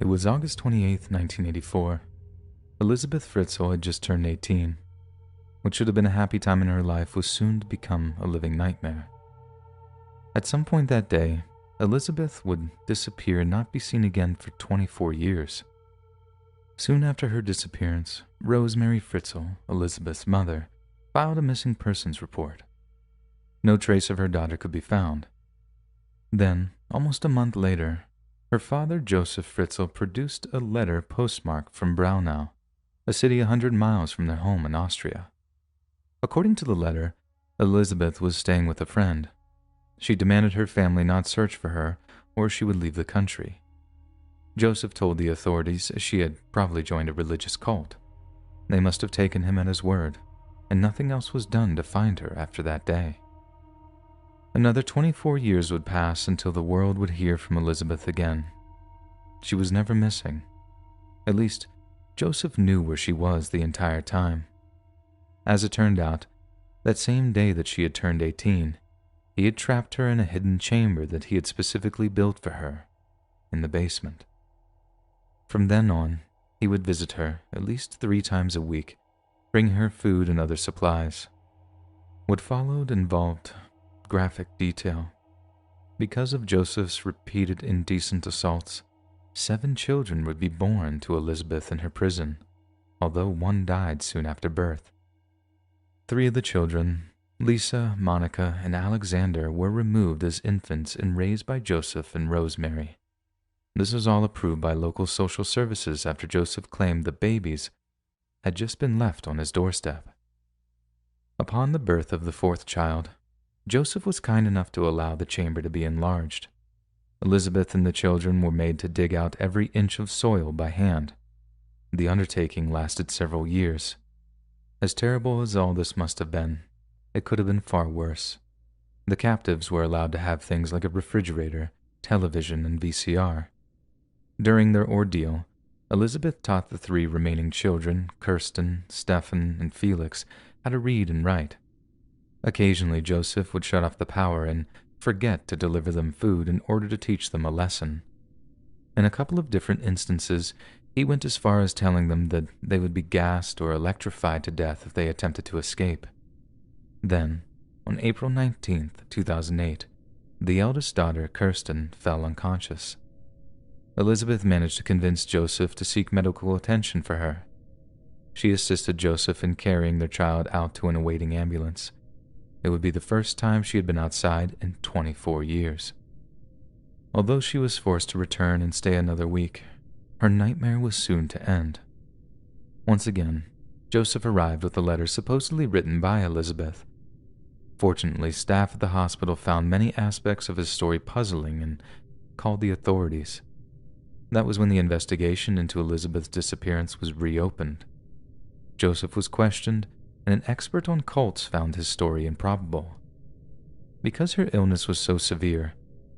It was August 28th, 1984. Elizabeth Fritzl had just turned 18. What should have been a happy time in her life was soon to become a living nightmare. At some point that day, Elizabeth would disappear and not be seen again for 24 years. Soon after her disappearance, Rosemary Fritzl, Elizabeth's mother, filed a missing persons report. No trace of her daughter could be found. Then, almost a month later, her father, Joseph Fritzl, produced a letter postmarked from Braunau, a city 100 miles from their home in Austria. According to the letter, Elizabeth was staying with a friend. She demanded her family not search for her, or she would leave the country. Joseph told the authorities she had probably joined a religious cult. They must have taken him at his word, and nothing else was done to find her after that day. Another 24 years would pass until the world would hear from Elizabeth again. She was never missing. At least, Joseph knew where she was the entire time. As it turned out, that same day that she had turned 18, he had trapped her in a hidden chamber that he had specifically built for her, in the basement. From then on, he would visit her at least 3 times a week, bring her food and other supplies. What followed involved graphic detail. Because of Joseph's repeated indecent assaults, 7 children would be born to Elizabeth in her prison, although 1 died soon after birth. 3 of the children, Lisa, Monica, and Alexander, were removed as infants and raised by Joseph and Rosemary. This was all approved by local social services after Joseph claimed the babies had just been left on his doorstep. Upon the birth of the 4th child, Joseph was kind enough to allow the chamber to be enlarged. Elizabeth and the children were made to dig out every inch of soil by hand. The undertaking lasted several years. As terrible as all this must have been, it could have been far worse. The captives were allowed to have things like a refrigerator, television, and VCR. During their ordeal, Elizabeth taught the 3 remaining children, Kirsten, Stefan, and Felix, how to read and write. Occasionally, Joseph would shut off the power and forget to deliver them food in order to teach them a lesson. In a couple of different instances, he went as far as telling them that they would be gassed or electrified to death if they attempted to escape. Then, on April 19, 2008, the eldest daughter, Kirsten, fell unconscious. Elizabeth managed to convince Joseph to seek medical attention for her. She assisted Joseph in carrying their child out to an awaiting ambulance. It would be the first time she had been outside in 24 years. Although she was forced to return and stay another week, her nightmare was soon to end. Once again, Joseph arrived with a letter supposedly written by Elizabeth. Fortunately, staff at the hospital found many aspects of his story puzzling and called the authorities. That was when the investigation into Elizabeth's disappearance was reopened. Joseph was questioned, and an expert on cults found his story improbable. Because her illness was so severe,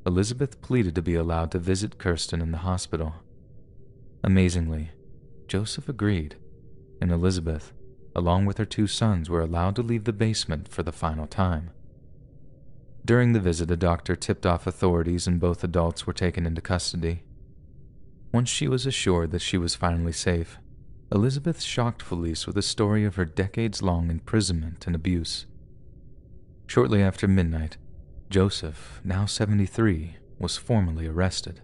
Elizabeth pleaded to be allowed to visit Kirsten in the hospital. Amazingly, Joseph agreed, and Elizabeth, along with her 2 sons, were allowed to leave the basement for the final time. During the visit, a doctor tipped off authorities and both adults were taken into custody. Once she was assured that she was finally safe, Elizabeth shocked police with a story of her decades-long imprisonment and abuse. Shortly after midnight, Joseph, now 73, was formally arrested.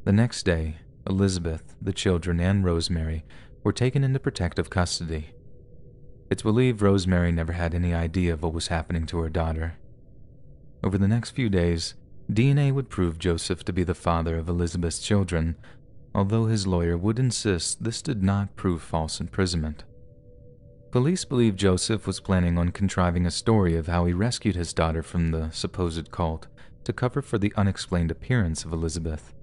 The next day, Elizabeth, the children, and Rosemary were taken into protective custody. It's believed Rosemary never had any idea of what was happening to her daughter. Over the next few days, DNA would prove Joseph to be the father of Elizabeth's children, although his lawyer would insist this did not prove false imprisonment. Police believe Joseph was planning on contriving a story of how he rescued his daughter from the supposed cult to cover for the unexplained appearance of Elizabeth.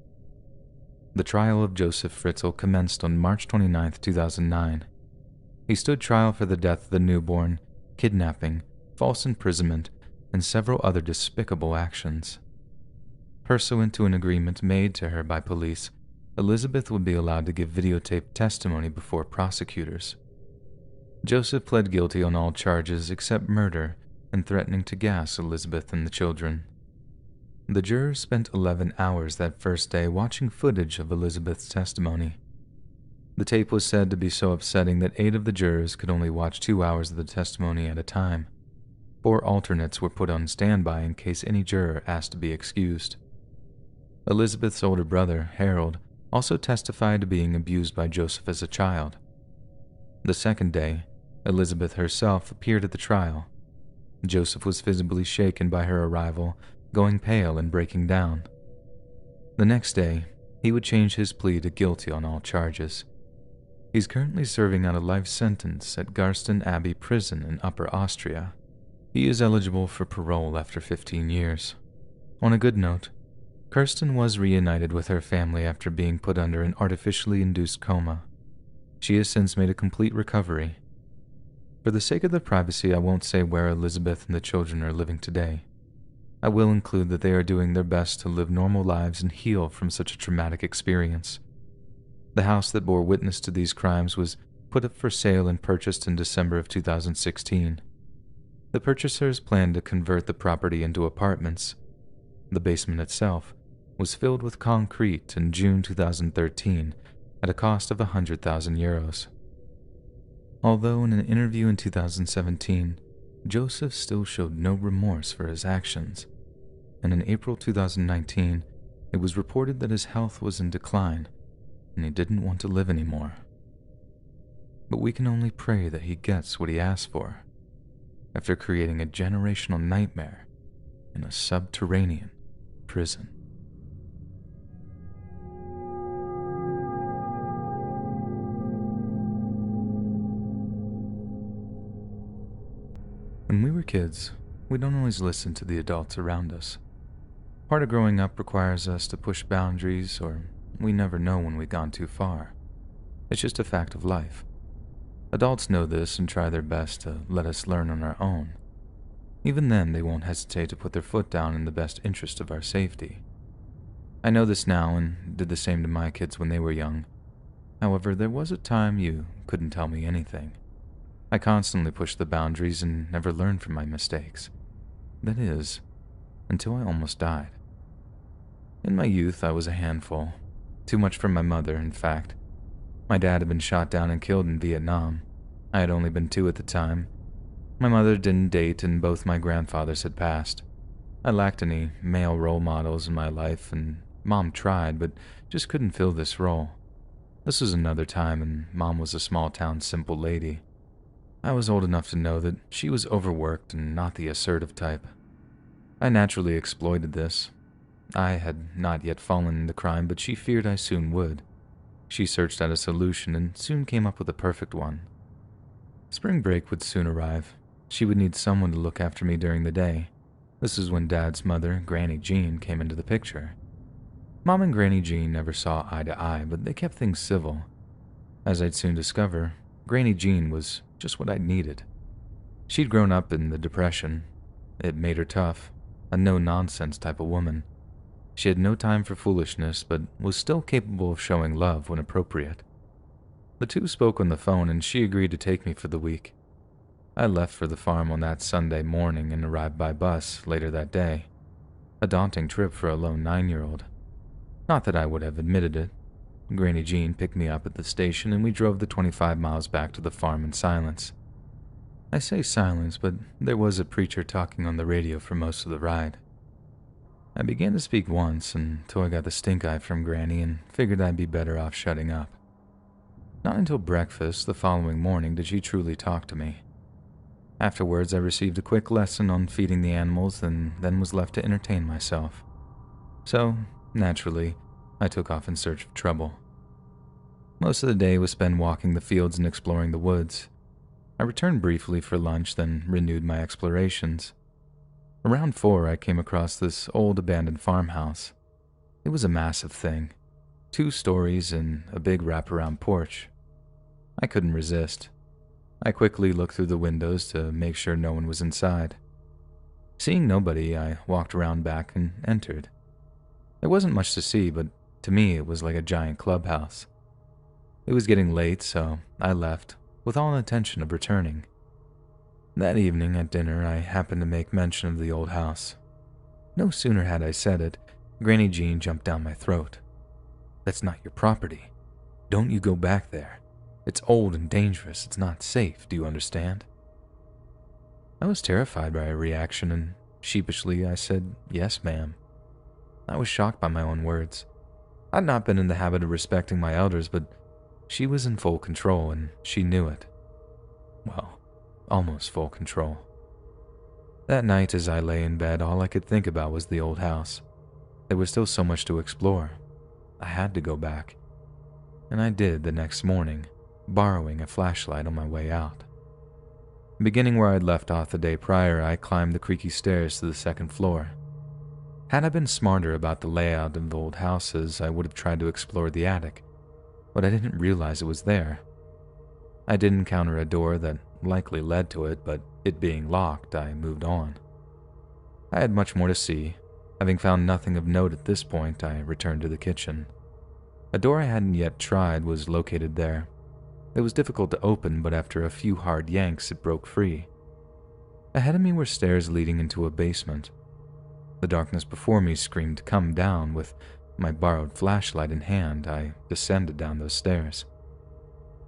The trial of Joseph Fritzl commenced on March 29, 2009. He stood trial for the death of the newborn, kidnapping, false imprisonment, and several other despicable actions. Pursuant to an agreement made to her by police, Elizabeth would be allowed to give videotaped testimony before prosecutors. Joseph pled guilty on all charges except murder and threatening to gas Elizabeth and the children. The jurors spent 11 hours that first day watching footage of Elizabeth's testimony. The tape was said to be so upsetting that 8 of the jurors could only watch 2 hours of the testimony at a time. 4 alternates were put on standby in case any juror asked to be excused. Elizabeth's older brother, Harold, also testified to being abused by Joseph as a child. The second day, Elizabeth herself appeared at the trial. Joseph was visibly shaken by her arrival, going pale and breaking down. The next day, he would change his plea to guilty on all charges. He's currently serving out a life sentence at Garston Abbey Prison in Upper Austria. He is eligible for parole after 15 years. On a good note, Kirsten was reunited with her family after being put under an artificially induced coma. She has since made a complete recovery. For the sake of the privacy, I won't say where Elizabeth and the children are living today. I will include that they are doing their best to live normal lives and heal from such a traumatic experience. The house that bore witness to these crimes was put up for sale and purchased in December of 2016. The purchasers planned to convert the property into apartments. The basement itself was filled with concrete in June 2013 at a cost of €100,000. Although in an interview in 2017, Joseph still showed no remorse for his actions, and in April 2019, it was reported that his health was in decline and he didn't want to live anymore. But we can only pray that he gets what he asked for, after creating a generational nightmare in a subterranean prison. When we were kids, we don't always listen to the adults around us. Part of growing up requires us to push boundaries, or we never know when we've gone too far. It's just a fact of life. Adults know this and try their best to let us learn on our own. Even then, they won't hesitate to put their foot down in the best interest of our safety. I know this now and did the same to my kids when they were young. However, there was a time you couldn't tell me anything. I constantly pushed the boundaries and never learned from my mistakes. That is, until I almost died. In my youth, I was a handful. Too much for my mother, in fact. My dad had been shot down and killed in Vietnam. I had only been 2 at the time. My mother didn't date and both my grandfathers had passed. I lacked any male role models in my life, and Mom tried, but just couldn't fill this role. This was another time, and Mom was a small-town simple lady. I was old enough to know that she was overworked and not the assertive type. I naturally exploited this. I had not yet fallen into crime, but she feared I soon would. She searched out a solution and soon came up with a perfect one. Spring break would soon arrive. She would need someone to look after me during the day. This is when Dad's mother, Granny Jean, came into the picture. Mom and Granny Jean never saw eye to eye, but they kept things civil. As I'd soon discover, Granny Jean was just what I'd needed. She'd grown up in the Depression. It made her tough, a no-nonsense type of woman. She had no time for foolishness, but was still capable of showing love when appropriate. The two spoke on the phone, and she agreed to take me for the week. I left for the farm on that Sunday morning and arrived by bus later that day. A daunting trip for a lone 9-year-old. Not that I would have admitted it. Granny Jean picked me up at the station and we drove the 25 miles back to the farm in silence. I say silence, but there was a preacher talking on the radio for most of the ride. I began to speak once until I got the stink eye from Granny and figured I'd be better off shutting up. Not until breakfast the following morning did she truly talk to me. Afterwards, I received a quick lesson on feeding the animals and then was left to entertain myself. So, naturally, I took off in search of trouble. Most of the day was spent walking the fields and exploring the woods. I returned briefly for lunch, then renewed my explorations. Around 4, I came across this old abandoned farmhouse. It was a massive thing, 2 stories and a big wraparound porch. I couldn't resist. I quickly looked through the windows to make sure no one was inside. Seeing nobody, I walked around back and entered. There wasn't much to see, but to me it was like a giant clubhouse. It was getting late, so I left, with all intention of returning. That evening at dinner, I happened to make mention of the old house. No sooner had I said it, Granny Jean jumped down my throat. "That's not your property. Don't you go back there. It's old and dangerous. It's not safe. Do you understand?" I was terrified by her reaction, and sheepishly I said, "Yes, ma'am." I was shocked by my own words. I'd not been in the habit of respecting my elders, but she was in full control, and she knew it. Well, almost full control. That night, as I lay in bed, all I could think about was the old house. There was still so much to explore. I had to go back. And I did the next morning, borrowing a flashlight on my way out. Beginning where I'd left off the day prior, I climbed the creaky stairs to the second floor. Had I been smarter about the layout of the old houses, I would have tried to explore the attic, but I didn't realize it was there. I did encounter a door that likely led to it, but it being locked, I moved on. I had much more to see. Having found nothing of note at this point, I returned to the kitchen. A door I hadn't yet tried was located there. It was difficult to open, but after a few hard yanks, it broke free. Ahead of me were stairs leading into a basement. The darkness before me screamed, "Come down." With my borrowed flashlight in hand, I descended down those stairs.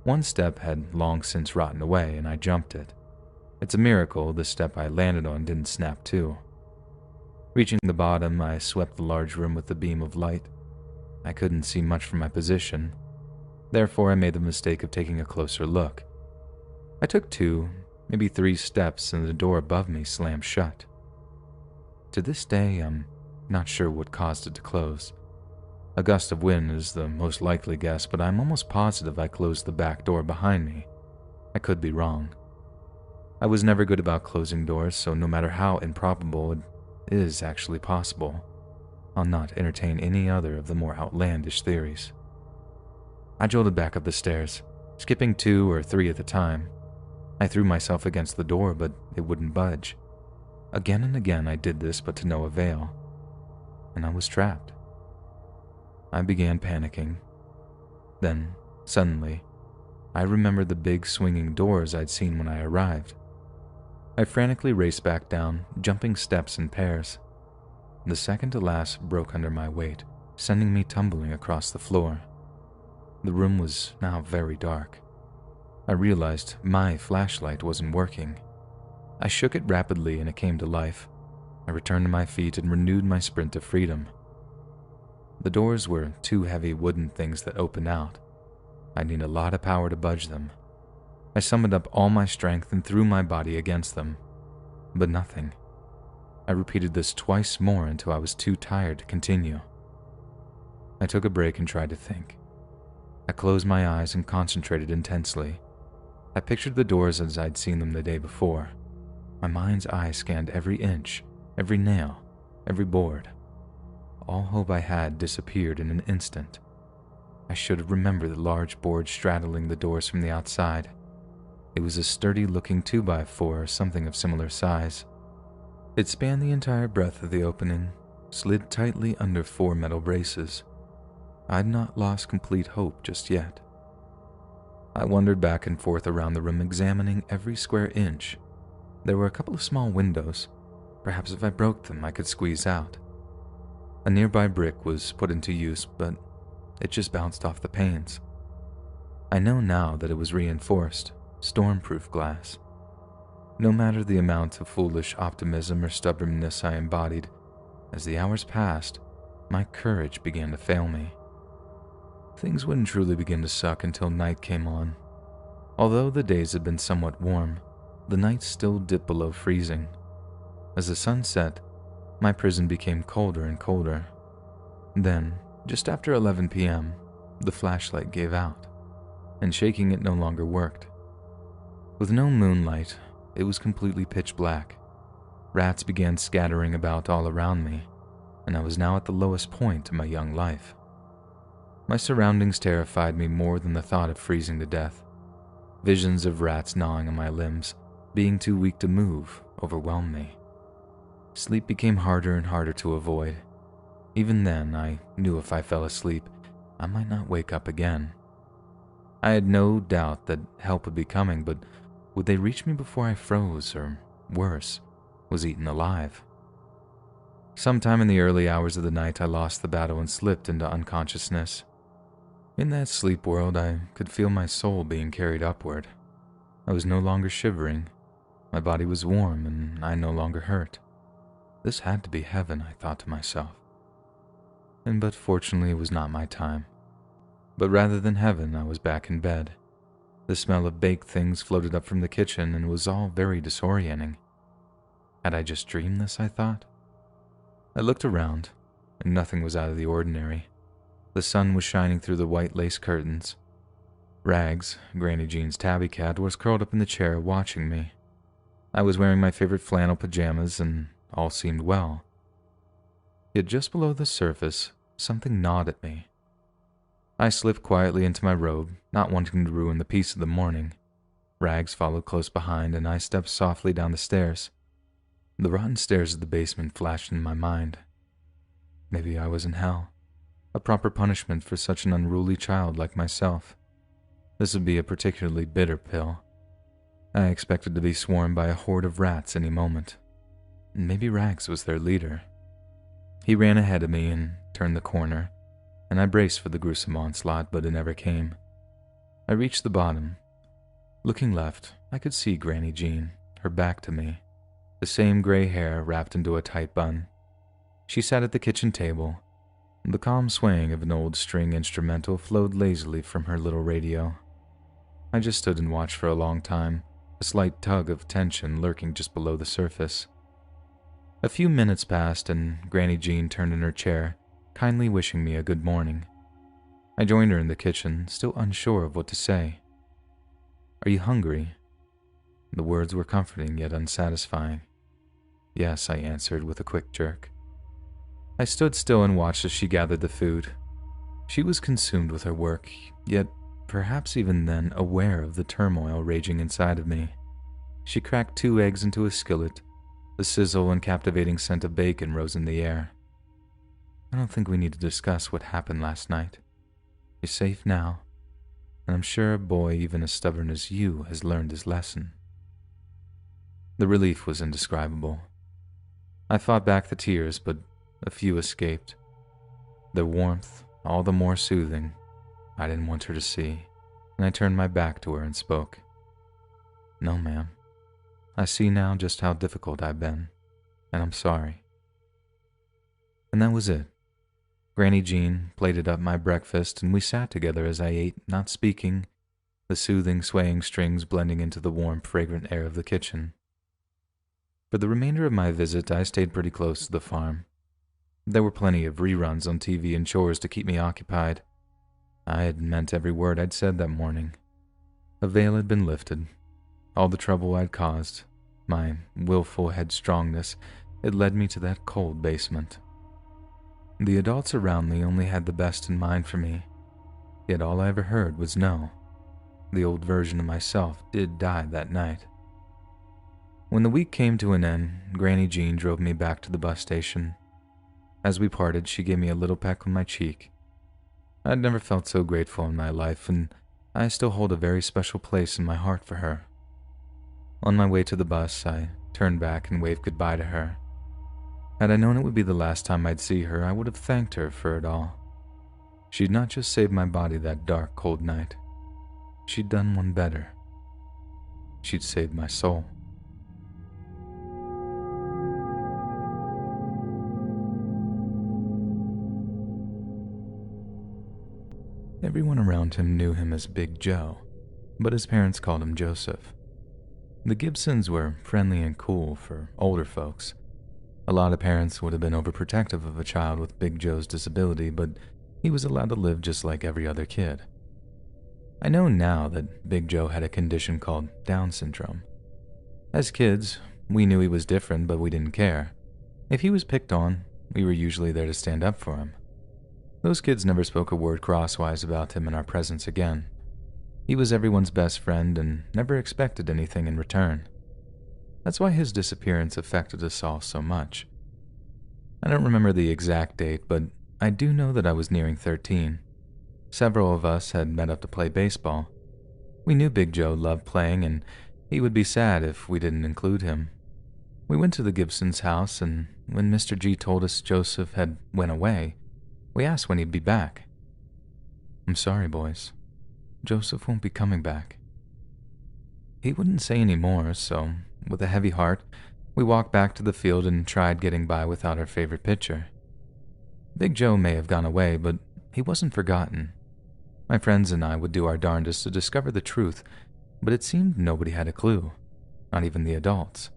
One step had long since rotten away, and I jumped it. It's a miracle the step I landed on didn't snap too. Reaching the bottom, I swept the large room with a beam of light. I couldn't see much from my position. Therefore, I made the mistake of taking a closer look. I took 2, maybe 3 steps, and the door above me slammed shut. To this day, I'm not sure what caused it to close. A gust of wind is the most likely guess, but I'm almost positive I closed the back door behind me. I could be wrong. I was never good about closing doors, so no matter how improbable it is actually possible, I'll not entertain any other of the more outlandish theories. I jolted back up the stairs, skipping 2 or 3 at a time. I threw myself against the door, but it wouldn't budge. Again and again I did this, but to no avail, and I was trapped. I began panicking. Then, suddenly, I remembered the big swinging doors I'd seen when I arrived. I frantically raced back down, jumping steps in pairs. The second to last broke under my weight, sending me tumbling across the floor. The room was now very dark. I realized my flashlight wasn't working. I shook it rapidly and it came to life. I returned to my feet and renewed my sprint to freedom. The doors were 2 heavy wooden things that opened out. I'd need a lot of power to budge them. I summoned up all my strength and threw my body against them. But nothing. I repeated this twice more until I was too tired to continue. I took a break and tried to think. I closed my eyes and concentrated intensely. I pictured the doors as I'd seen them the day before. My mind's eye scanned every inch, every nail, every board. All hope I had disappeared in an instant. I should have remembered the large board straddling the doors from the outside. It was a sturdy-looking 2x4 or something of similar size. It spanned the entire breadth of the opening, slid tightly under 4 metal braces. I'd not lost complete hope just yet. I wandered back and forth around the room, examining every square inch. There were a couple of small windows. Perhaps if I broke them, I could squeeze out. A nearby brick was put into use, but it just bounced off the panes. I know now that it was reinforced, storm-proof glass. No matter the amount of foolish optimism or stubbornness I embodied, as the hours passed, my courage began to fail me. Things wouldn't truly begin to suck until night came on. Although the days had been somewhat warm, the nights still dipped below freezing. As the sun set, my prison became colder and colder. Then, just after 11 p.m., the flashlight gave out, and shaking it no longer worked. With no moonlight, it was completely pitch black. Rats began scattering about all around me, and I was now at the lowest point in my young life. My surroundings terrified me more than the thought of freezing to death. Visions of rats gnawing on my limbs, being too weak to move, overwhelmed me. Sleep became harder and harder to avoid. Even then, I knew if I fell asleep, I might not wake up again. I had no doubt that help would be coming, but would they reach me before I froze, or worse, was eaten alive? Sometime in the early hours of the night, I lost the battle and slipped into unconsciousness. In that sleep world, I could feel my soul being carried upward. I was no longer shivering. My body was warm, and I no longer hurt. This had to be heaven, I thought to myself. But fortunately, it was not my time. But rather than heaven, I was back in bed. The smell of baked things floated up from the kitchen, and it was all very disorienting. Had I just dreamed this, I thought? I looked around, and nothing was out of the ordinary. The sun was shining through the white lace curtains. Rags, Granny Jean's tabby cat, was curled up in the chair watching me. I was wearing my favorite flannel pajamas, and all seemed well. Yet just below the surface, something gnawed at me. I slipped quietly into my robe, not wanting to ruin the peace of the morning. Rags followed close behind, and I stepped softly down the stairs. The rotten stairs of the basement flashed in my mind. Maybe I was in hell, a proper punishment for such an unruly child like myself. This would be a particularly bitter pill. I expected to be swarmed by a horde of rats any moment. Maybe Rags was their leader. He ran ahead of me and turned the corner, and I braced for the gruesome onslaught, but it never came. I reached the bottom. Looking left, I could see Granny Jean, her back to me, the same gray hair wrapped into a tight bun. She sat at the kitchen table. The calm swaying of an old string instrumental flowed lazily from her little radio. I just stood and watched for a long time, a slight tug of tension lurking just below the surface. A few minutes passed, and Granny Jean turned in her chair, kindly wishing me a good morning. I joined her in the kitchen, still unsure of what to say. "Are you hungry?" The words were comforting yet unsatisfying. "Yes," I answered with a quick jerk. I stood still and watched as she gathered the food. She was consumed with her work, yet perhaps even then aware of the turmoil raging inside of me. She cracked 2 eggs into a skillet. The sizzle and captivating scent of bacon rose in the air. "I don't think we need to discuss what happened last night. You're safe now, and I'm sure a boy even as stubborn as you has learned his lesson." The relief was indescribable. I fought back the tears, but a few escaped. Their warmth, all the more soothing, I didn't want her to see, and I turned my back to her and spoke. "No, ma'am. I see now just how difficult I've been, and I'm sorry." And that was it. Granny Jean plated up my breakfast, and we sat together as I ate, not speaking, the soothing, swaying strings blending into the warm, fragrant air of the kitchen. For the remainder of my visit, I stayed pretty close to the farm. There were plenty of reruns on TV and chores to keep me occupied. I had meant every word I'd said that morning. A veil had been lifted. All the trouble I'd caused, my willful headstrongness, had led me to that cold basement. The adults around me only had the best in mind for me, yet all I ever heard was no. The old version of myself did die that night. When the week came to an end, Granny Jean drove me back to the bus station. As we parted, she gave me a little peck on my cheek. I'd never felt so grateful in my life, and I still hold a very special place in my heart for her. On my way to the bus, I turned back and waved goodbye to her. Had I known it would be the last time I'd see her, I would have thanked her for it all. She'd not just saved my body that dark, cold night. She'd done one better. She'd saved my soul. Everyone around him knew him as Big Joe, but his parents called him Joseph. The Gibsons were friendly and cool for older folks. A lot of parents would have been overprotective of a child with Big Joe's disability, but he was allowed to live just like every other kid. I know now that Big Joe had a condition called Down syndrome. As kids, we knew he was different, but we didn't care. If he was picked on, we were usually there to stand up for him. Those kids never spoke a word crosswise about him in our presence again. He was everyone's best friend and never expected anything in return. That's why his disappearance affected us all so much. I don't remember the exact date, but I do know that I was nearing 13. Several of us had met up to play baseball. We knew Big Joe loved playing, and he would be sad if we didn't include him. We went to the Gibson's house, and when Mr. G told us Joseph had went away, we asked when he'd be back. "I'm sorry, boys. Joseph won't be coming back." He wouldn't say any more, so, with a heavy heart, we walked back to the field and tried getting by without our favorite pitcher. Big Joe may have gone away, but he wasn't forgotten. My friends and I would do our darndest to discover the truth, but it seemed nobody had a clue, not even the adults.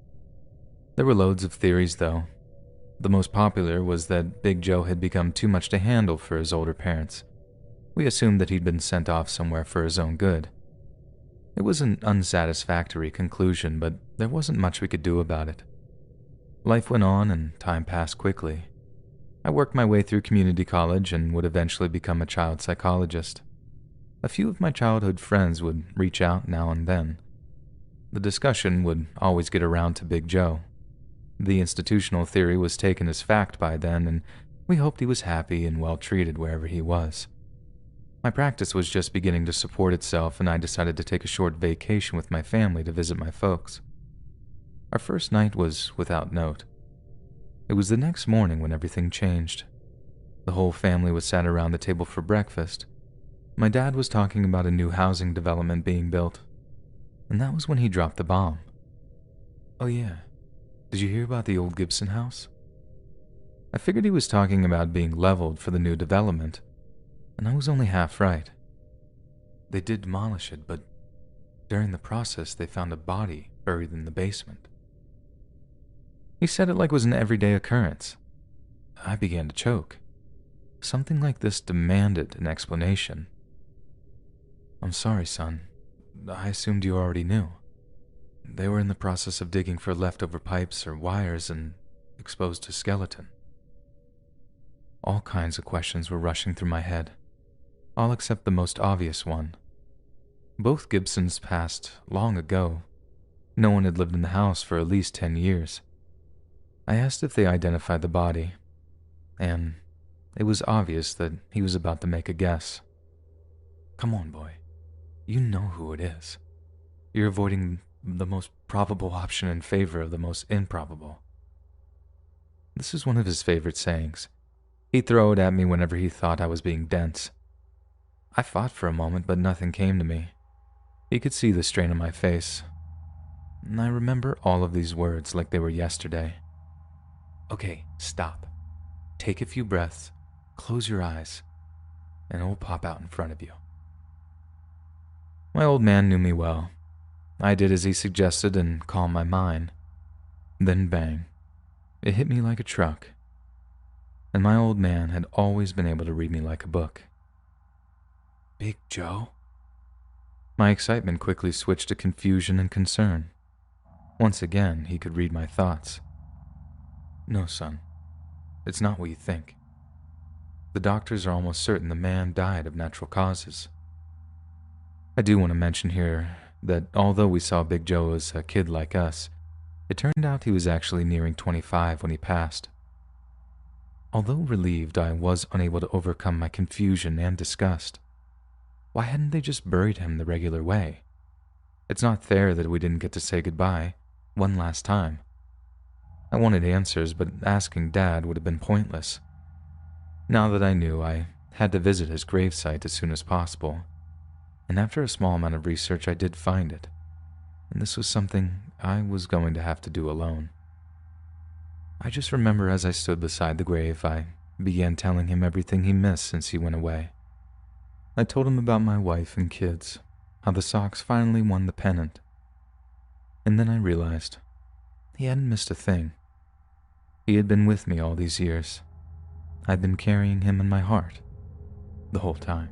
There were loads of theories, though. The most popular was that Big Joe had become too much to handle for his older parents. We assumed that he'd been sent off somewhere for his own good. It was an unsatisfactory conclusion, but there wasn't much we could do about it. Life went on and time passed quickly. I worked my way through community college and would eventually become a child psychologist. A few of my childhood friends would reach out now and then. The discussion would always get around to Big Joe. The institutional theory was taken as fact by then, and we hoped he was happy and well treated wherever he was. My practice was just beginning to support itself, and I decided to take a short vacation with my family to visit my folks. Our first night was without note. It was the next morning when everything changed. The whole family was sat around the table for breakfast. My dad was talking about a new housing development being built, and that was when he dropped the bomb. "Oh yeah, did you hear about the old Gibson house?" I figured he was talking about being leveled for the new development, and I was only half right. They did demolish it, but during the process they found a body buried in the basement. He said it like it was an everyday occurrence. I began to choke. Something like this demanded an explanation. "I'm sorry, son. I assumed you already knew. They were in the process of digging for leftover pipes or wires and exposed a skeleton." All kinds of questions were rushing through my head, all except the most obvious one. Both Gibsons passed long ago. No one had lived in the house for at least 10 years. I asked if they identified the body, and it was obvious that he was about to make a guess. "Come on, boy. You know who it is. You're avoiding the most probable option in favor of the most improbable." This is one of his favorite sayings. He'd throw it at me whenever he thought I was being dense. I fought for a moment, but nothing came to me. He could see the strain on my face, and I remember all of these words like they were yesterday. "Okay, stop. Take a few breaths, close your eyes, and it will pop out in front of you." My old man knew me well. I did as he suggested and calmed my mind. Then bang, it hit me like a truck. And my old man had always been able to read me like a book. "Big Joe?" My excitement quickly switched to confusion and concern. Once again, he could read my thoughts. "No, son. It's not what you think. The doctors are almost certain the man died of natural causes." I do want to mention here that although we saw Big Joe as a kid like us, it turned out he was actually nearing 25 when he passed. Although relieved, I was unable to overcome my confusion and disgust. Why hadn't they just buried him the regular way? It's not fair that we didn't get to say goodbye one last time. I wanted answers, but asking Dad would have been pointless. Now that I knew, I had to visit his gravesite as soon as possible, and after a small amount of research I did find it, and this was something I was going to have to do alone. I just remember as I stood beside the grave, I began telling him everything he missed since he went away. I told him about my wife and kids, how the Sox finally won the pennant. And then I realized he hadn't missed a thing. He had been with me all these years. I'd been carrying him in my heart the whole time.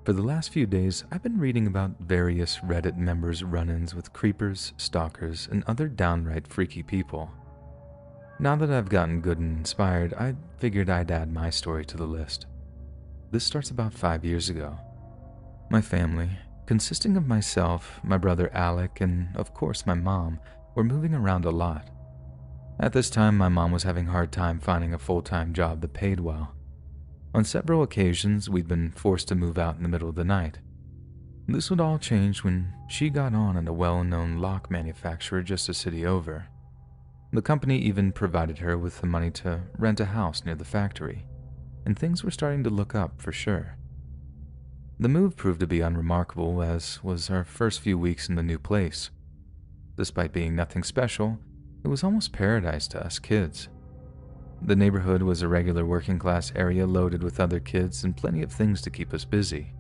For the last few days, I've been reading about various Reddit members' run-ins with creepers, stalkers, and other downright freaky people. Now that I've gotten good and inspired, I figured I'd add my story to the list. This starts about 5 years ago. My family, consisting of myself, my brother Alec, and of course my mom, were moving around a lot. At this time, my mom was having a hard time finding a full-time job that paid well. On several occasions, we'd been forced to move out in the middle of the night. This would all change when she got on at a well-known lock manufacturer just a city over. The company even provided her with the money to rent a house near the factory, and things were starting to look up for sure. The move proved to be unremarkable, as was our first few weeks in the new place. Despite being nothing special, it was almost paradise to us kids. The neighborhood was a regular working-class area loaded with other kids and plenty of things to keep us busy.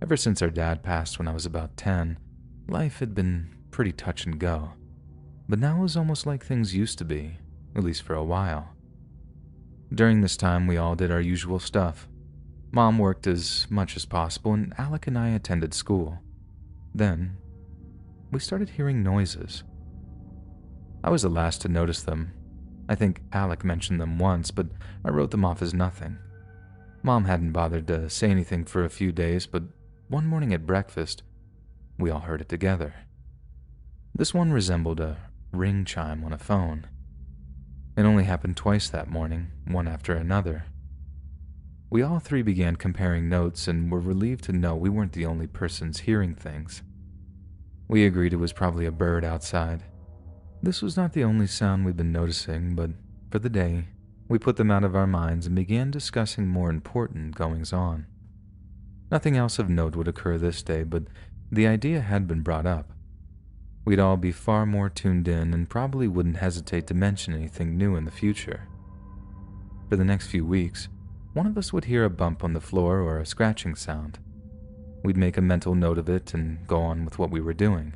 Ever since our dad passed when I was about 10, life had been pretty touch and go. But now it was almost like things used to be, at least for a while. During this time, we all did our usual stuff. Mom worked as much as possible, and Alec and I attended school. Then, we started hearing noises. I was the last to notice them. I think Alec mentioned them once, but I wrote them off as nothing. Mom hadn't bothered to say anything for a few days, but one morning at breakfast, we all heard it together. This one resembled a ring chime on a phone. It only happened twice that morning, one after another. We all three began comparing notes and were relieved to know we weren't the only persons hearing things. We agreed it was probably a bird outside. This was not the only sound we'd been noticing, but for the day, we put them out of our minds and began discussing more important goings-on. Nothing else of note would occur this day, but the idea had been brought up. We'd all be far more tuned in and probably wouldn't hesitate to mention anything new in the future. For the next few weeks, one of us would hear a bump on the floor or a scratching sound. We'd make a mental note of it and go on with what we were doing.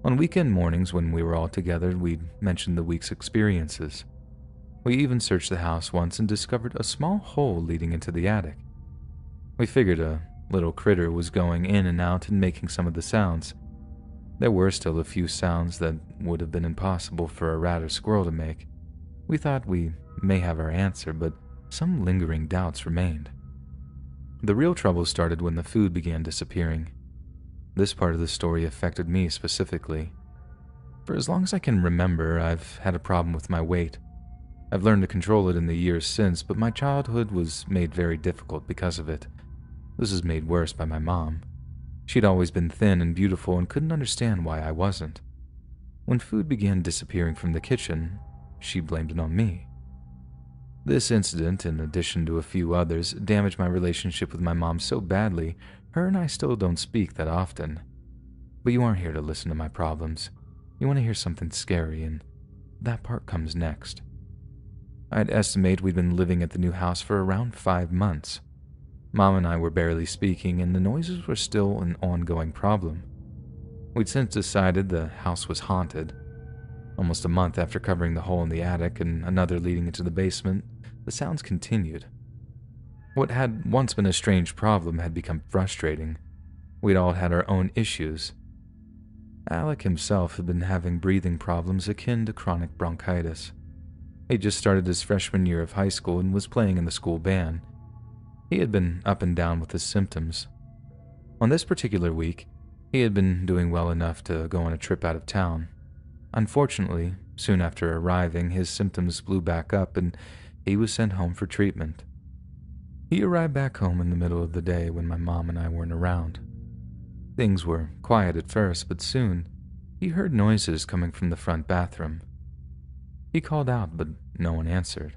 On weekend mornings when we were all together, we'd mention the week's experiences. We even searched the house once and discovered a small hole leading into the attic. We figured a little critter was going in and out and making some of the sounds. There were still a few sounds that would have been impossible for a rat or squirrel to make. We thought we may have our answer, but some lingering doubts remained. The real trouble started when the food began disappearing. This part of the story affected me specifically. For as long as I can remember, I've had a problem with my weight. I've learned to control it in the years since, but my childhood was made very difficult because of it. This was made worse by my mom. She'd always been thin and beautiful and couldn't understand why I wasn't. When food began disappearing from the kitchen, she blamed it on me. This incident, in addition to a few others, damaged my relationship with my mom so badly, her and I still don't speak that often. But you aren't here to listen to my problems. You want to hear something scary, and that part comes next. I'd estimate we'd been living at the new house for around 5 months. Mom and I were barely speaking, and the noises were still an ongoing problem. We'd since decided the house was haunted. Almost a month after covering the hole in the attic and another leading into the basement, the sounds continued. What had once been a strange problem had become frustrating. We'd all had our own issues. Alec himself had been having breathing problems akin to chronic bronchitis. He just started his freshman year of high school and was playing in the school band. He had been up and down with his symptoms. On this particular week, he had been doing well enough to go on a trip out of town. Unfortunately, soon after arriving, his symptoms blew back up and he was sent home for treatment. He arrived back home in the middle of the day when my mom and I weren't around. Things were quiet at first, but soon he heard noises coming from the front bathroom. He called out, but no one answered.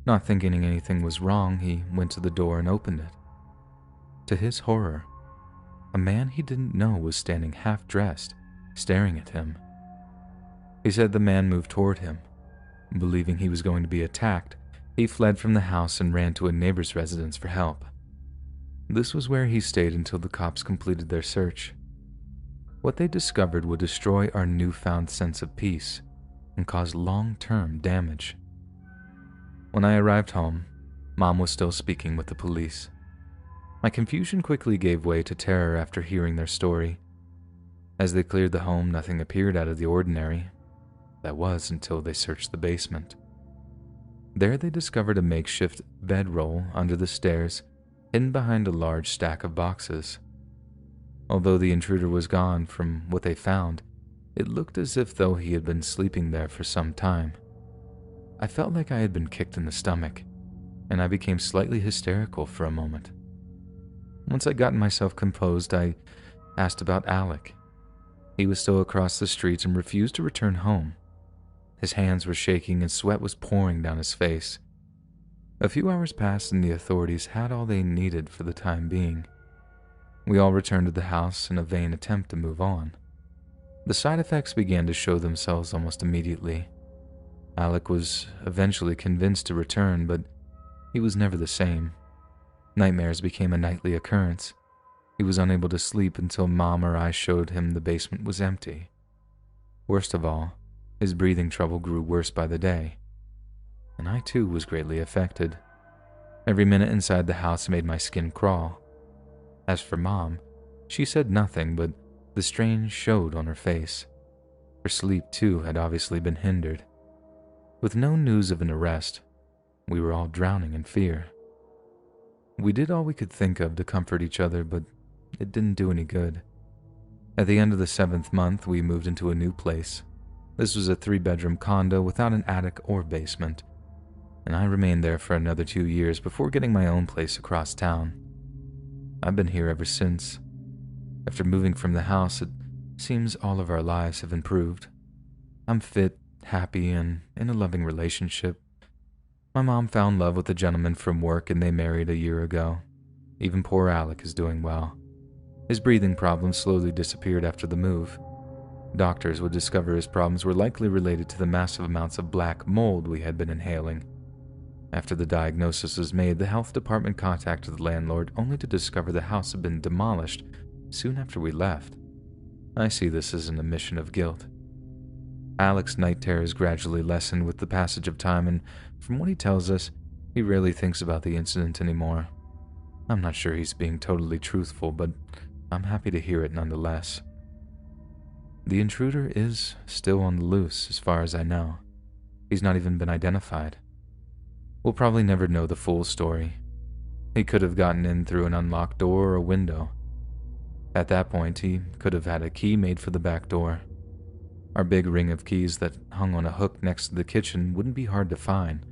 Not thinking anything was wrong, he went to the door and opened it. To his horror, a man he didn't know was standing half-dressed, staring at him. He said the man moved toward him. Believing he was going to be attacked, he fled from the house and ran to a neighbor's residence for help. This was where he stayed until the cops completed their search. What they discovered would destroy our newfound sense of peace and cause long-term damage. When I arrived home, Mom was still speaking with the police. My confusion quickly gave way to terror after hearing their story. As they cleared the home, nothing appeared out of the ordinary. That was until they searched the basement. There they discovered a makeshift bedroll under the stairs, hidden behind a large stack of boxes. Although the intruder was gone, from what they found, it looked as if though he had been sleeping there for some time. I felt like I had been kicked in the stomach. and I became slightly hysterical for a moment. Once I'd gotten myself composed, I asked about Alec. He was still across the street and refused to return home. His hands were shaking and sweat was pouring down his face. A few hours passed and the authorities had all they needed for the time being. We all returned to the house in a vain attempt to move on. The side effects began to show themselves almost immediately. Alec was eventually convinced to return, but he was never the same. Nightmares became a nightly occurrence. He was unable to sleep until Mom or I showed him the basement was empty. Worst of all, his breathing trouble grew worse by the day, and I too was greatly affected. Every minute inside the house made my skin crawl. As for Mom, she said nothing, but the strain showed on her face. Her sleep too had obviously been hindered. With no news of an arrest, we were all drowning in fear. We did all we could think of to comfort each other, but it didn't do any good. At the end of the 7th month, we moved into a new place. This was a 3-bedroom condo without an attic or basement, and I remained there for another 2 years before getting my own place across town. I've been here ever since. After moving from the house, it seems all of our lives have improved. I'm fit, happy, and in a loving relationship. My mom found love with a gentleman from work and they married a year ago. Even poor Alec is doing well. His breathing problems slowly disappeared after the move. Doctors would discover his problems were likely related to the massive amounts of black mold we had been inhaling. After the diagnosis was made, the health department contacted the landlord only to discover the house had been demolished soon after we left. I see this as an admission of guilt. Alec's night terrors gradually lessened with the passage of time, and from what he tells us, he rarely thinks about the incident anymore. I'm not sure he's being totally truthful, but I'm happy to hear it nonetheless. The intruder is still on the loose, as far as I know. He's not even been identified. We'll probably never know the full story. He could have gotten in through an unlocked door or a window. At that point, he could have had a key made for the back door. Our big ring of keys that hung on a hook next to the kitchen wouldn't be hard to find,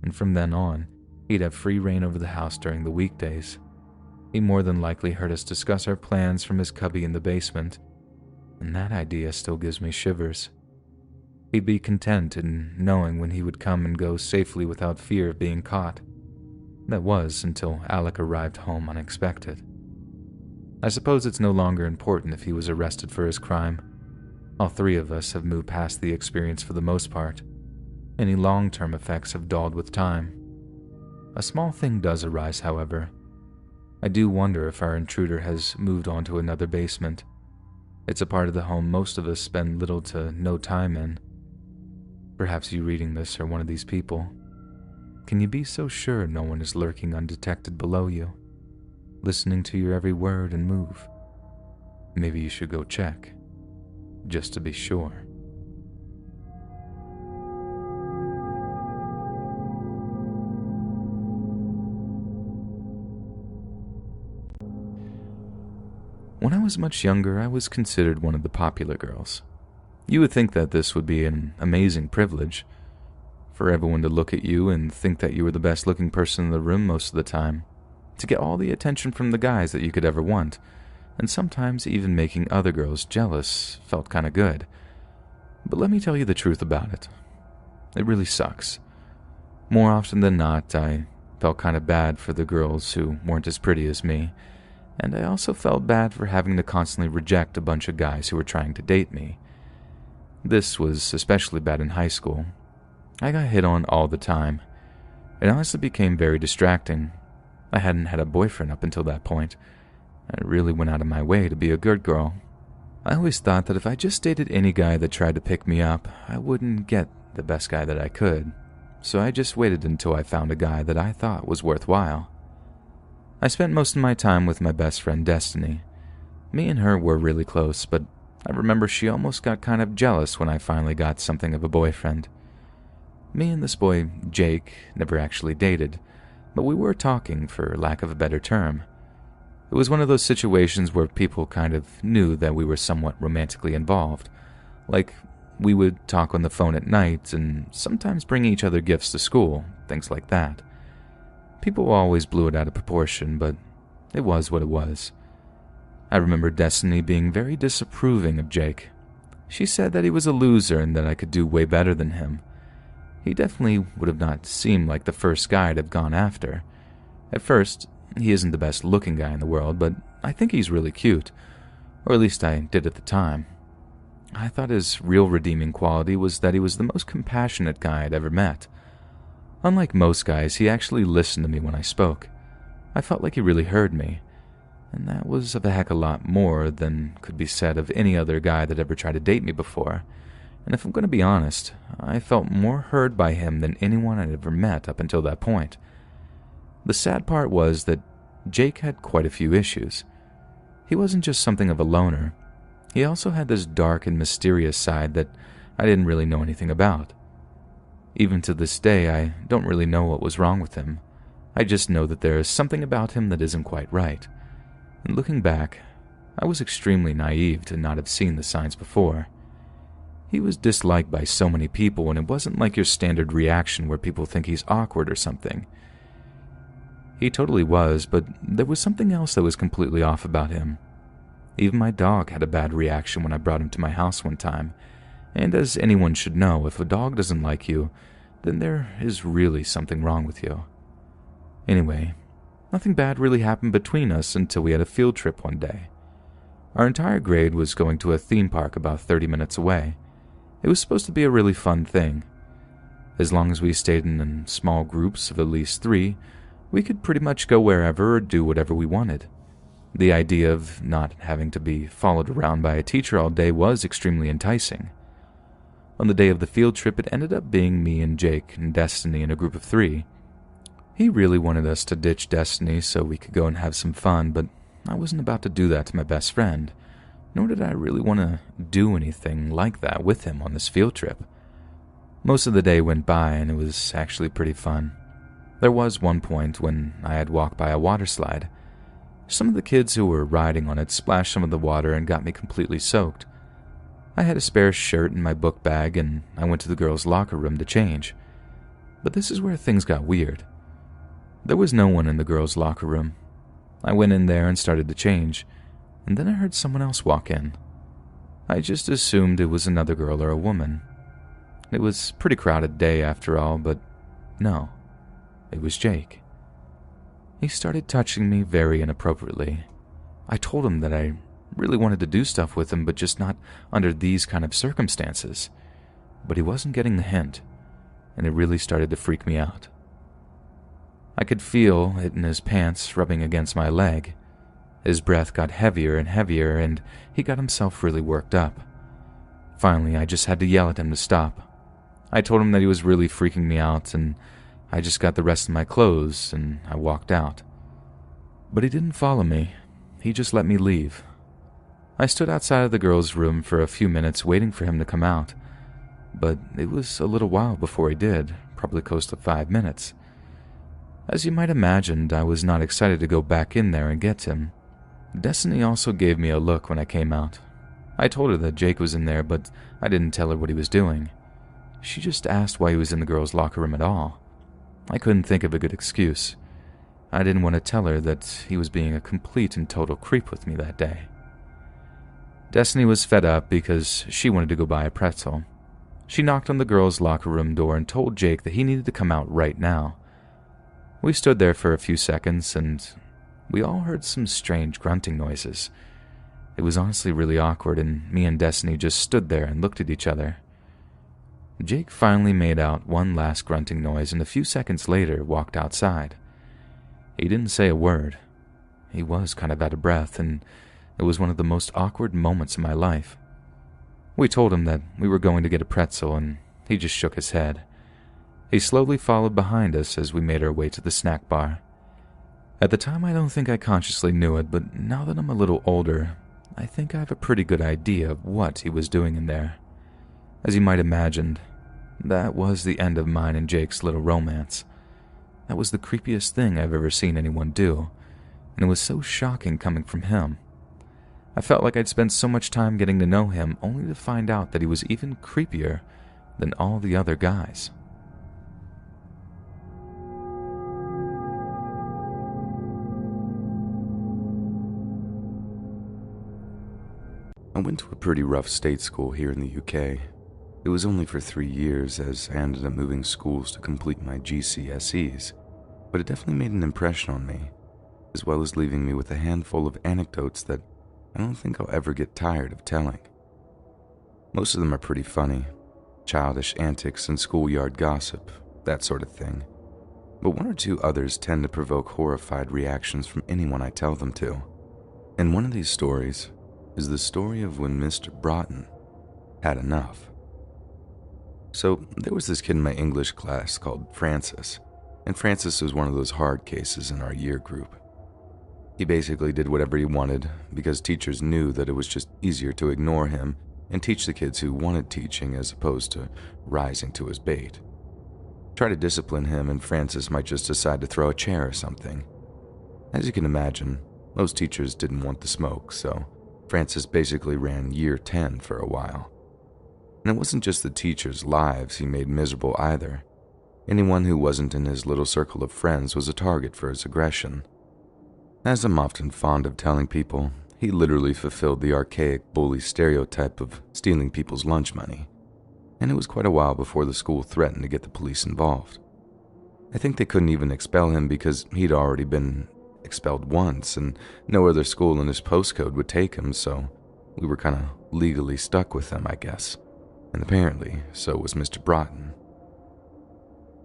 and from then on, he'd have free reign over the house during the weekdays. He more than likely heard us discuss our plans from his cubby in the basement, and that idea still gives me shivers. He'd be content in knowing when he would come and go safely without fear of being caught. That was until Alec arrived home unexpected. I suppose it's no longer important if he was arrested for his crime. All 3 of us have moved past the experience for the most part. Any long-term effects have dulled with time. A small thing does arise, however. I do wonder if our intruder has moved on to another basement. It's a part of the home most of us spend little to no time in. Perhaps you reading this are one of these people. Can you be so sure no one is lurking undetected below you, listening to your every word and move? Maybe you should go check, just to be sure. When I was much younger, I was considered one of the popular girls. You would think that this would be an amazing privilege, for everyone to look at you and think that you were the best looking person in the room most of the time, to get all the attention from the guys that you could ever want, and sometimes even making other girls jealous felt kinda good. But let me tell you the truth about it. It really sucks. More often than not, I felt kinda bad for the girls who weren't as pretty as me, and I also felt bad for having to constantly reject a bunch of guys who were trying to date me. This was especially bad in high school. I got hit on all the time. It honestly became very distracting. I hadn't had a boyfriend up until that point. I really went out of my way to be a good girl. I always thought that if I just dated any guy that tried to pick me up, I wouldn't get the best guy that I could. So I just waited until I found a guy that I thought was worthwhile. I spent most of my time with my best friend Destiny. Me and her were really close, but I remember she almost got kind of jealous when I finally got something of a boyfriend. Me and this boy, Jake, never actually dated, but we were talking, for lack of a better term. It was one of those situations where people kind of knew that we were somewhat romantically involved. Like, we would talk on the phone at night and sometimes bring each other gifts to school, things like that. People always blew it out of proportion, but it was what it was. I remember Destiny being very disapproving of Jake. She said that he was a loser and that I could do way better than him. He definitely would have not seemed like the first guy I'd have gone after. At first, he isn't the best looking guy in the world, but I think he's really cute. Or at least I did at the time. I thought his real redeeming quality was that he was the most compassionate guy I'd ever met. Unlike most guys, he actually listened to me when I spoke. I felt like he really heard me, and that was of a heck of a lot more than could be said of any other guy that ever tried to date me before. And if I'm going to be honest, I felt more heard by him than anyone I'd ever met up until that point. The sad part was that Jake had quite a few issues. He wasn't just something of a loner. He also had this dark and mysterious side that I didn't really know anything about. Even to this day, I don't really know what was wrong with him. I just know that there is something about him that isn't quite right. And looking back, I was extremely naive to not have seen the signs before. He was disliked by so many people, and it wasn't like your standard reaction where people think he's awkward or something. He totally was, but there was something else that was completely off about him. Even my dog had a bad reaction when I brought him to my house one time, and as anyone should know, if a dog doesn't like you, then there is really something wrong with you. Anyway, nothing bad really happened between us until we had a field trip one day. Our entire grade was going to a theme park about 30 minutes away. It was supposed to be a really fun thing. As long as we stayed in small groups of at least 3, we could pretty much go wherever or do whatever we wanted. The idea of not having to be followed around by a teacher all day was extremely enticing. On the day of the field trip, it ended up being me and Jake and Destiny in a group of 3. He really wanted us to ditch Destiny so we could go and have some fun, but I wasn't about to do that to my best friend, nor did I really want to do anything like that with him on this field trip. Most of the day went by and it was actually pretty fun. There was one point when I had walked by a water slide. Some of the kids who were riding on it splashed some of the water and got me completely soaked. I had a spare shirt in my book bag and I went to the girls' locker room to change. But this is where things got weird. There was no one in the girls' locker room. I went in there and started to change, and then I heard someone else walk in. I just assumed it was another girl or a woman. It was a pretty crowded day after all, but no, it was Jake. He started touching me very inappropriately. I told him that I really wanted to do stuff with him, but just not under these kind of circumstances. But he wasn't getting the hint, and it really started to freak me out. I could feel it in his pants rubbing against my leg. His breath got heavier and heavier, and he got himself really worked up. Finally, I just had to yell at him to stop. I told him that he was really freaking me out, and I just got the rest of my clothes, and I walked out. But he didn't follow me. He just let me leave. I stood outside of the girls' room for a few minutes waiting for him to come out, but it was a little while before he did, probably close to 5 minutes. As you might imagine, I was not excited to go back in there and get him. Destiny also gave me a look when I came out. I told her that Jake was in there, but I didn't tell her what he was doing. She just asked why he was in the girls' locker room at all. I couldn't think of a good excuse. I didn't want to tell her that he was being a complete and total creep with me that day. Destiny was fed up because she wanted to go buy a pretzel. She knocked on the girls' locker room door and told Jake that he needed to come out right now. We stood there for a few seconds, and we all heard some strange grunting noises. It was honestly really awkward, and me and Destiny just stood there and looked at each other. Jake finally made out one last grunting noise, and a few seconds later walked outside. He didn't say a word. He was kind of out of breath, and it was one of the most awkward moments of my life. We told him that we were going to get a pretzel, and he just shook his head. He slowly followed behind us as we made our way to the snack bar. At the time, I don't think I consciously knew it, but now that I'm a little older, I think I have a pretty good idea of what he was doing in there. As you might imagine, that was the end of mine and Jake's little romance. That was the creepiest thing I've ever seen anyone do, and it was so shocking coming from him. I felt like I'd spent so much time getting to know him only to find out that he was even creepier than all the other guys. I went to a pretty rough state school here in the UK. It was only for 3 years as I ended up moving schools to complete my GCSEs, but it definitely made an impression on me, as well as leaving me with a handful of anecdotes that I don't think I'll ever get tired of telling. Most of them are pretty funny, childish antics and schoolyard gossip, that sort of thing. But one or two others tend to provoke horrified reactions from anyone I tell them to. And one of these stories is the story of when Mr. Broughton had enough. So there was this kid in my English class called Francis, and Francis was one of those hard cases in our year group. He basically did whatever he wanted because teachers knew that it was just easier to ignore him and teach the kids who wanted teaching as opposed to rising to his bait. Try to discipline him and Francis might just decide to throw a chair or something. As you can imagine, most teachers didn't want the smoke, so Francis basically ran year 10 for a while. And it wasn't just the teachers' lives he made miserable either. Anyone who wasn't in his little circle of friends was a target for his aggression. As I'm often fond of telling people, he literally fulfilled the archaic bully stereotype of stealing people's lunch money. And it was quite a while before the school threatened to get the police involved. I think they couldn't even expel him because he'd already been expelled once and no other school in his postcode would take him, so we were kind of legally stuck with him, I guess. And apparently, so was Mr. Broughton.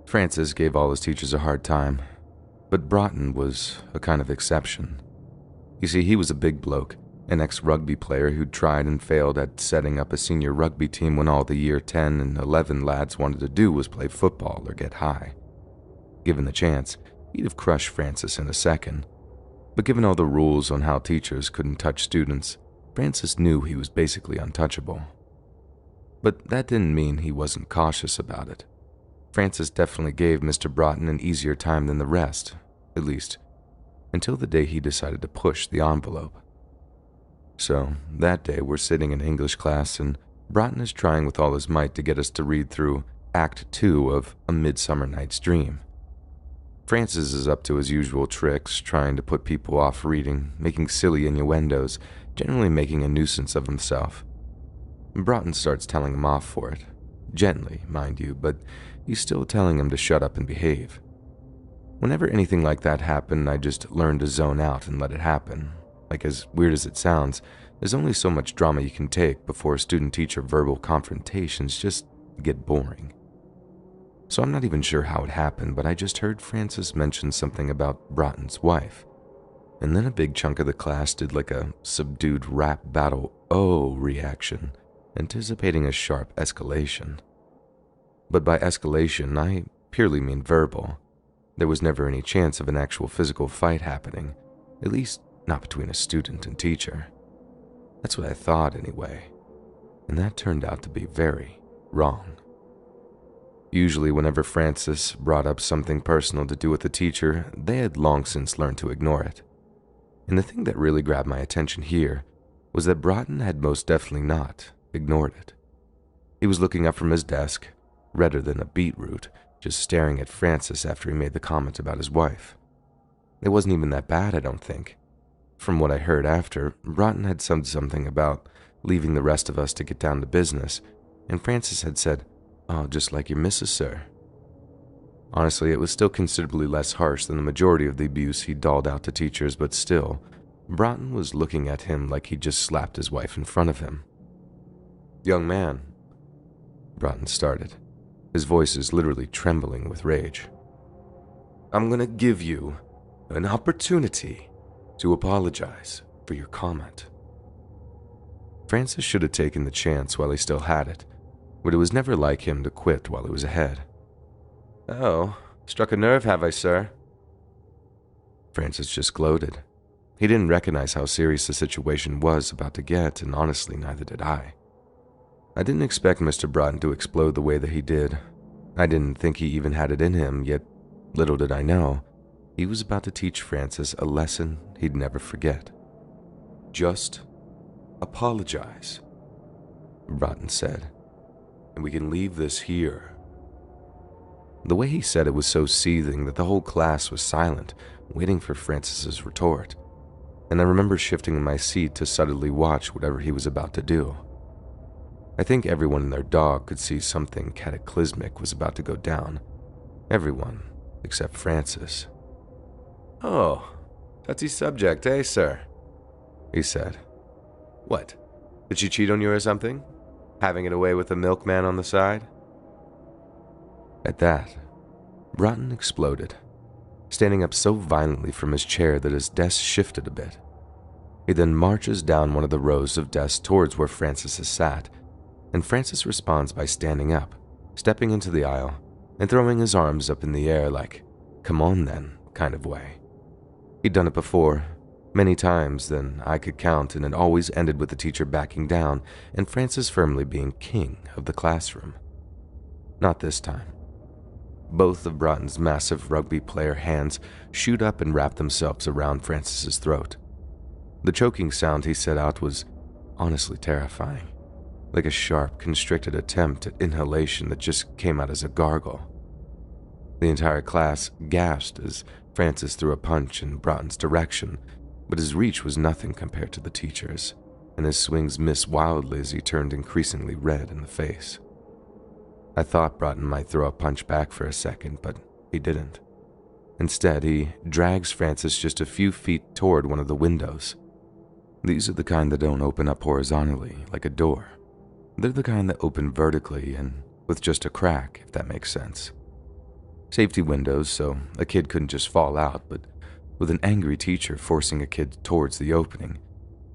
Francis gave all his teachers a hard time, but Broughton was a kind of exception. You see, he was a big bloke, an ex-rugby player who'd tried and failed at setting up a senior rugby team when all the year 10 and 11 lads wanted to do was play football or get high. Given the chance, he'd have crushed Francis in a second. But given all the rules on how teachers couldn't touch students, Francis knew he was basically untouchable. But that didn't mean he wasn't cautious about it. Francis definitely gave Mr. Broughton an easier time than the rest, at least, until the day he decided to push the envelope. So, that day we're sitting in English class and Broughton is trying with all his might to get us to read through Act 2 of A Midsummer Night's Dream. Francis is up to his usual tricks, trying to put people off reading, making silly innuendos, generally making a nuisance of himself. Broughton starts telling him off for it. Gently, mind you, but he's still telling him to shut up and behave. Whenever anything like that happened, I just learned to zone out and let it happen. Like, as weird as it sounds, there's only so much drama you can take before student-teacher verbal confrontations just get boring. So I'm not even sure how it happened, but I just heard Francis mention something about Broughton's wife. And then a big chunk of the class did like a subdued rap battle "oh" reaction, anticipating a sharp escalation. But by escalation, I purely mean verbal. There was never any chance of an actual physical fight happening, at least not between a student and teacher. That's what I thought anyway, and that turned out to be very wrong. Usually whenever Francis brought up something personal to do with the teacher, they had long since learned to ignore it. And the thing that really grabbed my attention here was that Broughton had most definitely not ignored it. He was looking up from his desk, redder than a beetroot, just staring at Francis after he made the comment about his wife. It wasn't even that bad, I don't think. From what I heard after, Broughton had said something about leaving the rest of us to get down to business, and Francis had said, "Oh, just like your missus, sir." Honestly, it was still considerably less harsh than the majority of the abuse he doled out to teachers, but still, Broughton was looking at him like he'd just slapped his wife in front of him. "Young man," Broughton started, his voice is literally trembling with rage. "I'm gonna give you an opportunity to apologize for your comment." Francis should have taken the chance while he still had it, but it was never like him to quit while he was ahead. "Oh, struck a nerve, have I, sir?" Francis just gloated. He didn't recognize how serious the situation was about to get, and honestly, neither did I. I didn't expect Mr. Broughton to explode the way that he did. I didn't think he even had it in him, yet little did I know, he was about to teach Francis a lesson he'd never forget. "Just apologize," Broughton said, "and we can leave this here." The way he said it was so seething that the whole class was silent, waiting for Francis's retort. and I remember shifting in my seat to subtly watch whatever he was about to do. I think everyone and their dog could see something cataclysmic was about to go down. Everyone, except Francis. "Oh, touchy subject, eh, sir?" he said. "What? Did she cheat on you or something? Having it away with the milkman on the side?" At that, Broughton exploded, standing up so violently from his chair that his desk shifted a bit. He then marches down one of the rows of desks towards where Francis is sat, and Francis responds by standing up, stepping into the aisle, and throwing his arms up in the air like, "Come on then," kind of way. He'd done it before, many times than I could count, and it always ended with the teacher backing down and Francis firmly being king of the classroom. Not this time. Both of Broughton's massive rugby player hands shoot up and wrap themselves around Francis's throat. The choking sound he set out was honestly terrifying, like a sharp, constricted attempt at inhalation that just came out as a gargle. The entire class gasped as Francis threw a punch in Broughton's direction, but his reach was nothing compared to the teacher's, and his swings missed wildly as he turned increasingly red in the face. I thought Broughton might throw a punch back for a second, but he didn't. Instead, he drags Francis just a few feet toward one of the windows. These are the kind that don't open up horizontally, like a door. They're the kind that open vertically and with just a crack, if that makes sense. Safety windows, so a kid couldn't just fall out, but with an angry teacher forcing a kid towards the opening,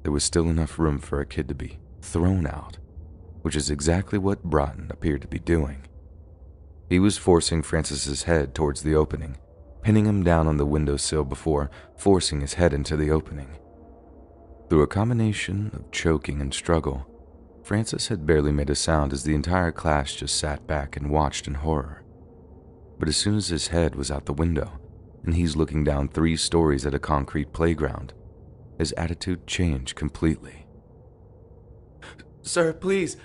there was still enough room for a kid to be thrown out, which is exactly what Broughton appeared to be doing. He was forcing Francis's head towards the opening, pinning him down on the windowsill before forcing his head into the opening. Through a combination of choking and struggle, Francis had barely made a sound as the entire class just sat back and watched in horror. But as soon as his head was out the window, and he's looking down 3 stories at a concrete playground, his attitude changed completely. "Sir, please,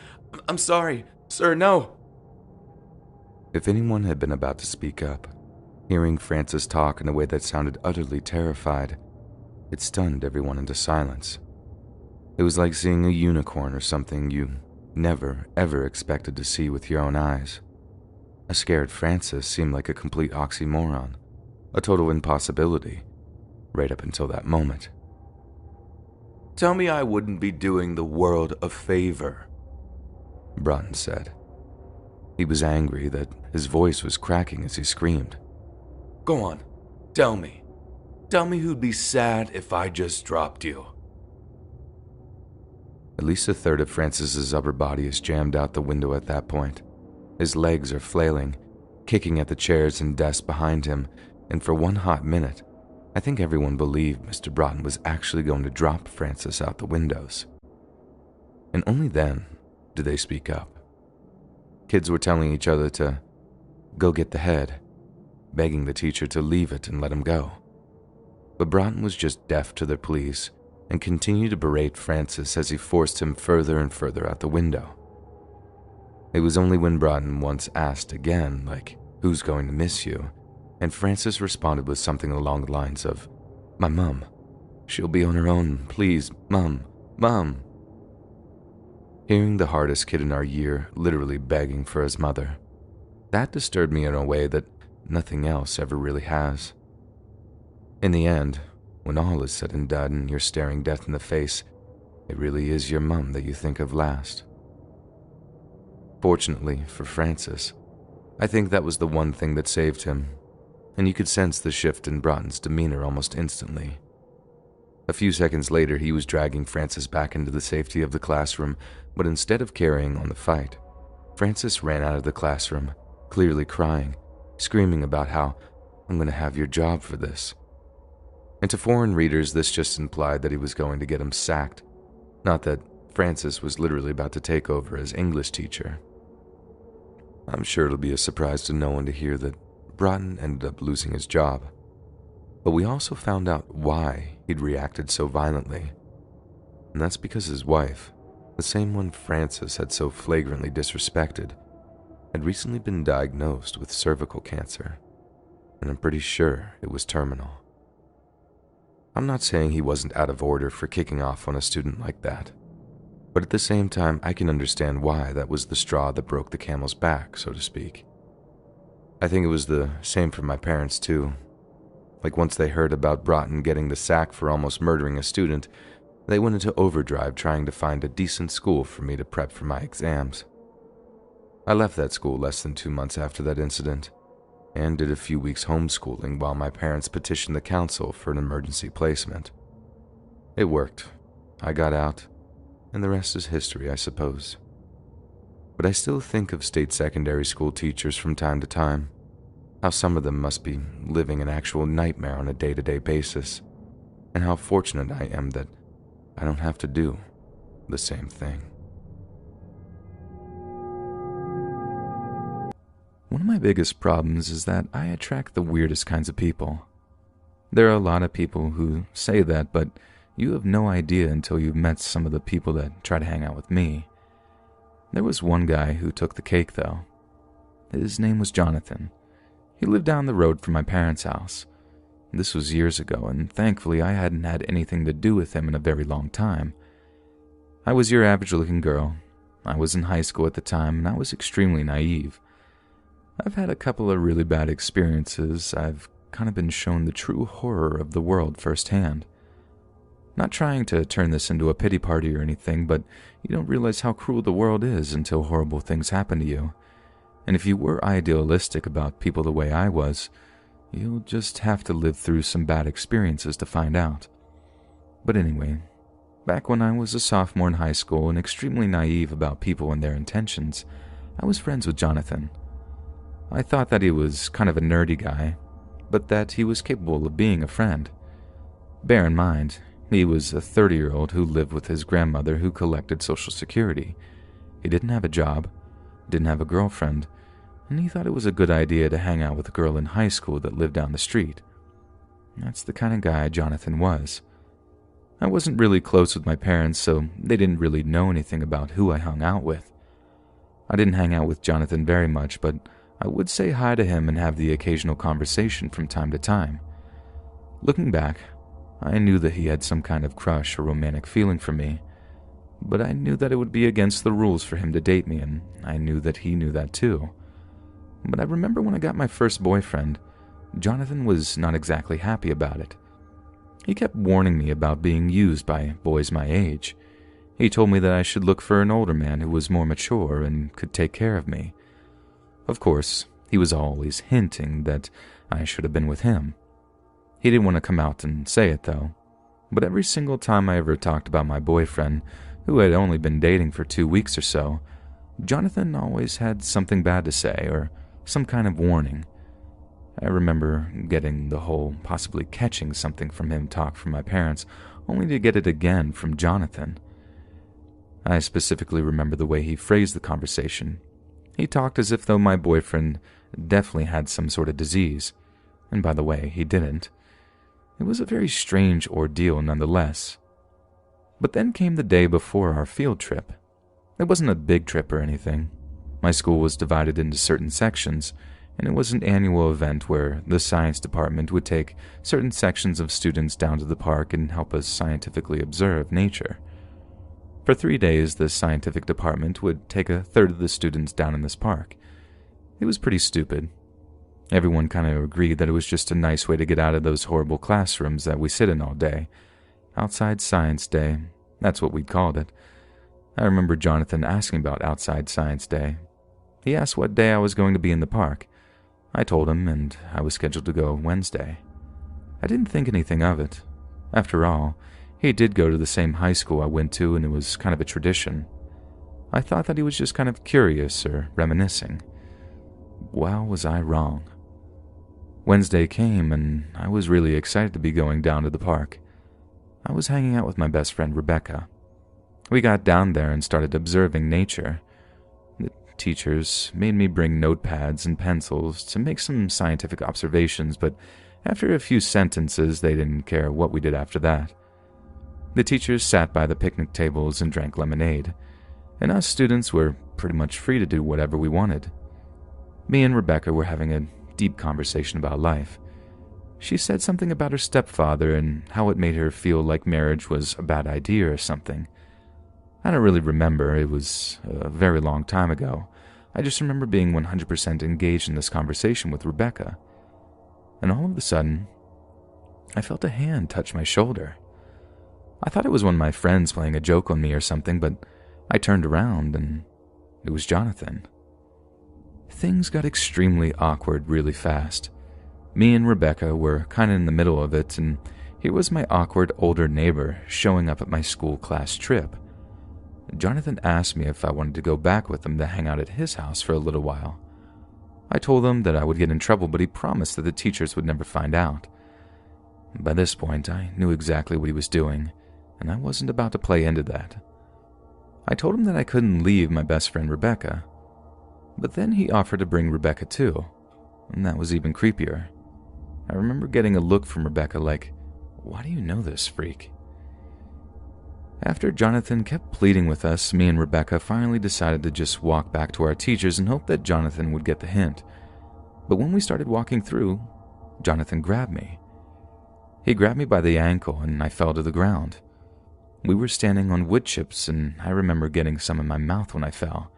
I'm sorry. Sir, no." If anyone had been about to speak up, hearing Francis talk in a way that sounded utterly terrified, it stunned everyone into silence. It was like seeing a unicorn or something you never, ever expected to see with your own eyes. A scared Francis seemed like a complete oxymoron, a total impossibility, right up until that moment. "Tell me I wouldn't be doing the world a favor," Broughton said. He was angry that his voice was cracking as he screamed. "Go on, tell me. Tell me who'd be sad if I just dropped you." At least a third of Francis's upper body is jammed out the window at that point. His legs are flailing, kicking at the chairs and desks behind him, and for one hot minute, I think everyone believed Mr. Broughton was actually going to drop Francis out the windows. And only then did they speak up. Kids were telling each other to go get the head, begging the teacher to leave it and let him go. But Broughton was just deaf to their pleas and continued to berate Francis as he forced him further and further out the window. It was only when Broughton once asked again, like, "Who's going to miss you?" and Francis responded with something along the lines of, "My mum. She'll be on her own, please, Mum, Mum." Hearing the hardest kid in our year literally begging for his mother, that disturbed me in a way that nothing else ever really has. In the end, when all is said and done and you're staring death in the face, it really is your mum that you think of last. Fortunately for Francis, I think that was the one thing that saved him, and you could sense the shift in Broughton's demeanor almost instantly. A few seconds later, he was dragging Francis back into the safety of the classroom, but instead of carrying on the fight, Francis ran out of the classroom, clearly crying, screaming about how, "I'm going to have your job for this." And to foreign readers, this just implied that he was going to get him sacked, not that Francis was literally about to take over as English teacher. I'm sure it'll be a surprise to no one to hear that Broughton ended up losing his job. But we also found out why he'd reacted so violently. And that's because his wife, the same one Francis had so flagrantly disrespected, had recently been diagnosed with cervical cancer. And I'm pretty sure it was terminal. I'm not saying he wasn't out of order for kicking off on a student like that, but at the same time, I can understand why that was the straw that broke the camel's back, so to speak. I think it was the same for my parents, too. Like once they heard about Broughton getting the sack for almost murdering a student, they went into overdrive trying to find a decent school for me to prep for my exams. I left that school less than 2 months after that incident, and did a few weeks homeschooling while my parents petitioned the council for an emergency placement. It worked. I got out, and the rest is history, I suppose. But I still think of state secondary school teachers from time to time, how some of them must be living an actual nightmare on a day-to-day basis, and how fortunate I am that I don't have to do the same thing. One of my biggest problems is that I attract the weirdest kinds of people. There are a lot of people who say that, but you have no idea until you've met some of the people that try to hang out with me. There was one guy who took the cake, though. His name was Jonathan. He lived down the road from my parents' house. This was years ago, and thankfully I hadn't had anything to do with him in a very long time. I was your average-looking girl. I was in high school at the time, and I was extremely naive. I've had a couple of really bad experiences. I've kind of been shown the true horror of the world firsthand. Not trying to turn this into a pity party or anything, but you don't realize how cruel the world is until horrible things happen to you. And if you were idealistic about people the way I was, you'll just have to live through some bad experiences to find out. But anyway, back when I was a sophomore in high school and extremely naive about people and their intentions, I was friends with Jonathan. I thought that he was kind of a nerdy guy, but that he was capable of being a friend. Bear in mind, he was a 30-year-old who lived with his grandmother who collected Social Security. He didn't have a job, didn't have a girlfriend, and he thought it was a good idea to hang out with a girl in high school that lived down the street. That's the kind of guy Jonathan was. I wasn't really close with my parents, so they didn't really know anything about who I hung out with. I didn't hang out with Jonathan very much, but I would say hi to him and have the occasional conversation from time to time. Looking back, I knew that he had some kind of crush or romantic feeling for me, but I knew that it would be against the rules for him to date me, and I knew that he knew that too. But I remember when I got my first boyfriend, Jonathan was not exactly happy about it. He kept warning me about being used by boys my age. He told me that I should look for an older man who was more mature and could take care of me. Of course, he was always hinting that I should have been with him. He didn't want to come out and say it, though. But every single time I ever talked about my boyfriend, who had only been dating for 2 weeks or so, Jonathan always had something bad to say or some kind of warning. I remember getting the whole possibly catching something from him talk from my parents, only to get it again from Jonathan. I specifically remember the way he phrased the conversation. He talked as if though my boyfriend definitely had some sort of disease, and by the way, he didn't. It was a very strange ordeal nonetheless. But then came the day before our field trip. It wasn't a big trip or anything. My school was divided into certain sections, and it was an annual event where the science department would take certain sections of students down to the park and help us scientifically observe nature. For 3 days, the scientific department would take a third of the students down in this park. It was pretty stupid. Everyone kind of agreed that it was just a nice way to get out of those horrible classrooms that we sit in all day. Outside Science Day, that's what we'd called it. I remember Jonathan asking about Outside Science Day. He asked what day I was going to be in the park. I told him, and I was scheduled to go Wednesday. I didn't think anything of it. After all, he did go to the same high school I went to, and it was kind of a tradition. I thought that he was just kind of curious or reminiscing. Well, was I wrong. Wednesday came, and I was really excited to be going down to the park. I was hanging out with my best friend Rebecca. We got down there and started observing nature. The teachers made me bring notepads and pencils to make some scientific observations, but after a few sentences, they didn't care what we did after that. The teachers sat by the picnic tables and drank lemonade, and us students were pretty much free to do whatever we wanted. Me and Rebecca were having a deep conversation about life. She said something about her stepfather and how it made her feel like marriage was a bad idea or something. I don't really remember, it was a very long time ago. I just remember being 100% engaged in this conversation with Rebecca. And all of a sudden, I felt a hand touch my shoulder. I thought it was one of my friends playing a joke on me or something, but I turned around and it was Jonathan. Things got extremely awkward really fast. Me and Rebecca were kind of in the middle of it, and here was my awkward older neighbor showing up at my school class trip. Jonathan asked me if I wanted to go back with him to hang out at his house for a little while. I told him that I would get in trouble, but he promised that the teachers would never find out. By this point, I knew exactly what he was doing, and I wasn't about to play into that. I told him that I couldn't leave my best friend Rebecca, but then he offered to bring Rebecca too, and that was even creepier. I remember getting a look from Rebecca like, "Why do you know this freak?" After Jonathan kept pleading with us, me and Rebecca finally decided to just walk back to our teachers and hope that Jonathan would get the hint. But when we started walking through, Jonathan grabbed me. He grabbed me by the ankle and I fell to the ground. We were standing on wood chips and I remember getting some in my mouth when I fell.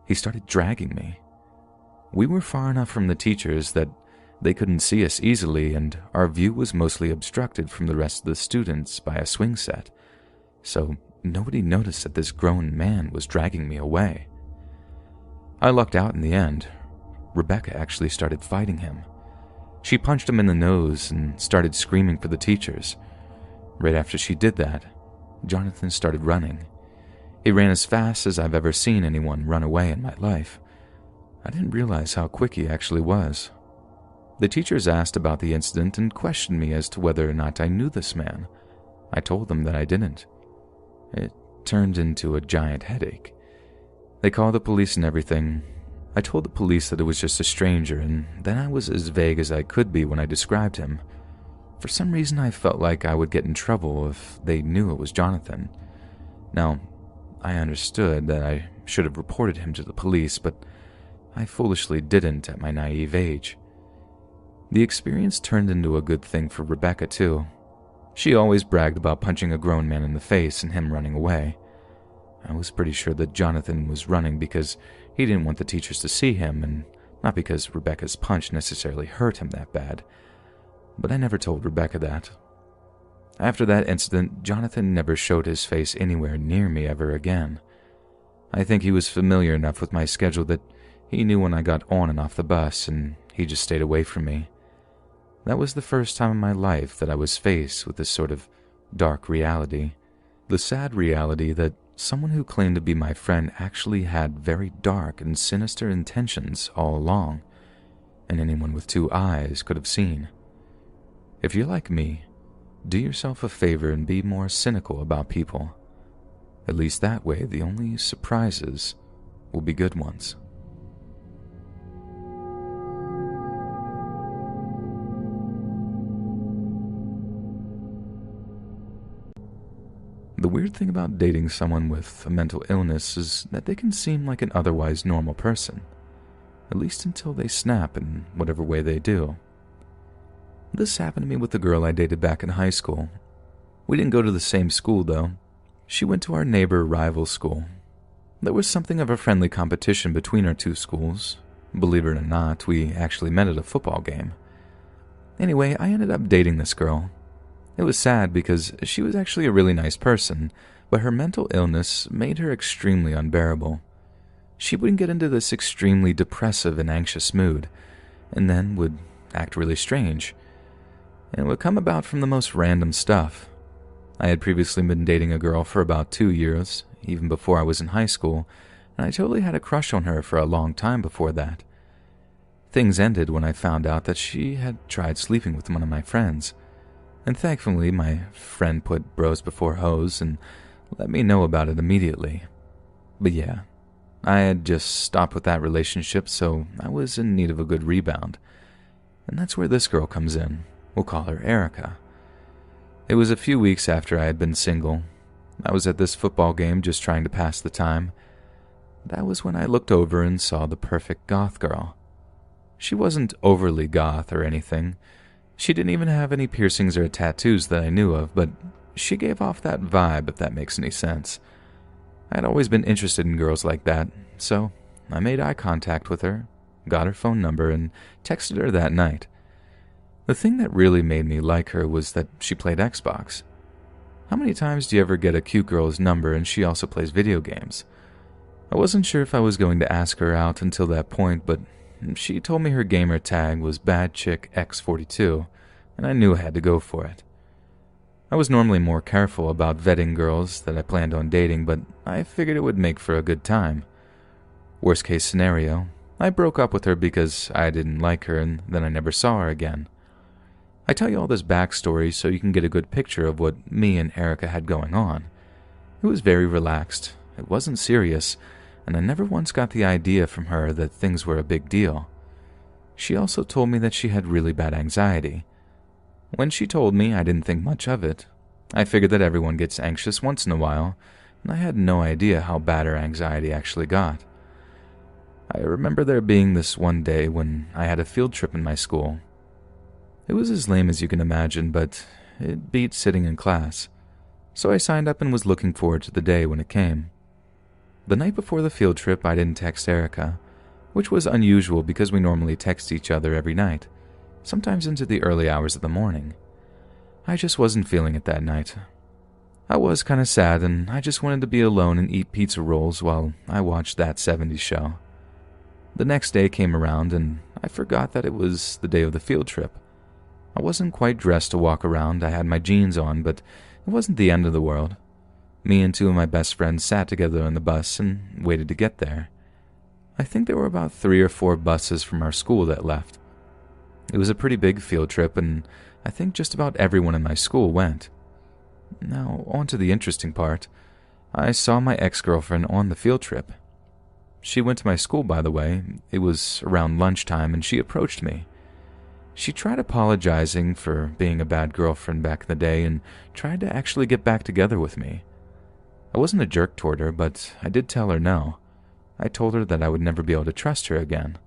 He started dragging me. We were far enough from the teachers that they couldn't see us easily, and our view was mostly obstructed from the rest of the students by a swing set, so nobody noticed that this grown man was dragging me away. I lucked out in the end. Rebecca actually started fighting him. She punched him in the nose and started screaming for the teachers. Right after she did that, Jonathan started running. He ran as fast as I've ever seen anyone run away in my life. I didn't realize how quick he actually was. The teachers asked about the incident and questioned me as to whether or not I knew this man. I told them that I didn't. It turned into a giant headache. They called the police and everything. I told the police that it was just a stranger, and then I was as vague as I could be when I described him. For some reason, I felt like I would get in trouble if they knew it was Jonathan. Now, I understood that I should have reported him to the police, but I foolishly didn't at my naive age. The experience turned into a good thing for Rebecca, too. She always bragged about punching a grown man in the face and him running away. I was pretty sure that Jonathan was running because he didn't want the teachers to see him, and not because Rebecca's punch necessarily hurt him that bad. But I never told Rebecca that. After that incident, Jonathan never showed his face anywhere near me ever again. I think he was familiar enough with my schedule that he knew when I got on and off the bus, and he just stayed away from me. That was the first time in my life that I was faced with this sort of dark reality. The sad reality that someone who claimed to be my friend actually had very dark and sinister intentions all along, and anyone with two eyes could have seen. If you're like me, do yourself a favor and be more cynical about people. At least that way, the only surprises will be good ones. The weird thing about dating someone with a mental illness is that they can seem like an otherwise normal person, at least until they snap in whatever way they do. This happened to me with the girl I dated back in high school. We didn't go to the same school, though. She went to our neighbor rival school. There was something of a friendly competition between our two schools. Believe it or not, we actually met at a football game. Anyway, I ended up dating this girl. It was sad because she was actually a really nice person, but her mental illness made her extremely unbearable. She would get into this extremely depressive and anxious mood, and then would act really strange. And it would come about from the most random stuff. I had previously been dating a girl for about 2 years, even before I was in high school, and I totally had a crush on her for a long time before that. Things ended when I found out that she had tried sleeping with one of my friends. And thankfully, my friend put bros before hoes and let me know about it immediately. But yeah, I had just stopped with that relationship, so I was in need of a good rebound. And that's where this girl comes in. We'll call her Erica. It was a few weeks after I had been single. I was at this football game just trying to pass the time. That was when I looked over and saw the perfect goth girl. She wasn't overly goth or anything. She didn't even have any piercings or tattoos that I knew of, but she gave off that vibe, if that makes any sense. I had always been interested in girls like that, so I made eye contact with her, got her phone number, and texted her that night. The thing that really made me like her was that she played Xbox. How many times do you ever get a cute girl's number and she also plays video games? I wasn't sure if I was going to ask her out until that point, but she told me her gamer tag was Bad Chick X42, and I knew I had to go for it. I was normally more careful about vetting girls that I planned on dating, but I figured it would make for a good time. Worst case scenario, I broke up with her because I didn't like her and then I never saw her again. I tell you all this backstory so you can get a good picture of what me and Erica had going on. It was very relaxed, it wasn't serious, and I never once got the idea from her that things were a big deal. She also told me that she had really bad anxiety. When she told me, I didn't think much of it. I figured that everyone gets anxious once in a while, and I had no idea how bad her anxiety actually got. I remember there being this one day when I had a field trip in my school. It was as lame as you can imagine, but it beat sitting in class. So I signed up and was looking forward to the day when it came. The night before the field trip, I didn't text Erica, which was unusual because we normally text each other every night, sometimes into the early hours of the morning. I just wasn't feeling it that night. I was kind of sad and I just wanted to be alone and eat pizza rolls while I watched That 70s Show. The next day came around and I forgot that it was the day of the field trip. I wasn't quite dressed to walk around, I had my jeans on, but it wasn't the end of the world. Me and two of my best friends sat together on the bus and waited to get there. I think there were about 3 or 4 buses from our school that left. It was a pretty big field trip, and I think just about everyone in my school went. Now, on to the interesting part. I saw my ex-girlfriend on the field trip. She went to my school, by the way. It was around lunchtime, and she approached me. She tried apologizing for being a bad girlfriend back in the day and tried to actually get back together with me. I wasn't a jerk toward her, but I did tell her no. I told her that I would never be able to trust her again.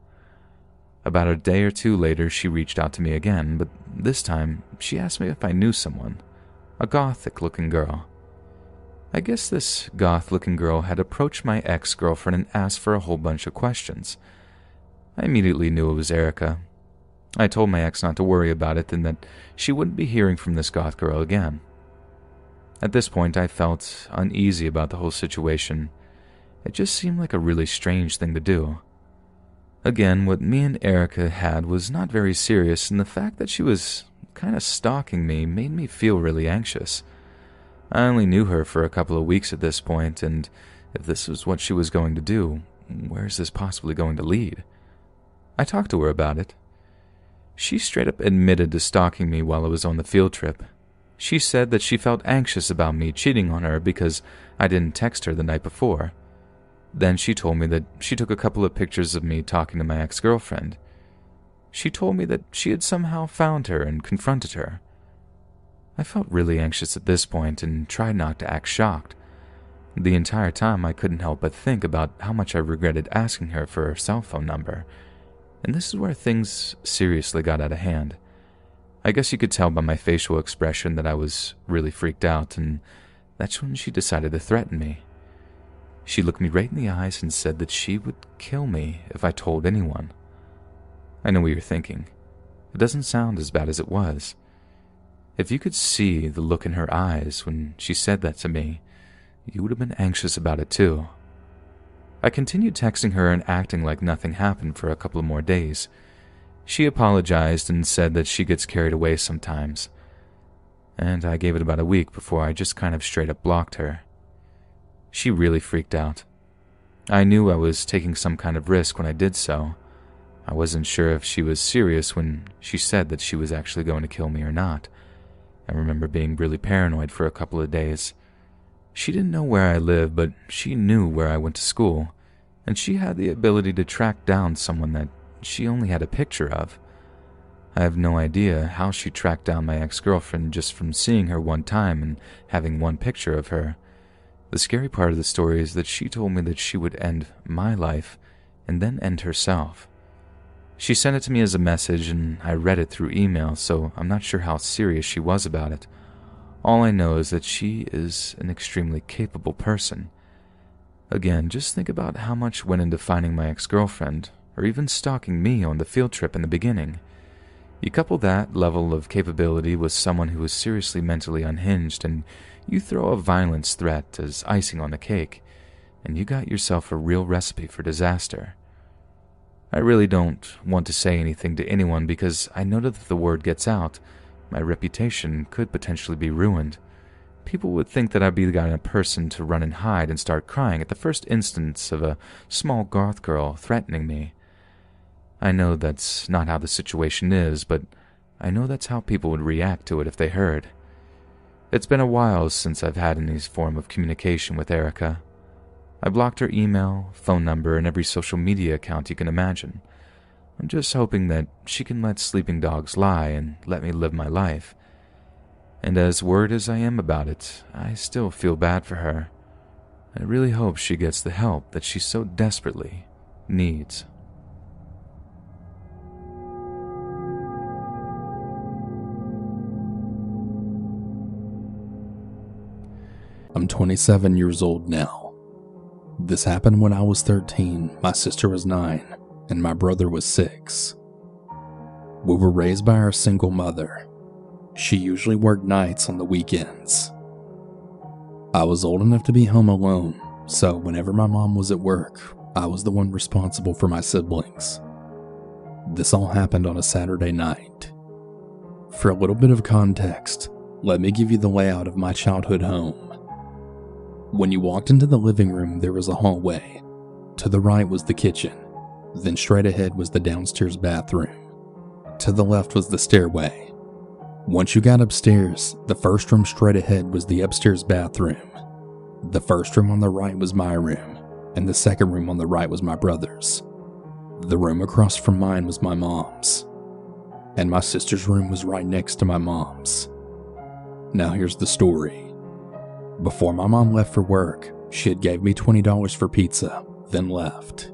About a day or two later, she reached out to me again, but this time, she asked me if I knew someone, a gothic-looking girl. I guess this goth-looking girl had approached my ex-girlfriend and asked for a whole bunch of questions. I immediately knew it was Erica. I told my ex not to worry about it and that she wouldn't be hearing from this goth girl again. At this point, I felt uneasy about the whole situation. It just seemed like a really strange thing to do. Again, what me and Erica had was not very serious, and the fact that she was kind of stalking me made me feel really anxious. I only knew her for a couple of weeks at this point, and if this was what she was going to do, where is this possibly going to lead? I talked to her about it. She straight up admitted to stalking me while I was on the field trip. She said that she felt anxious about me cheating on her because I didn't text her the night before. Then she told me that she took a couple of pictures of me talking to my ex-girlfriend. She told me that she had somehow found her and confronted her. I felt really anxious at this point and tried not to act shocked. The entire time I couldn't help but think about how much I regretted asking her for her cell phone number. And this is where things seriously got out of hand. I guess you could tell by my facial expression that I was really freaked out, and that's when she decided to threaten me. She looked me right in the eyes and said that she would kill me if I told anyone. I know what you're thinking. It doesn't sound as bad as it was. If you could see the look in her eyes when she said that to me, you would have been anxious about it too. I continued texting her and acting like nothing happened for a couple of more days. She apologized and said that she gets carried away sometimes. And I gave it about a week before I just kind of straight up blocked her. She really freaked out. I knew I was taking some kind of risk when I did so. I wasn't sure if she was serious when she said that she was actually going to kill me or not. I remember being really paranoid for a couple of days. She didn't know where I lived, but she knew where I went to school, and she had the ability to track down someone that she only had a picture of. I have no idea how she tracked down my ex-girlfriend just from seeing her one time and having one picture of her. The scary part of the story is that she told me that she would end my life and then end herself. She sent it to me as a message, and I read it through email, so I'm not sure how serious she was about it. All I know is that she is an extremely capable person. Again, just think about how much went into finding my ex-girlfriend, or even stalking me on the field trip in the beginning. You couple that level of capability with someone who is seriously mentally unhinged, and you throw a violence threat as icing on the cake, and you got yourself a real recipe for disaster. I really don't want to say anything to anyone because I know that if the word gets out, my reputation could potentially be ruined. People would think that I'd be the kind of person to run and hide and start crying at the first instance of a small goth girl threatening me. I know that's not how the situation is, but I know that's how people would react to it if they heard. It's been a while since I've had any form of communication with Erica. I blocked her email, phone number, and every social media account you can imagine. I'm just hoping that she can let sleeping dogs lie and let me live my life. And as worried as I am about it, I still feel bad for her. I really hope she gets the help that she so desperately needs. I'm 27 years old now. This happened when I was 13, my sister was 9, and my brother was 6. We were raised by our single mother. She usually worked nights on the weekends. I was old enough to be home alone, so whenever my mom was at work, I was the one responsible for my siblings. This all happened on a Saturday night. For a little bit of context, let me give you the layout of my childhood home. When you walked into the living room, there was a hallway. To the right was the kitchen. Then straight ahead was the downstairs bathroom. To the left was the stairway. Once you got upstairs, the first room straight ahead was the upstairs bathroom. The first room on the right was my room, and the second room on the right was my brother's. The room across from mine was my mom's. And my sister's room was right next to my mom's. Now here's the story. Before my mom left for work, she had gave me $20 for pizza, then left.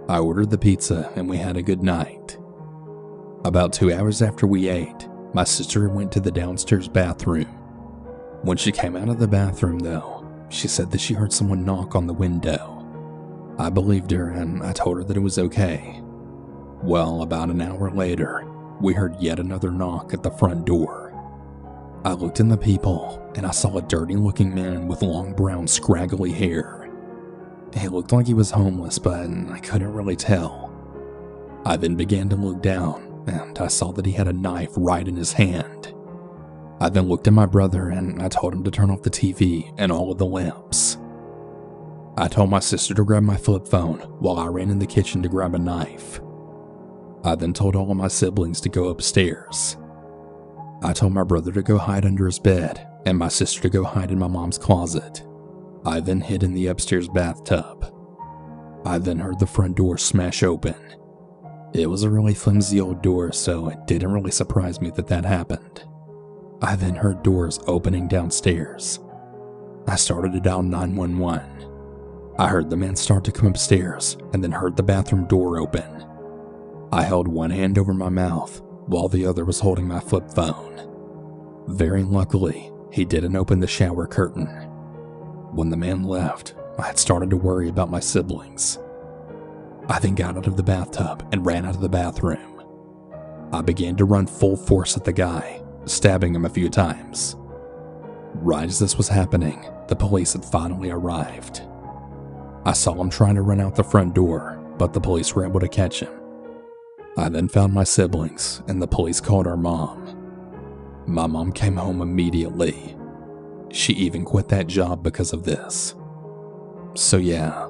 I ordered the pizza and we had a good night. About 2 hours after we ate, my sister went to the downstairs bathroom. When she came out of the bathroom though, she said that she heard someone knock on the window. I believed her and I told her that it was okay. Well, about an hour later, we heard yet another knock at the front door. I looked in the peephole, and I saw a dirty-looking man with long brown scraggly hair. He looked like he was homeless, but I couldn't really tell. I then began to look down, and I saw that he had a knife right in his hand. I then looked at my brother, and I told him to turn off the TV and all of the lamps. I told my sister to grab my flip phone, while I ran in the kitchen to grab a knife. I then told all of my siblings to go upstairs. I told my brother to go hide under his bed, and my sister to go hide in my mom's closet. I then hid in the upstairs bathtub. I then heard the front door smash open. It was a really flimsy old door, so it didn't really surprise me that that happened. I then heard doors opening downstairs. I started to dial 911. I heard the man start to come upstairs, and then heard the bathroom door open. I held one hand over my mouth, while the other was holding my flip phone. Very luckily, he didn't open the shower curtain. When the man left, I had started to worry about my siblings. I then got out of the bathtub and ran out of the bathroom. I began to run full force at the guy, stabbing him a few times. Right as this was happening, the police had finally arrived. I saw him trying to run out the front door, but the police were able to catch him. I then found my siblings, and the police called our mom. My mom came home immediately. She even quit that job because of this. So yeah,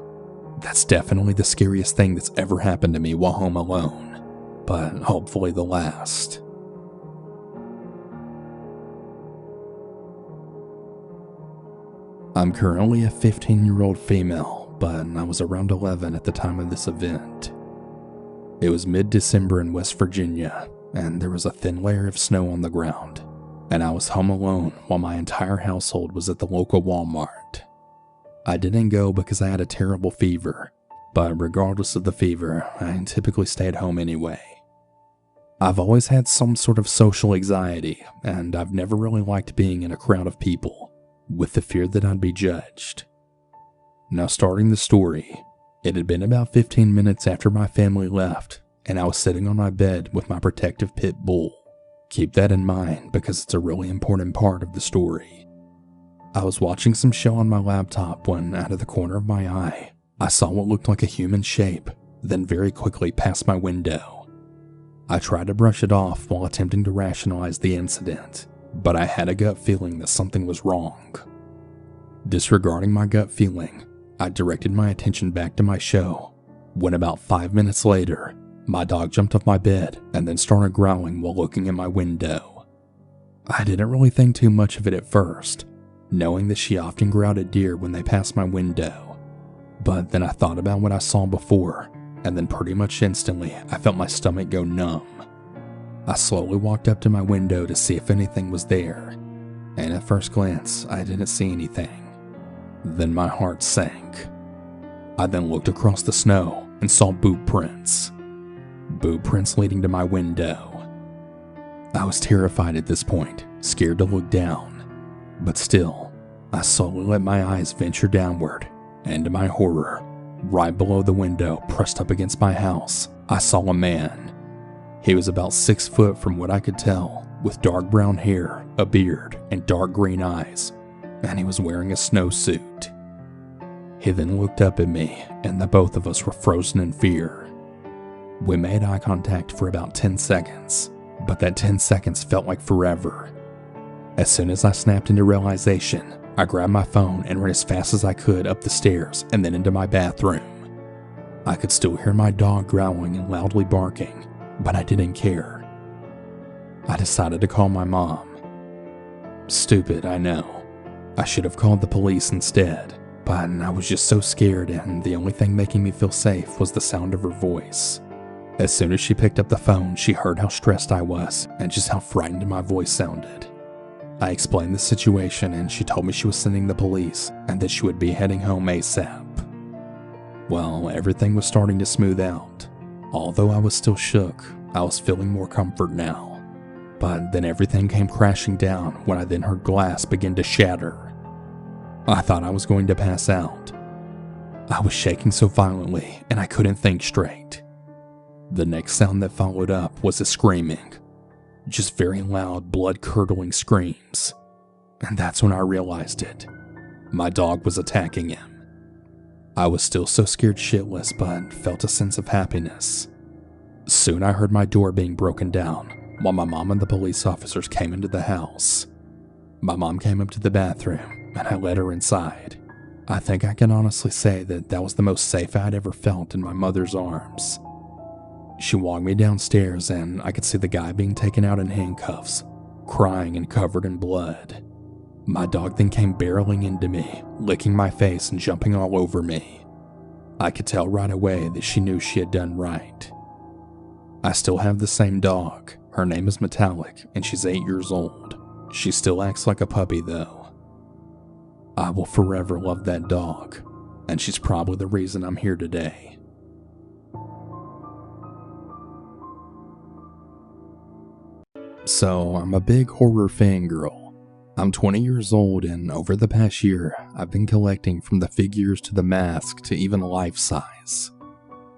that's definitely the scariest thing that's ever happened to me while home alone, but hopefully the last. I'm currently a 15-year-old female, but I was around 11 at the time of this event. It was mid-December in West Virginia, and there was a thin layer of snow on the ground, and I was home alone while my entire household was at the local Walmart. I didn't go because I had a terrible fever, but regardless of the fever, I typically stayed home anyway. I've always had some sort of social anxiety, and I've never really liked being in a crowd of people, with the fear that I'd be judged. Now, starting the story, it had been about 15 minutes after my family left, and I was sitting on my bed with my protective pit bull. Keep that in mind because it's a really important part of the story. I was watching some show on my laptop when, out of the corner of my eye, I saw what looked like a human shape, then very quickly passed my window. I tried to brush it off while attempting to rationalize the incident, but I had a gut feeling that something was wrong. Disregarding my gut feeling, I directed my attention back to my show, when about 5 minutes later, my dog jumped off my bed and then started growling while looking at my window. I didn't really think too much of it at first, knowing that she often growled at deer when they passed my window. But then I thought about what I saw before, and then pretty much instantly I felt my stomach go numb. I slowly walked up to my window to see if anything was there, and at first glance I didn't see anything. Then my heart sank. I then looked across the snow and saw boot prints. Boot prints leading to my window. I was terrified at this point, scared to look down, but still, I slowly let my eyes venture downward, and to my horror, right below the window pressed up against my house, I saw a man. He was about 6 foot from what I could tell, with dark brown hair, a beard, and dark green eyes, and he was wearing a snowsuit. He then looked up at me, and the both of us were frozen in fear. We made eye contact for about 10 seconds, but that 10 seconds felt like forever. As soon as I snapped into realization, I grabbed my phone and ran as fast as I could up the stairs and then into my bathroom. I could still hear my dog growling and loudly barking, but I didn't care. I decided to call my mom. Stupid, I know. I should have called the police instead, but I was just so scared, and the only thing making me feel safe was the sound of her voice. As soon as she picked up the phone, she heard how stressed I was and just how frightened my voice sounded. I explained the situation, and she told me she was sending the police and that she would be heading home ASAP. Well, everything was starting to smooth out. Although I was still shook, I was feeling more comfort now. But then everything came crashing down when I then heard glass begin to shatter. I thought I was going to pass out. I was shaking so violently, and I couldn't think straight. The next sound that followed up was a screaming. Just very loud, blood-curdling screams. And that's when I realized it. My dog was attacking him. I was still so scared shitless, but felt a sense of happiness. Soon I heard my door being broken down, while my mom and the police officers came into the house. My mom came up to the bathroom, and I led her inside. I think I can honestly say that was the most safe I'd ever felt in my mother's arms. She walked me downstairs, and I could see the guy being taken out in handcuffs, crying and covered in blood. My dog then came barreling into me, licking my face and jumping all over me. I could tell right away that she knew she had done right. I still have the same dog. Her name is Metallic, and she's 8 years old. She still acts like a puppy, though. I will forever love that dog, and she's probably the reason I'm here today. So, I'm a big horror fangirl. I'm 20 years old, and over the past year, I've been collecting from the figures to the mask to even life size.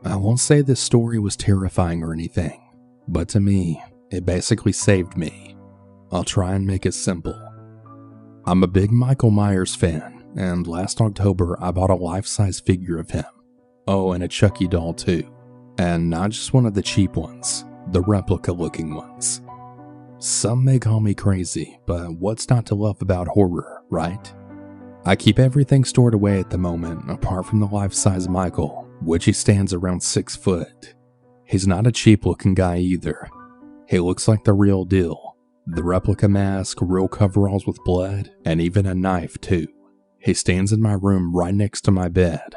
I won't say this story was terrifying or anything, but to me, it basically saved me. I'll try and make it simple. I'm a big Michael Myers fan, and last October I bought a life-size figure of him. Oh, and a Chucky doll too. And not just one of the cheap ones, the replica-looking ones. Some may call me crazy, but what's not to love about horror, right? I keep everything stored away at the moment, apart from the life-size Michael, which he stands around 6 foot. He's not a cheap-looking guy either. He looks like the real deal. The replica mask, real coveralls with blood, and even a knife too. He stands in my room right next to my bed.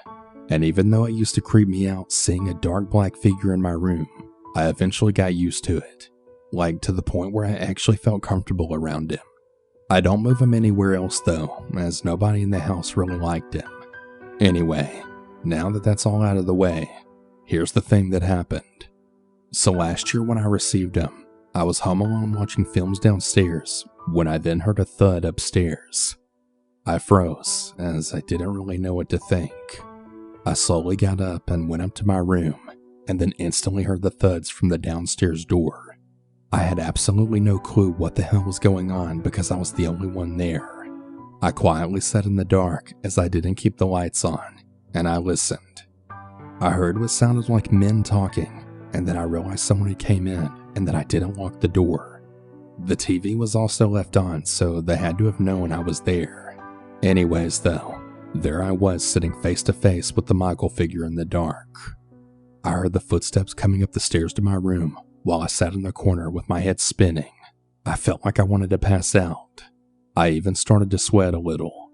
And even though it used to creep me out seeing a dark black figure in my room, I eventually got used to it. Like to the point where I actually felt comfortable around him. I don't move him anywhere else though, as nobody in the house really liked him. Anyway, Now that that's all out of the way, here's the thing that happened. So last year when I received him, I was home alone watching films downstairs when I then heard a thud upstairs. I froze, as I didn't really know what to think. I slowly got up and went up to my room, and then instantly heard the thuds from the downstairs door. I had absolutely no clue what the hell was going on because I was the only one there. I quietly sat in the dark as I didn't keep the lights on, and I listened. I heard what sounded like men talking, and then I realized someone had came in and that I didn't lock the door. The TV was also left on, so they had to have known I was there. Anyways though, there I was sitting face to face with the Michael figure in the dark. I heard the footsteps coming up the stairs to my room while I sat in the corner with my head spinning. I felt like I wanted to pass out. I even started to sweat a little.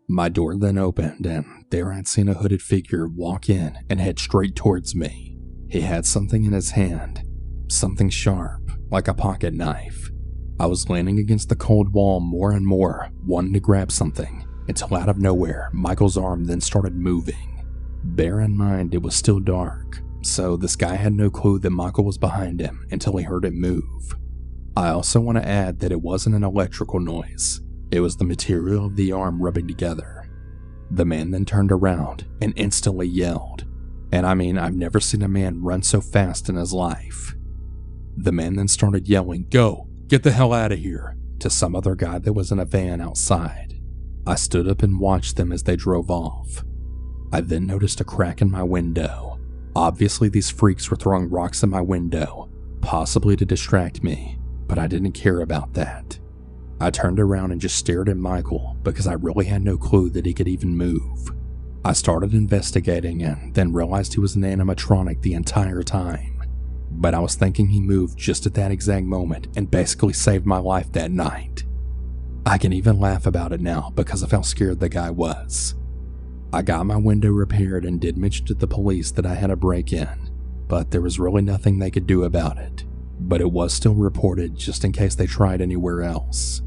My door then opened, and there I'd seen a hooded figure walk in and head straight towards me. He had something in his hand, something sharp, like a pocket knife. I was leaning against the cold wall more and more, wanting to grab something, until out of nowhere, Michael's arm then started moving. Bear in mind it was still dark, so this guy had no clue that Michael was behind him until he heard it move. I also want to add that it wasn't an electrical noise. It was the material of the arm rubbing together. The man then turned around and instantly yelled. And I mean, I've never seen a man run so fast in his life. The man then started yelling, "Go! Get the hell out of here!" to some other guy that was in a van outside. I stood up and watched them as they drove off. I then noticed a crack in my window. Obviously, these freaks were throwing rocks at my window, possibly to distract me, but I didn't care about that. I turned around and just stared at Michael because I really had no clue that he could even move. I started investigating and then realized he was an animatronic the entire time. But I was thinking he moved just at that exact moment and basically saved my life that night. I can even laugh about it now because of how scared the guy was. I got my window repaired and did mention to the police that I had a break-in, but there was really nothing they could do about it. But it was still reported just in case they tried anywhere else.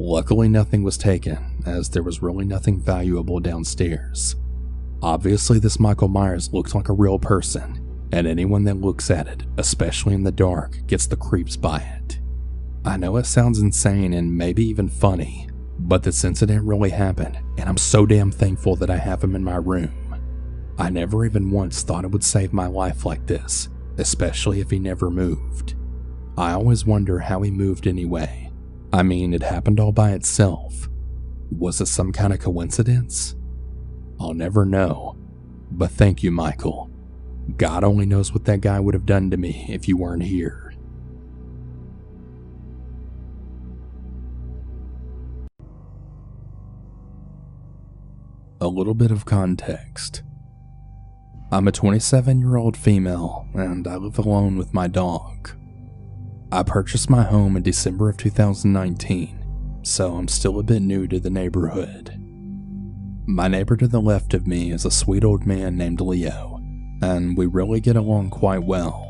Luckily nothing was taken, as there was really nothing valuable downstairs. Obviously this Michael Myers looked like a real person, and anyone that looks at it, especially in the dark, gets the creeps by it. I know it sounds insane and maybe even funny, but this incident really happened, and I'm so damn thankful that I have him in my room. I never even once thought it would save my life like this, especially if he never moved. I always wonder how he moved anyway. I mean, it happened all by itself. Was it some kind of coincidence? I'll never know. But thank you, Michael. God only knows what that guy would have done to me if you weren't here. A little bit of context. I'm a 27-year-old female, and I live alone with my dog. I purchased my home in December of 2019, so I'm still a bit new to the neighborhood. My neighbor to the left of me is a sweet old man named Leo, and we really get along quite well.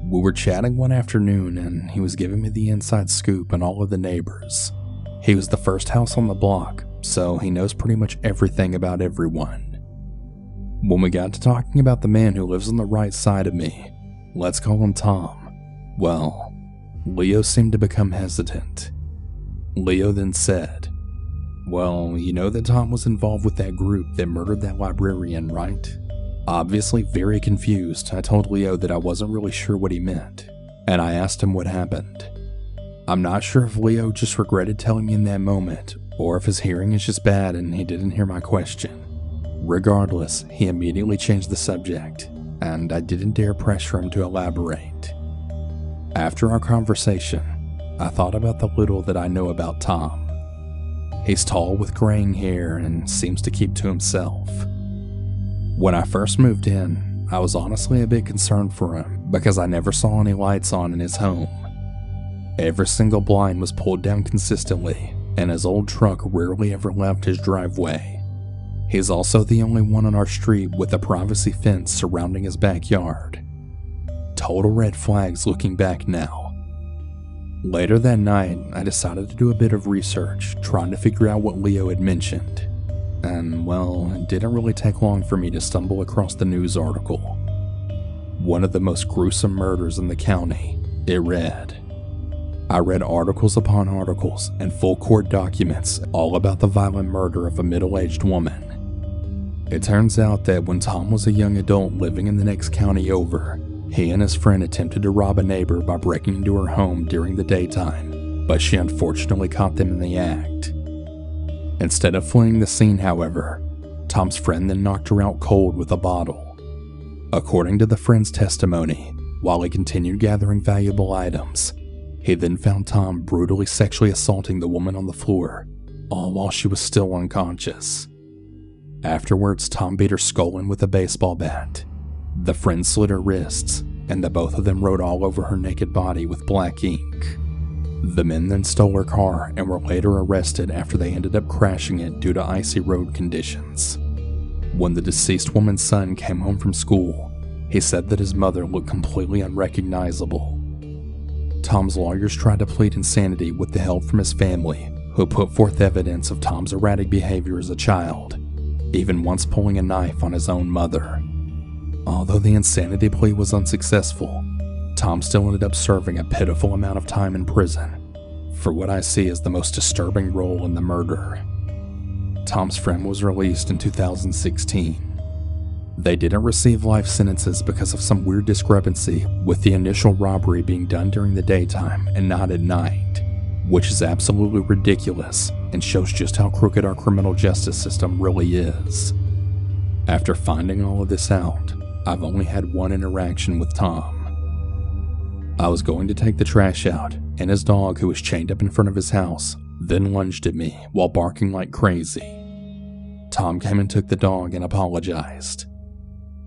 We were chatting one afternoon, and he was giving me the inside scoop on all of the neighbors. He was the first house on the block, so he knows pretty much everything about everyone. When we got to talking about the man who lives on the right side of me, let's call him Tom, well, Leo seemed to become hesitant. Leo then said, "Well, you know that Tom was involved with that group that murdered that librarian, right?" Obviously very confused, I told Leo that I wasn't really sure what he meant, and I asked him what happened. I'm not sure if Leo just regretted telling me in that moment, or if his hearing is just bad and he didn't hear my question. Regardless, he immediately changed the subject, and I didn't dare pressure him to elaborate. After our conversation, I thought about the little that I know about Tom. He's tall with graying hair and seems to keep to himself. When I first moved in, I was honestly a bit concerned for him because I never saw any lights on in his home. Every single blind was pulled down consistently, and his old truck rarely ever left his driveway. He's also the only one on our street with a privacy fence surrounding his backyard. Total red flags looking back now. Later that night, I decided to do a bit of research, trying to figure out what Leo had mentioned. And well, it didn't really take long for me to stumble across the news article. One of the most gruesome murders in the county, it read. I read articles upon articles and full court documents all about the violent murder of a middle-aged woman. It turns out that when Tom was a young adult living in the next county over, he and his friend attempted to rob a neighbor by breaking into her home during the daytime, but she unfortunately caught them in the act. Instead of fleeing the scene, however, Tom's friend then knocked her out cold with a bottle. According to the friend's testimony, while he continued gathering valuable items, he then found Tom brutally sexually assaulting the woman on the floor, all while she was still unconscious. Afterwards, Tom beat her skull in with a baseball bat. The friend slit her wrists, and the both of them wrote all over her naked body with black ink. The men then stole her car and were later arrested after they ended up crashing it due to icy road conditions. When the deceased woman's son came home from school, he said that his mother looked completely unrecognizable. Tom's lawyers tried to plead insanity with the help from his family, who put forth evidence of Tom's erratic behavior as a child, even once pulling a knife on his own mother. Although the insanity plea was unsuccessful, Tom still ended up serving a pitiful amount of time in prison for what I see as the most disturbing role in the murder. Tom's friend was released in 2016. They didn't receive life sentences because of some weird discrepancy with the initial robbery being done during the daytime and not at night, which is absolutely ridiculous and shows just how crooked our criminal justice system really is. After finding all of this out, I've only had one interaction with Tom. I was going to take the trash out, and his dog, who was chained up in front of his house, then lunged at me while barking like crazy. Tom came and took the dog and apologized.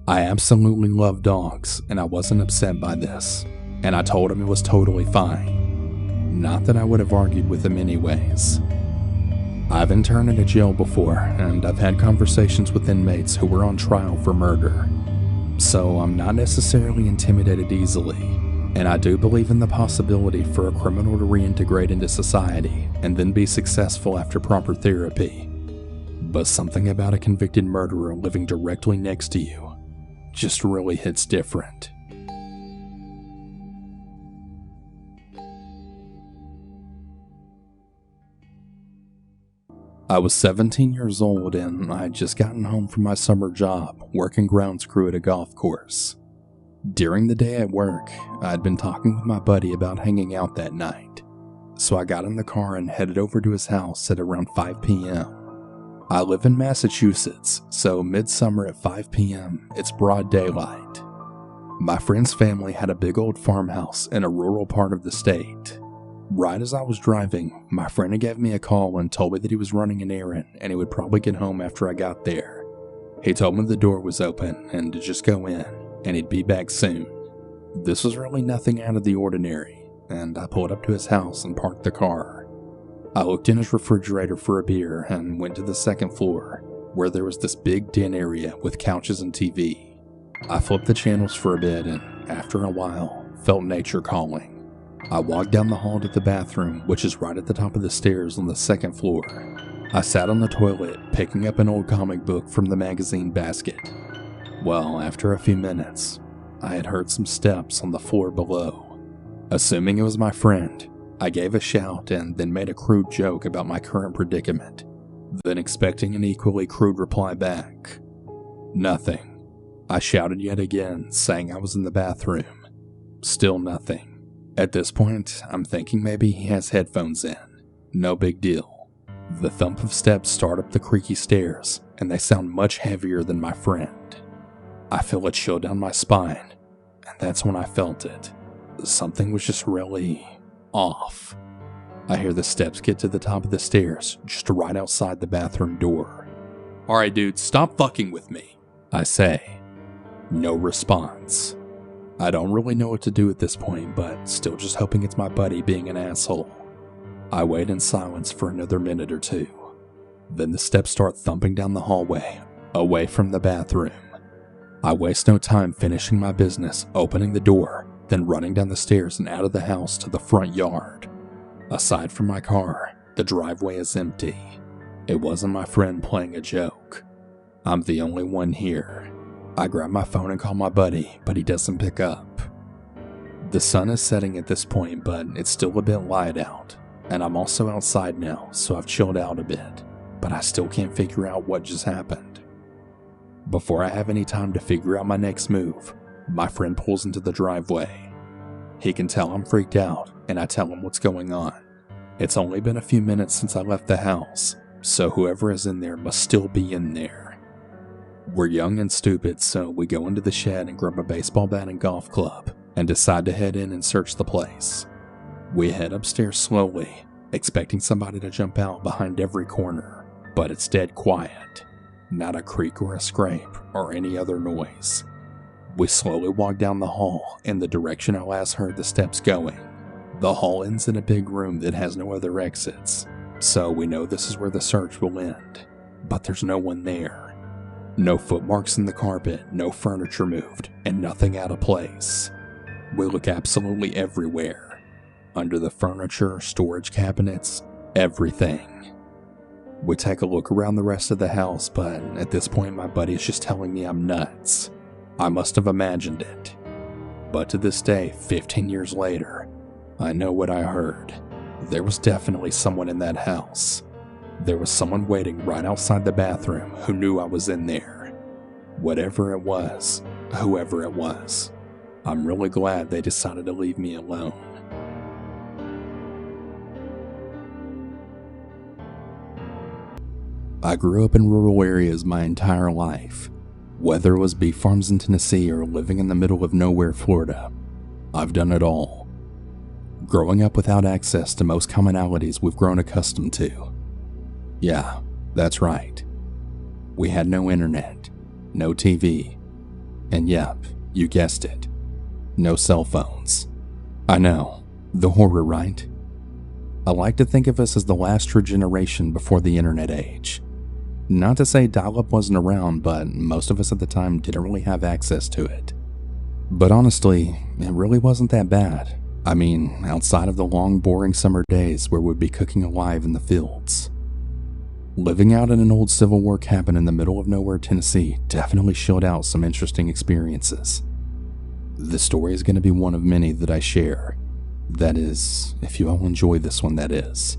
I absolutely love dogs, and I wasn't upset by this, and I told him it was totally fine. Not that I would have argued with him anyways. I've interned in a jail before, and I've had conversations with inmates who were on trial for murder. So I'm not necessarily intimidated easily. And I do believe in the possibility for a criminal to reintegrate into society and then be successful after proper therapy. But something about a convicted murderer living directly next to you just really hits different. I was 17 years old and I had just gotten home from my summer job working grounds crew at a golf course. During the day at work, I had been talking with my buddy about hanging out that night, so I got in the car and headed over to his house at around 5 p.m. I live in Massachusetts, so midsummer at 5 p.m., it's broad daylight. My friend's family had a big old farmhouse in a rural part of the state. Right as I was driving, my friend gave me a call and told me that he was running an errand and he would probably get home after I got there. He told me the door was open and to just go in, and he'd be back soon. This was really nothing out of the ordinary, and I pulled up to his house and parked the car. I looked in his refrigerator for a beer and went to the second floor, where there was this big den area with couches and TV. I flipped the channels for a bit and, after a while, felt nature calling. I walked down the hall to the bathroom, which is right at the top of the stairs on the second floor. I sat on the toilet, picking up an old comic book from the magazine basket. Well, after a few minutes, I had heard some steps on the floor below. Assuming it was my friend, I gave a shout and then made a crude joke about my current predicament, then expecting an equally crude reply back. Nothing. I shouted yet again, saying I was in the bathroom. Still nothing. At this point, I'm thinking maybe he has headphones in. No big deal. The thump of steps start up the creaky stairs, and they sound much heavier than my friend. I feel a chill down my spine, and that's when I felt it. Something was just really off. I hear the steps get to the top of the stairs, just right outside the bathroom door. "Alright dude, stop fucking with me," I say. No response. I don't really know what to do at this point, but still just hoping it's my buddy being an asshole. I wait in silence for another minute or two. Then the steps start thumping down the hallway, away from the bathroom. I waste no time finishing my business, opening the door, then running down the stairs and out of the house to the front yard. Aside from my car, the driveway is empty. It wasn't my friend playing a joke. I'm the only one here. I grab my phone and call my buddy, but he doesn't pick up. The sun is setting at this point, but it's still a bit light out, and I'm also outside now, so I've chilled out a bit, but I still can't figure out what just happened. Before I have any time to figure out my next move, my friend pulls into the driveway. He can tell I'm freaked out, and I tell him what's going on. It's only been a few minutes since I left the house, so whoever is in there must still be in there. We're young and stupid, so we go into the shed and grab a baseball bat and golf club, and decide to head in and search the place. We head upstairs slowly, expecting somebody to jump out behind every corner, but it's dead quiet. Not a creak or a scrape or any other noise. We slowly walk down the hall in the direction I last heard the steps going. The hall ends in a big room that has no other exits, so we know this is where the search will end. But there's no one there. No footmarks in the carpet, no furniture moved, and nothing out of place. We look absolutely everywhere. Under the furniture, storage cabinets, everything. We take a look around the rest of the house, but at this point my buddy is just telling me I'm nuts. I must have imagined it. But to this day, 15 years later, I know what I heard. There was definitely someone in that house. There was someone waiting right outside the bathroom who knew I was in there. Whatever it was, whoever it was, I'm really glad they decided to leave me alone. I grew up in rural areas my entire life. Whether it was beef farms in Tennessee or living in the middle of nowhere, Florida, I've done it all. Growing up without access to most commonalities we've grown accustomed to. Yeah, that's right. We had no internet, no TV, and yep, you guessed it, no cell phones. I know, the horror, right? I like to think of us as the last true generation before the internet age. Not to say dial-up wasn't around, but most of us at the time didn't really have access to it. But honestly, it really wasn't that bad. I mean, outside of the long, boring summer days where we'd be cooking alive in the fields. Living out in an old Civil War cabin in the middle of nowhere, Tennessee definitely showed out some interesting experiences. This story is going to be one of many that I share. That is, if you all enjoy this one, that is.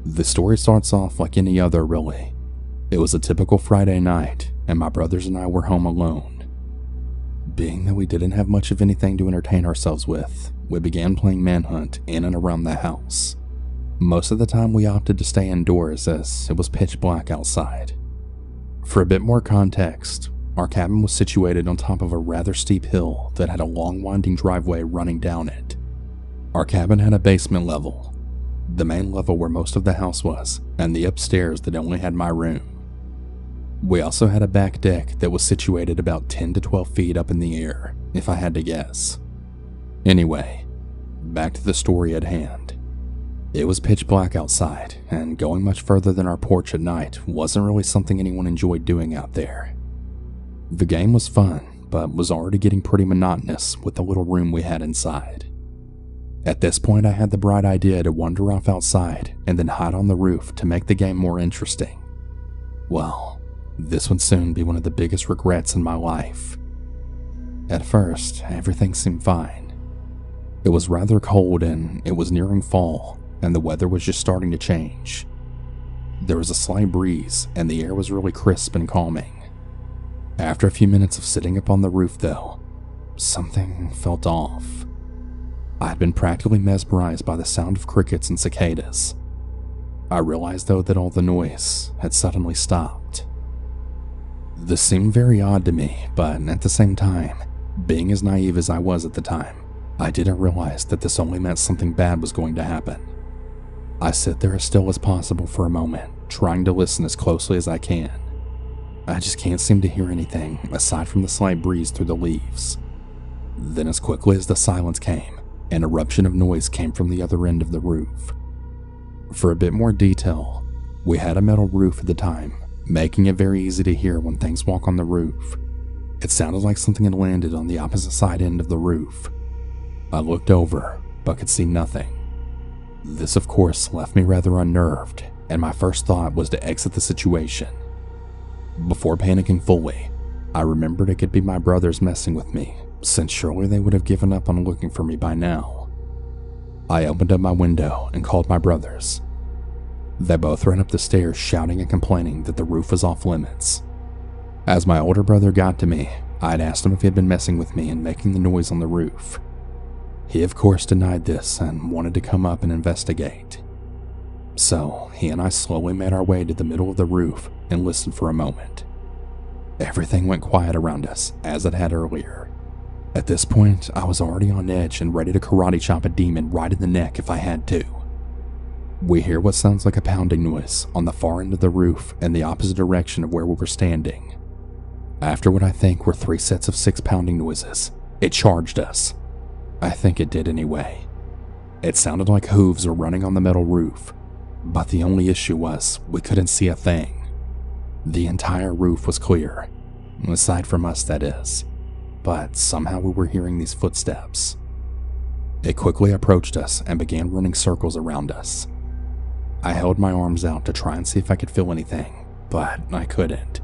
The story starts off like any other, really. It was a typical Friday night, and my brothers and I were home alone. Being that we didn't have much of anything to entertain ourselves with, we began playing manhunt in and around the house. Most of the time we opted to stay indoors as it was pitch black outside. For a bit more context, our cabin was situated on top of a rather steep hill that had a long winding driveway running down it. Our cabin had a basement level, the main level where most of the house was, and the upstairs that only had my room. We also had a back deck that was situated about 10 to 12 feet up in the air, if I had to guess. Anyway, back to the story at hand. It was pitch black outside, and going much further than our porch at night wasn't really something anyone enjoyed doing out there. The game was fun, but was already getting pretty monotonous with the little room we had inside. At this point, I had the bright idea to wander off outside and then hide on the roof to make the game more interesting. Well, this would soon be one of the biggest regrets in my life. At first, everything seemed fine. It was rather cold and it was nearing fall, and the weather was just starting to change. There was a slight breeze and the air was really crisp and calming. After a few minutes of sitting up on the roof though, something felt off. I had been practically mesmerized by the sound of crickets and cicadas. I realized though that all the noise had suddenly stopped. This seemed very odd to me, but at the same time, being as naive as I was at the time, I didn't realize that this only meant something bad was going to happen. I sit there as still as possible for a moment, trying to listen as closely as I can. I just can't seem to hear anything aside from the slight breeze through the leaves. Then as quickly as the silence came, an eruption of noise came from the other end of the roof. For a bit more detail, we had a metal roof at the time, making it very easy to hear when things walk on the roof. It sounded like something had landed on the opposite side end of the roof. I looked over, but could see nothing. This of course left me rather unnerved, and my first thought was to exit the situation. Before panicking fully, I remembered it could be my brothers messing with me, since surely they would have given up on looking for me by now. I opened up my window and called my brothers. They both ran up the stairs shouting and complaining that the roof was off limits. As my older brother got to me, I had asked him if he had been messing with me and making the noise on the roof. He of course denied this and wanted to come up and investigate. So he and I slowly made our way to the middle of the roof and listened for a moment. Everything went quiet around us as it had earlier. At this point, I was already on edge and ready to karate chop a demon right in the neck if I had to. We hear what sounds like a pounding noise on the far end of the roof in the opposite direction of where we were standing. After what I think were 3 sets of 6 pounding noises, it charged us. I think it did anyway. It sounded like hooves were running on the metal roof, but the only issue was we couldn't see a thing. The entire roof was clear, aside from us, that is, but somehow we were hearing these footsteps. It quickly approached us and began running circles around us. I held my arms out to try and see if I could feel anything, but I couldn't.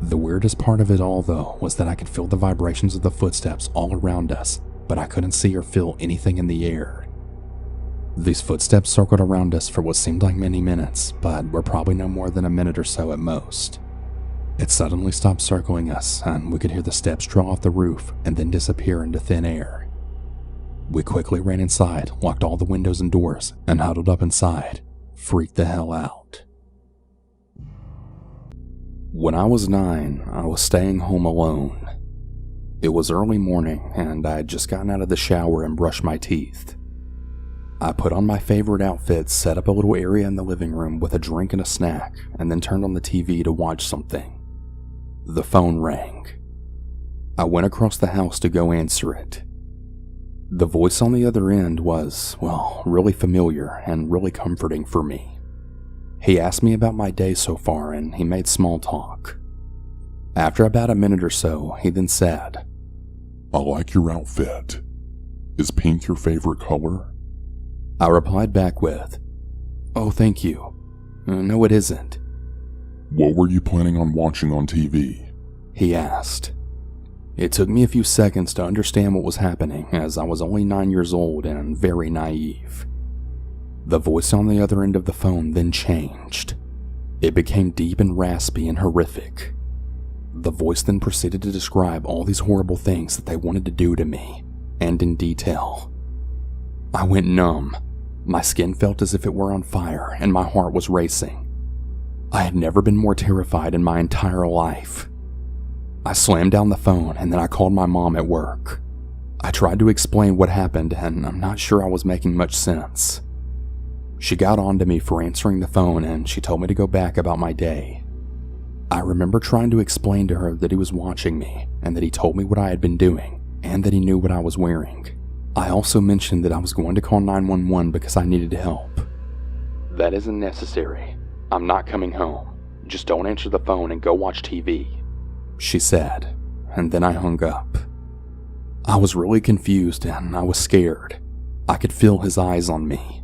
The weirdest part of it all, though, was that I could feel the vibrations of the footsteps all around us, but I couldn't see or feel anything in the air. These footsteps circled around us for what seemed like many minutes, but were probably no more than a minute or so at most. It suddenly stopped circling us, and we could hear the steps draw off the roof and then disappear into thin air. We quickly ran inside, locked all the windows and doors, and huddled up inside, freaked the hell out. When I was 9, I was staying home alone. It was early morning, and I had just gotten out of the shower and brushed my teeth. I put on my favorite outfit, set up a little area in the living room with a drink and a snack, and then turned on the TV to watch something. The phone rang. I went across the house to go answer it. The voice on the other end was, well, really familiar and really comforting for me. He asked me about my day so far, and he made small talk. After about a minute or so, he then said, "I like your outfit. Is pink your favorite color?" I replied back with, "Oh, thank you. No, it isn't." "What were you planning on watching on TV?" he asked. It took me a few seconds to understand what was happening, as I was only 9 years old and very naive. The voice on the other end of the phone then changed. It became deep and raspy and horrific. The voice then proceeded to describe all these horrible things that they wanted to do to me, and in detail. I went numb. My skin felt as if it were on fire, and my heart was racing. I had never been more terrified in my entire life. I slammed down the phone, and then I called my mom at work. I tried to explain what happened, and I'm not sure I was making much sense. She got on to me for answering the phone, and she told me to go back about my day. I remember trying to explain to her that he was watching me, and that he told me what I had been doing, and that he knew what I was wearing. I also mentioned that I was going to call 911 because I needed help. "That isn't necessary. I'm not coming home. Just don't answer the phone and go watch TV," she said, and then I hung up. I was really confused and I was scared. I could feel his eyes on me.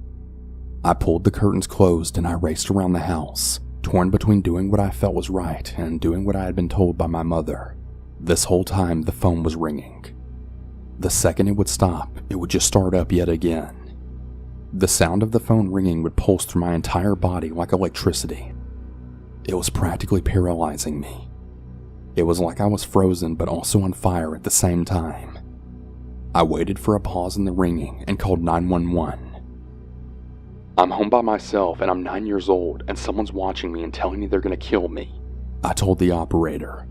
I pulled the curtains closed and I raced around the house, torn between doing what I felt was right and doing what I had been told by my mother. This whole time the phone was ringing. The second it would stop, it would just start up yet again. The sound of the phone ringing would pulse through my entire body like electricity. It was practically paralyzing me. It was like I was frozen but also on fire at the same time. I waited for a pause in the ringing and called 911. "I'm home by myself and I'm 9 years old and someone's watching me and telling me they're going to kill me," I told the operator.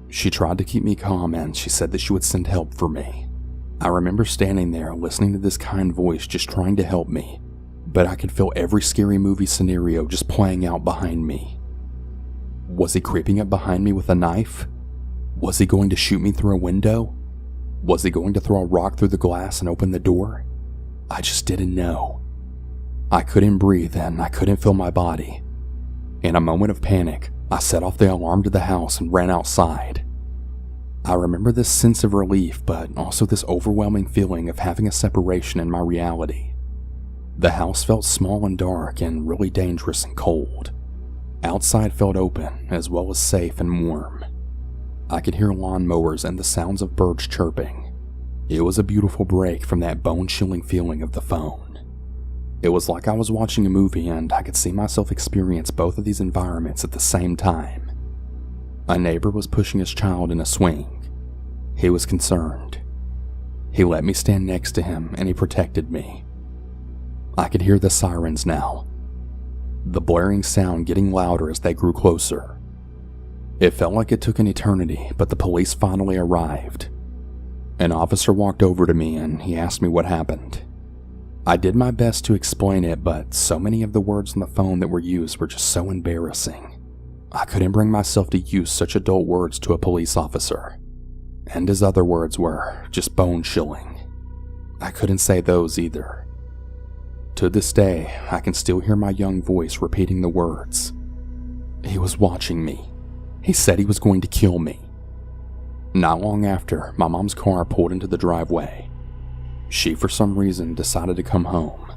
She tried to keep me calm and she said that she would send help for me. I remember standing there listening to this kind voice just trying to help me, but I could feel every scary movie scenario just playing out behind me. Was he creeping up behind me with a knife? Was he going to shoot me through a window? Was he going to throw a rock through the glass and open the door? I just didn't know. I couldn't breathe and I couldn't feel my body. In a moment of panic, I set off the alarm to the house and ran outside. I remember this sense of relief, but also this overwhelming feeling of having a separation in my reality. The house felt small and dark and really dangerous and cold. Outside felt open, as well as safe and warm. I could hear lawnmowers and the sounds of birds chirping. It was a beautiful break from that bone-chilling feeling of the phone. It was like I was watching a movie and I could see myself experience both of these environments at the same time. A neighbor was pushing his child in a swing. He was concerned. He let me stand next to him and he protected me. I could hear the sirens now, the blaring sound getting louder as they grew closer. It felt like it took an eternity, but the police finally arrived. An officer walked over to me and he asked me what happened. I did my best to explain it, but so many of the words on the phone that were used were just so embarrassing. I couldn't bring myself to use such adult words to a police officer. And his other words were just bone-chilling. I couldn't say those either. To this day, I can still hear my young voice repeating the words. He was watching me. He said he was going to kill me. Not long after, my mom's car pulled into the driveway. She, for some reason, decided to come home.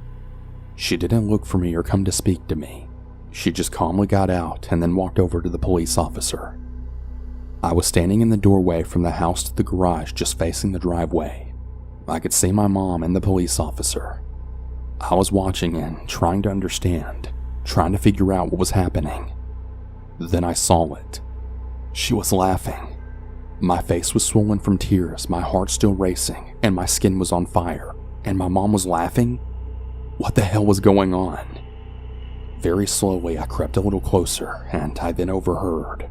She didn't look for me or come to speak to me. She just calmly got out and then walked over to the police officer. I was standing in the doorway from the house to the garage, just facing the driveway. I could see my mom and the police officer. I was watching and trying to understand, trying to figure out what was happening. Then I saw it. She was laughing. My face was swollen from tears, my heart still racing, and my skin was on fire. And my mom was laughing? What the hell was going on? Very slowly, I crept a little closer, and I then overheard.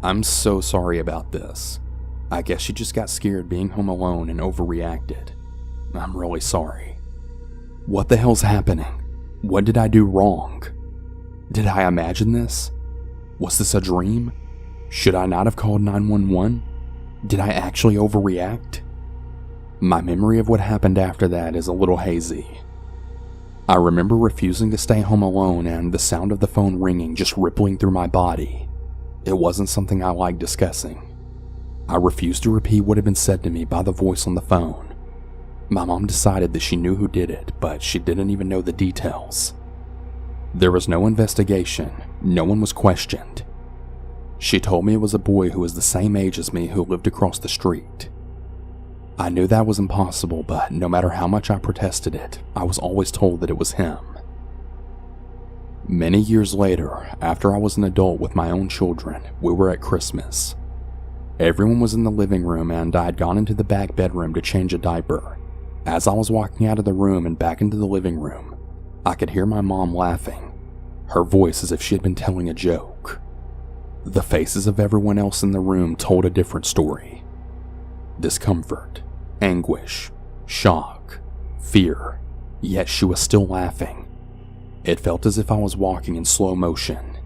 I'm so sorry about this. I guess she just got scared being home alone and overreacted. I'm really sorry. What the hell's happening? What did I do wrong? Did I imagine this? Was this a dream? Should I not have called 911? Did I actually overreact? My memory of what happened after that is a little hazy. I remember refusing to stay home alone and the sound of the phone ringing just rippling through my body. It wasn't something I liked discussing. I refused to repeat what had been said to me by the voice on the phone. My mom decided that she knew who did it, but she didn't even know the details. There was no investigation. No one was questioned. She told me it was a boy who was the same age as me who lived across the street. I knew that was impossible, but no matter how much I protested it, I was always told that it was him. Many years later, after I was an adult with my own children, we were at Christmas. Everyone was in the living room and I had gone into the back bedroom to change a diaper. As I was walking out of the room and back into the living room, I could hear my mom laughing, her voice as if she had been telling a joke. The faces of everyone else in the room told a different story. Discomfort, anguish, shock, fear, yet she was still laughing. It felt as if I was walking in slow motion.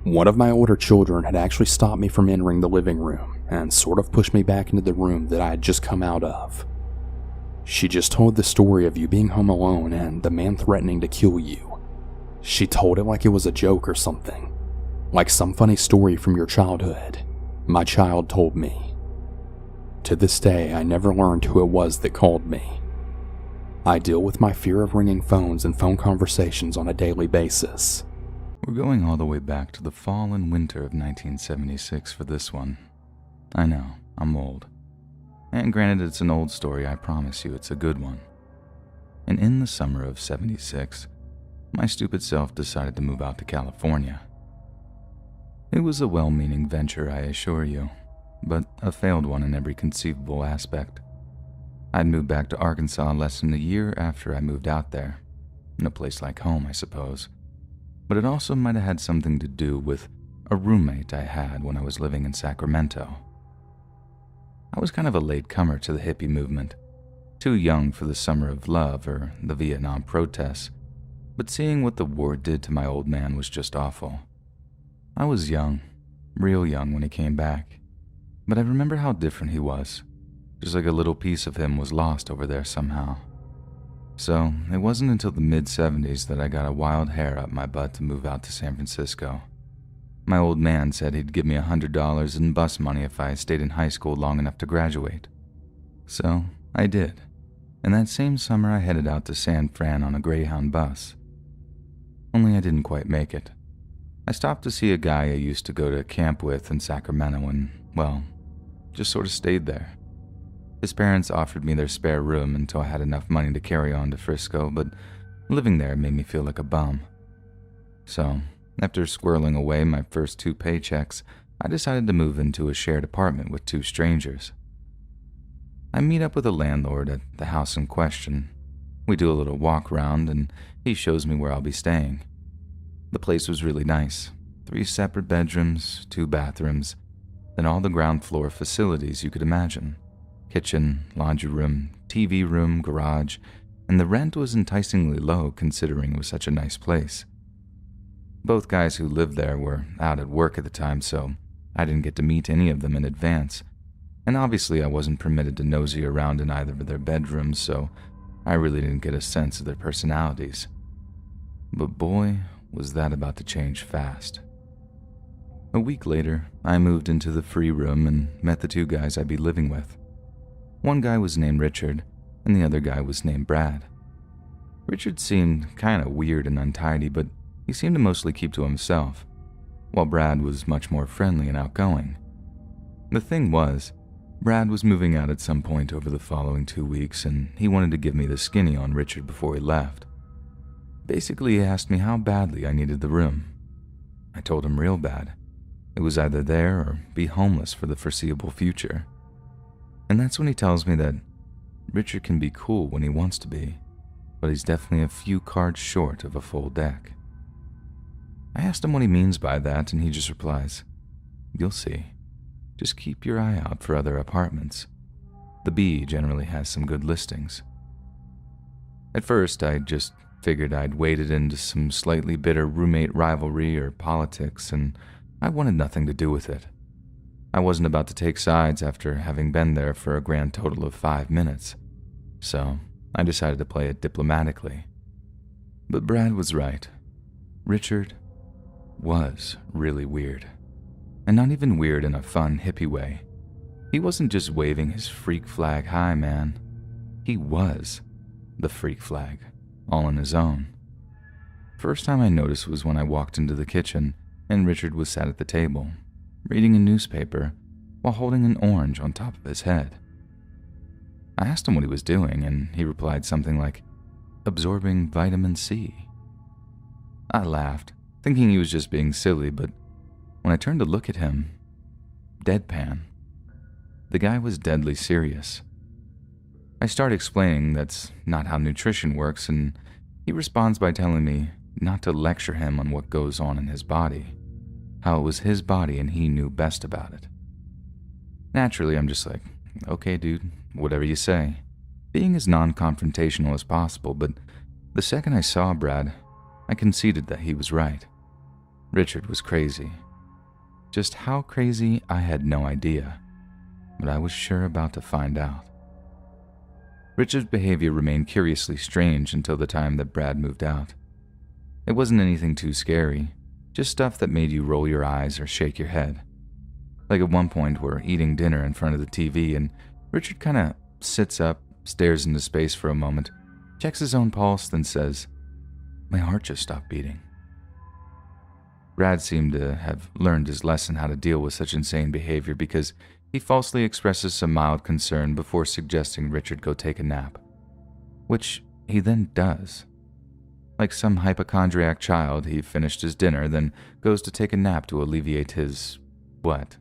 One of my older children had actually stopped me from entering the living room and sort of pushed me back into the room that I had just come out of. She just told the story of you being home alone and the man threatening to kill you. She told it like it was a joke or something, like some funny story from your childhood. My child told me. To this day, I never learned who it was that called me. I deal with my fear of ringing phones and phone conversations on a daily basis. We're going all the way back to the fall and winter of 1976 for this one. I know, I'm old. And granted it's an old story, I promise you it's a good one. And in the summer of 76, my stupid self decided to move out to California. It was a well-meaning venture, I assure you, but a failed one in every conceivable aspect. I'd moved back to Arkansas less than a year after I moved out there. No place like home, I suppose. But it also might have had something to do with a roommate I had when I was living in Sacramento. I was kind of a latecomer to the hippie movement, too young for the summer of love or the Vietnam protests, but seeing what the war did to my old man was just awful. I was young, real young when he came back, but I remember how different he was, just like a little piece of him was lost over there somehow. So it wasn't until the mid-70s that I got a wild hair up my butt to move out to San Francisco. My old man said he'd give me $100 in bus money if I stayed in high school long enough to graduate. So I did. and that same summer I headed out to San Fran on a Greyhound bus. Only I didn't quite make it. I stopped to see a guy I used to go to camp with in Sacramento and, well, just sort of stayed there. His parents offered me their spare room until I had enough money to carry on to Frisco, but living there made me feel like a bum. So, after squirreling away my first 2 paychecks, I decided to move into a shared apartment with 2 strangers. I meet up with the landlord at the house in question. We do a little walk around and he shows me where I'll be staying. The place was really nice. 3 separate bedrooms, 2 bathrooms, then all the ground floor facilities you could imagine. Kitchen, laundry room, TV room, garage, and the rent was enticingly low considering it was such a nice place. Both guys who lived there were out at work at the time, so I didn't get to meet any of them in advance, and obviously I wasn't permitted to nosy around in either of their bedrooms, so I really didn't get a sense of their personalities. But boy, was that about to change fast. A week later, I moved into the free room and met the 2 guys I'd be living with. One guy was named Richard, and the other guy was named Brad. Richard seemed kind of weird and untidy, but he seemed to mostly keep to himself, while Brad was much more friendly and outgoing. The thing was, Brad was moving out at some point over the following 2 weeks, and he wanted to give me the skinny on Richard before he left. Basically, he asked me how badly I needed the room. I told him real bad. It was either there or be homeless for the foreseeable future. And that's when he tells me that Richard can be cool when he wants to be, but he's definitely a few cards short of a full deck. I asked him what he means by that, and he just replies, "You'll see. Just keep your eye out for other apartments. The Bee generally has some good listings." At first, I just figured I'd waded into some slightly bitter roommate rivalry or politics, and I wanted nothing to do with it. I wasn't about to take sides after having been there for a grand total of 5 minutes, so I decided to play it diplomatically. But Brad was right. Richard was really weird. And not even weird in a fun, hippie way. He wasn't just waving his freak flag high, man. He was the freak flag, all on his own. First time I noticed was when I walked into the kitchen and Richard was sat at the table, reading a newspaper while holding an orange on top of his head. I asked him what he was doing, and he replied something like, "Absorbing vitamin C." I laughed, thinking he was just being silly, but when I turned to look at him, deadpan. The guy was deadly serious. I start explaining that's not how nutrition works, and he responds by telling me not to lecture him on what goes on in his body, how it was his body and he knew best about it. Naturally, I'm just like, okay, dude, whatever you say, being as non-confrontational as possible, but the second I saw Brad, I conceded that he was right. Richard was crazy. Just how crazy, I had no idea, but I was sure about to find out. Richard's behavior remained curiously strange until the time that Brad moved out. It wasn't anything too scary, just stuff that made you roll your eyes or shake your head. Like at one point, we're eating dinner in front of the TV, and Richard kind of sits up, stares into space for a moment, checks his own pulse, then says, "My heart just stopped beating." Brad seemed to have learned his lesson how to deal with such insane behavior because he falsely expresses some mild concern before suggesting Richard go take a nap, which he then does. Like some hypochondriac child, he finished his dinner, then goes to take a nap to alleviate his, what,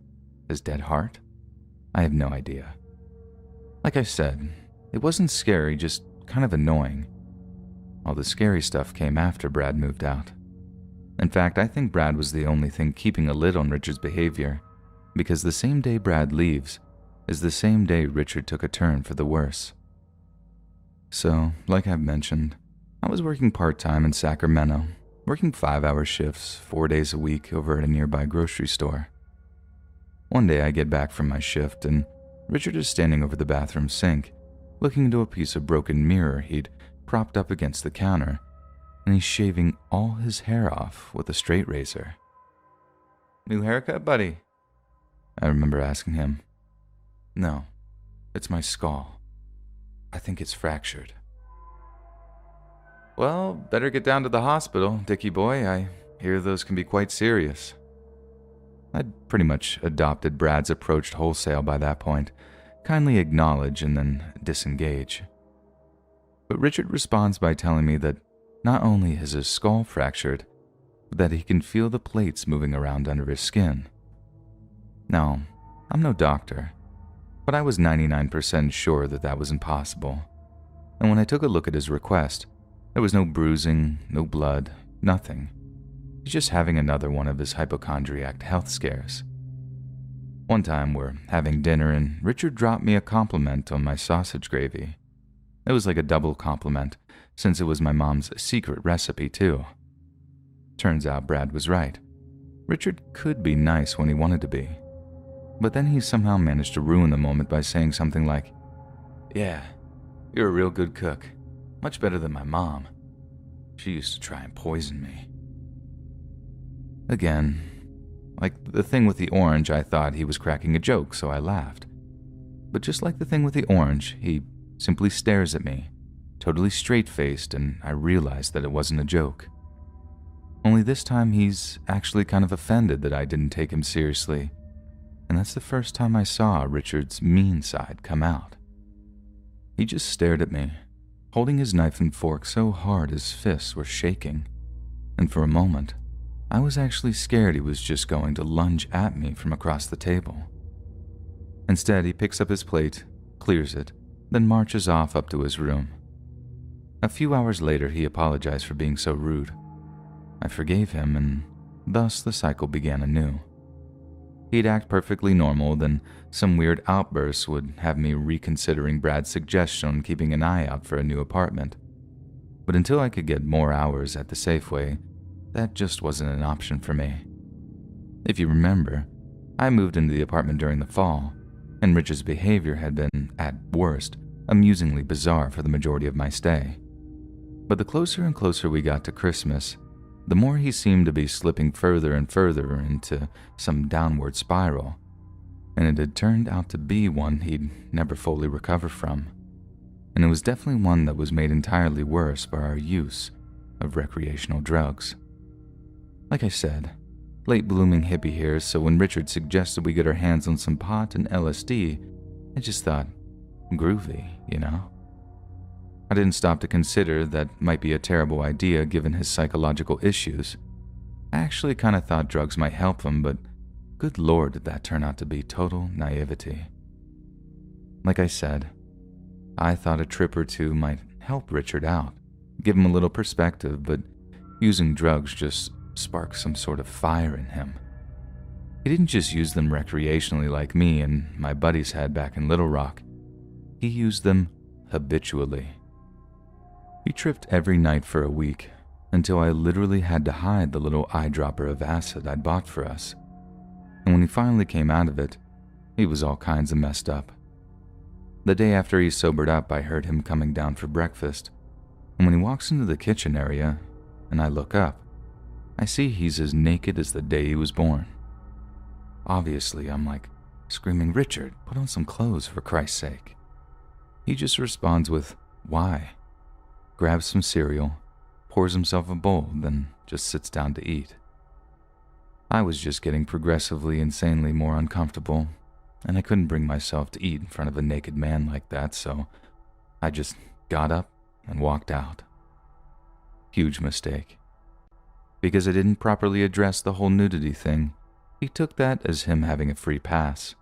his dead heart? I have no idea. Like I said, it wasn't scary, just kind of annoying. All the scary stuff came after Brad moved out. In fact, I think Brad was the only thing keeping a lid on Richard's behavior, because the same day Brad leaves is the same day Richard took a turn for the worse. So, like I've mentioned, I was working part-time in Sacramento, working 5-hour shifts, 4 days a week over at a nearby grocery store. One day I get back from my shift and Richard is standing over the bathroom sink, looking into a piece of broken mirror he'd propped up against the counter, and he's shaving all his hair off with a straight razor. "New haircut, buddy?" I remember asking him. "No, it's my skull." I think it's fractured. Well, better get down to the hospital, Dickie boy. I hear those can be quite serious. I'd pretty much adopted Brad's approach wholesale by that point, kindly acknowledge and then disengage. But Richard responds by telling me that not only is his skull fractured, but that he can feel the plates moving around under his skin. Now, I'm no doctor, but I was 99% sure that that was impossible. And when I took a look at his request, there was no bruising, no blood, nothing. He's just having another one of his hypochondriac health scares. One time we're having dinner and Richard dropped me a compliment on my sausage gravy. It was like a double compliment, since it was my mom's secret recipe too. Turns out Brad was right. Richard could be nice when he wanted to be. But then he somehow managed to ruin the moment by saying something like, "Yeah, you're a real good cook. Much better than my mom. She used to try and poison me." Again, like the thing with the orange, I thought he was cracking a joke, so I laughed. But just like the thing with the orange, he simply stares at me, totally straight-faced, and I realized that it wasn't a joke. Only this time he's actually kind of offended that I didn't take him seriously, and that's the first time I saw Richard's mean side come out. He just stared at me, holding his knife and fork so hard his fists were shaking, and for a moment, I was actually scared he was just going to lunge at me from across the table. Instead, he picks up his plate, clears it, then marches off up to his room. A few hours later, he apologized for being so rude. I forgave him, and thus the cycle began anew. He'd act perfectly normal, then some weird outbursts would have me reconsidering Brad's suggestion on keeping an eye out for a new apartment. But until I could get more hours at the Safeway, that just wasn't an option for me. If you remember, I moved into the apartment during the fall, and Richard's behavior had been, at worst, amusingly bizarre for the majority of my stay. But the closer and closer we got to Christmas, the more he seemed to be slipping further and further into some downward spiral, and it had turned out to be one he'd never fully recover from. And it was definitely one that was made entirely worse by our use of recreational drugs. Like I said, late-blooming hippie here, so when Richard suggested we get our hands on some pot and LSD, I just thought, groovy, you know? I didn't stop to consider that might be a terrible idea given his psychological issues. I actually kind of thought drugs might help him, but good lord did that turn out to be total naivety. Like I said, I thought a trip or two might help Richard out, give him a little perspective, but using drugs just sparked some sort of fire in him. He didn't just use them recreationally like me and my buddies had back in Little Rock. He used them habitually. He tripped every night for a week, until I literally had to hide the little eyedropper of acid I'd bought for us. And when he finally came out of it, he was all kinds of messed up. The day after he sobered up, I heard him coming down for breakfast, and when he walks into the kitchen area, and I look up, I see he's as naked as the day he was born. Obviously, I'm like, screaming, "Richard, put on some clothes for Christ's sake." He just responds with, "Why?" Grabs some cereal, pours himself a bowl, then just sits down to eat. I was just getting progressively insanely more uncomfortable, and I couldn't bring myself to eat in front of a naked man like that, so I just got up and walked out. Huge mistake. Because I didn't properly address the whole nudity thing, he took that as him having a free pass.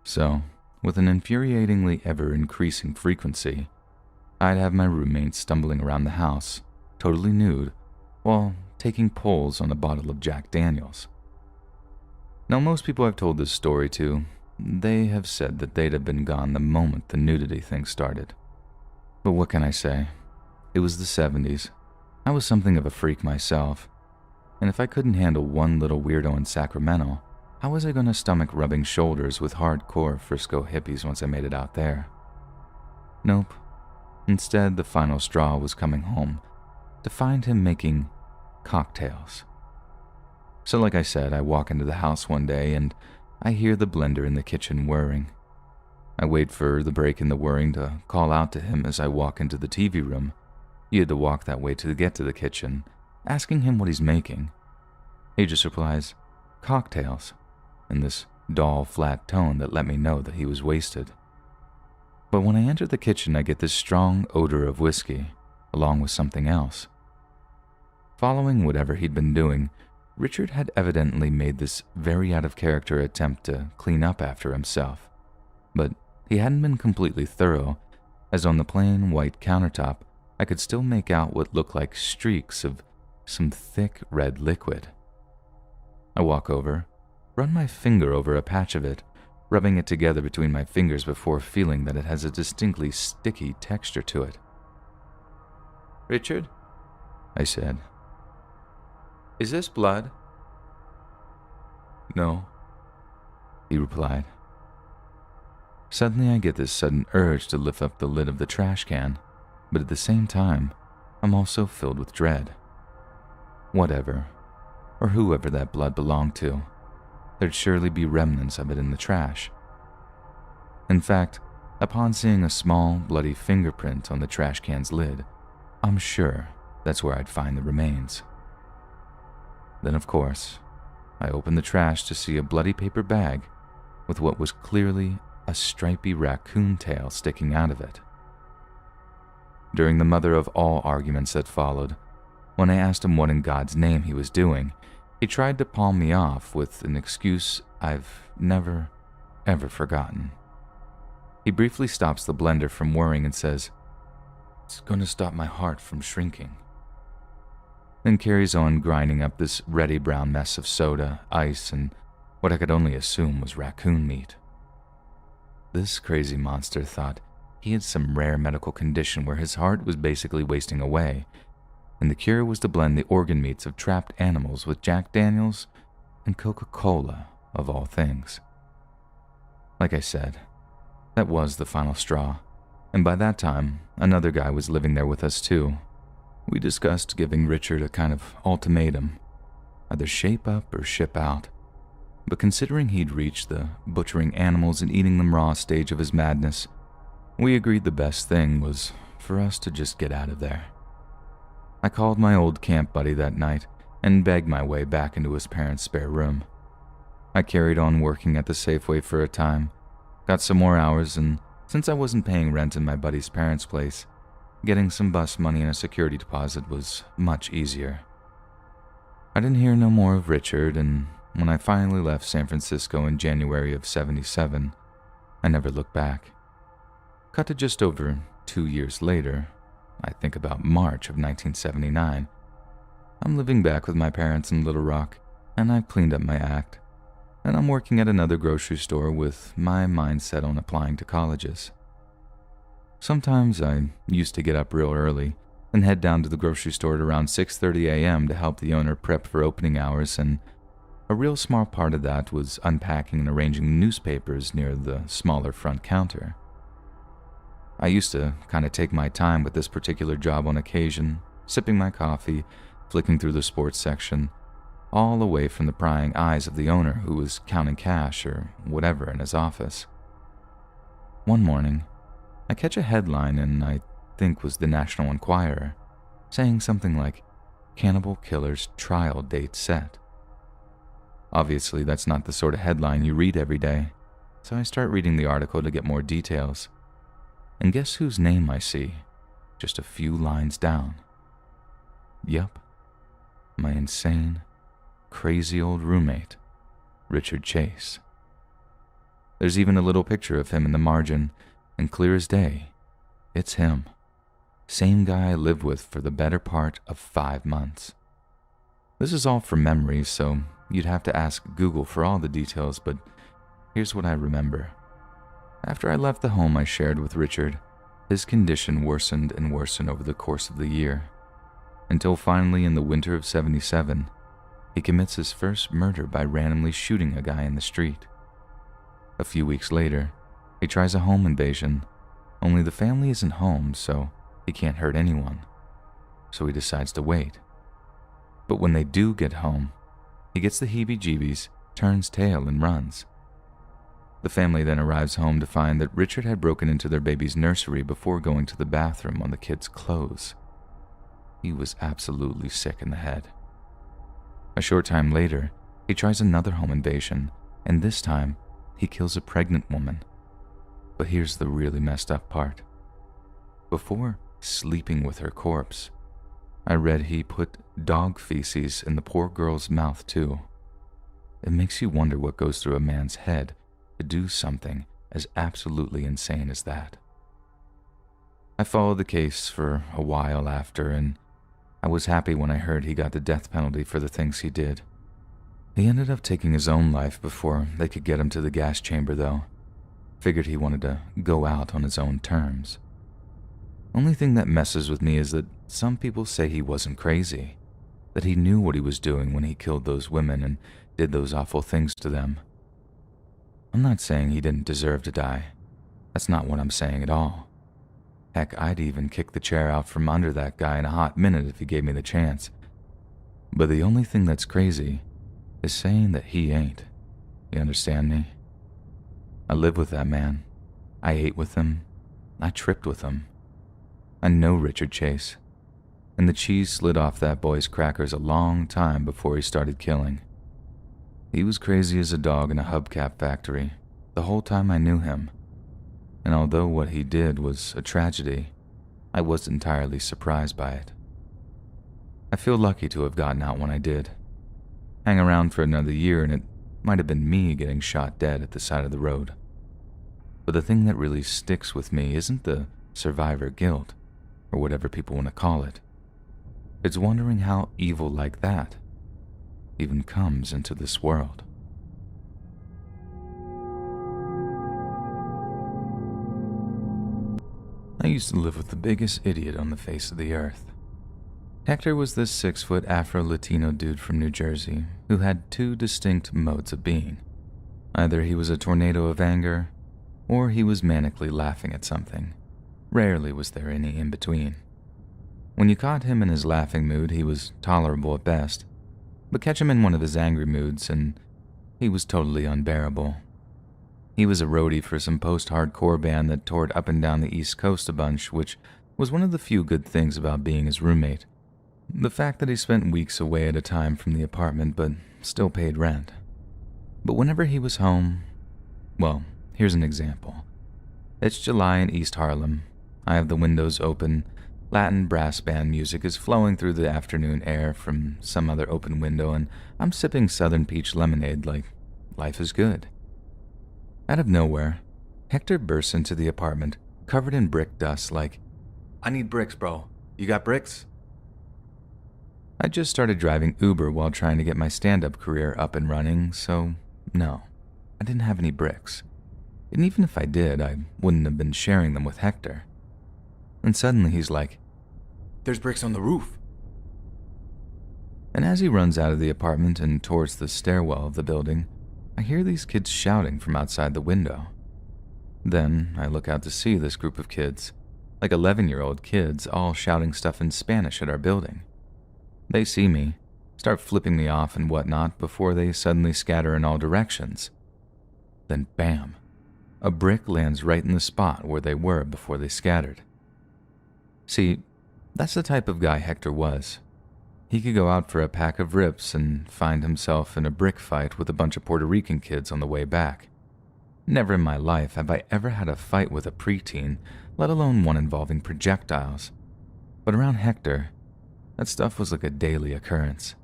So, with an infuriatingly ever-increasing frequency, I'd have my roommates stumbling around the house, totally nude, while taking pulls on a bottle of Jack Daniels. Now, most people I've told this story to, they have said that they'd have been gone the moment the nudity thing started. But what can I say? It was the 70s. I was something of a freak myself, and if I couldn't handle one little weirdo in Sacramento, how was I going to stomach rubbing shoulders with hardcore Frisco hippies once I made it out there? Nope. Instead, the final straw was coming home to find him making cocktails. So like I said, I walk into the house one day and I hear the blender in the kitchen whirring. I wait for the break in the whirring to call out to him as I walk into the TV room. He had to walk that way to get to the kitchen, asking him what he's making. He just replies, "Cocktails," in this dull, flat tone that let me know that he was wasted. But when I enter the kitchen, I get this strong odor of whiskey, along with something else. Following whatever he'd been doing, Richard had evidently made this very out-of-character attempt to clean up after himself. But he hadn't been completely thorough, as on the plain white countertop, I could still make out what looked like streaks of some thick red liquid. I walk over, run my finger over a patch of it, rubbing it together between my fingers before feeling that it has a distinctly sticky texture to it. "Richard," I said, "is this blood?" "No," he replied. Suddenly I get this sudden urge to lift up the lid of the trash can, but at the same time, I'm also filled with dread. Whatever, or whoever that blood belonged to, there'd surely be remnants of it in the trash. In fact, upon seeing a small, bloody fingerprint on the trash can's lid, I'm sure that's where I'd find the remains. Then, of course, I opened the trash to see a bloody paper bag with what was clearly a stripy raccoon tail sticking out of it. During the mother of all arguments that followed, when I asked him what in God's name he was doing, he tried to palm me off with an excuse I've never, ever forgotten. He briefly stops the blender from whirring and says, "It's going to stop my heart from shrinking." Then carries on grinding up this reddy brown mess of soda, ice, and what I could only assume was raccoon meat. This crazy monster thought he had some rare medical condition where his heart was basically wasting away, and the cure was to blend the organ meats of trapped animals with Jack Daniels and Coca-Cola, of all things. Like I said, that was the final straw, and by that time, another guy was living there with us too. We discussed giving Richard a kind of ultimatum, either shape up or ship out. But considering he'd reached the butchering animals and eating them raw stage of his madness, we agreed the best thing was for us to just get out of there. I called my old camp buddy that night and begged my way back into his parents' spare room. I carried on working at the Safeway for a time, got some more hours, and since I wasn't paying rent in my buddy's parents' place, getting some bus money and a security deposit was much easier. I didn't hear no more of Richard, and when I finally left San Francisco in January of '77, I never looked back. Cut to just over 2 years later, I think about March of 1979, I'm living back with my parents in Little Rock, and I've cleaned up my act, and I'm working at another grocery store with my mind set on applying to colleges. Sometimes I used to get up real early and head down to the grocery store at around 6:30 a.m. to help the owner prep for opening hours, and a real small part of that was unpacking and arranging newspapers near the smaller front counter. I used to kind of take my time with this particular job on occasion, sipping my coffee, flicking through the sports section, all away from the prying eyes of the owner who was counting cash or whatever in his office. One morning, I catch a headline in, I think was the National Enquirer, saying something like, "Cannibal Killer's Trial Date Set." Obviously, that's not the sort of headline you read every day, so I start reading the article to get more details. And guess whose name I see, just a few lines down? Yup, my insane, crazy old roommate, Richard Chase. There's even a little picture of him in the margin, and clear as day, it's him. Same guy I lived with for the better part of 5 months. This is all from memory, so you'd have to ask Google for all the details, but here's what I remember. After I left the home I shared with Richard, his condition worsened and worsened over the course of the year, until finally in the winter of '77, he commits his first murder by randomly shooting a guy in the street. A few weeks later, he tries a home invasion, only the family isn't home, so he can't hurt anyone. So he decides to wait. But when they do get home, he gets the heebie-jeebies, turns tail, and runs. The family then arrives home to find that Richard had broken into their baby's nursery before going to the bathroom on the kids' clothes. He was absolutely sick in the head. A short time later, he tries another home invasion, and this time, he kills a pregnant woman. But here's the really messed up part. Before sleeping with her corpse, I read he put dog feces in the poor girl's mouth too. It makes you wonder what goes through a man's head to do something as absolutely insane as that. I followed the case for a while after, and I was happy when I heard he got the death penalty for the things he did. He ended up taking his own life before they could get him to the gas chamber, though. Figured he wanted to go out on his own terms. Only thing that messes with me is that some people say he wasn't crazy, that he knew what he was doing when he killed those women and did those awful things to them. I'm not saying he didn't deserve to die. That's not what I'm saying at all. Heck, I'd even kick the chair out from under that guy in a hot minute if he gave me the chance. But the only thing that's crazy is saying that he ain't. You understand me? I lived with that man. I ate with him. I tripped with him. I know Richard Chase. And the cheese slid off that boy's crackers a long time before he started killing. He was crazy as a dog in a hubcap factory the whole time I knew him. And although what he did was a tragedy, I wasn't entirely surprised by it. I feel lucky to have gotten out when I did. Hang around for another year and it might have been me getting shot dead at the side of the road. But the thing that really sticks with me isn't the survivor guilt, or whatever people want to call it. It's wondering how evil like that even comes into this world. I used to live with the biggest idiot on the face of the earth. Hector was this 6-foot Afro-Latino dude from New Jersey who had two distinct modes of being. Either he was a tornado of anger, or he was manically laughing at something. Rarely was there any in-between. When you caught him in his laughing mood, he was tolerable at best, but catch him in one of his angry moods and he was totally unbearable. He was a roadie for some post-hardcore band that toured up and down the East Coast a bunch, which was one of the few good things about being his roommate. The fact that he spent weeks away at a time from the apartment but still paid rent. But whenever he was home, well, here's an example. It's July in East Harlem. I have the windows open. Latin brass band music is flowing through the afternoon air from some other open window, and I'm sipping Southern Peach lemonade like life is good. Out of nowhere, Hector bursts into the apartment, covered in brick dust like, "I need bricks, bro. You got bricks?" I just started driving Uber while trying to get my stand-up career up and running, so no, I didn't have any bricks. And even if I did, I wouldn't have been sharing them with Hector. And suddenly he's like, "There's bricks on the roof." And as he runs out of the apartment and towards the stairwell of the building, I hear these kids shouting from outside the window. Then I look out to see this group of kids, like 11-year-old kids, all shouting stuff in Spanish at our building. They see me, start flipping me off and whatnot before they suddenly scatter in all directions. Then bam, a brick lands right in the spot where they were before they scattered. See, that's the type of guy Hector was. He could go out for a pack of rips and find himself in a brick fight with a bunch of Puerto Rican kids on the way back. Never in my life have I ever had a fight with a preteen, let alone one involving projectiles. But around Hector, that stuff was like a daily occurrence.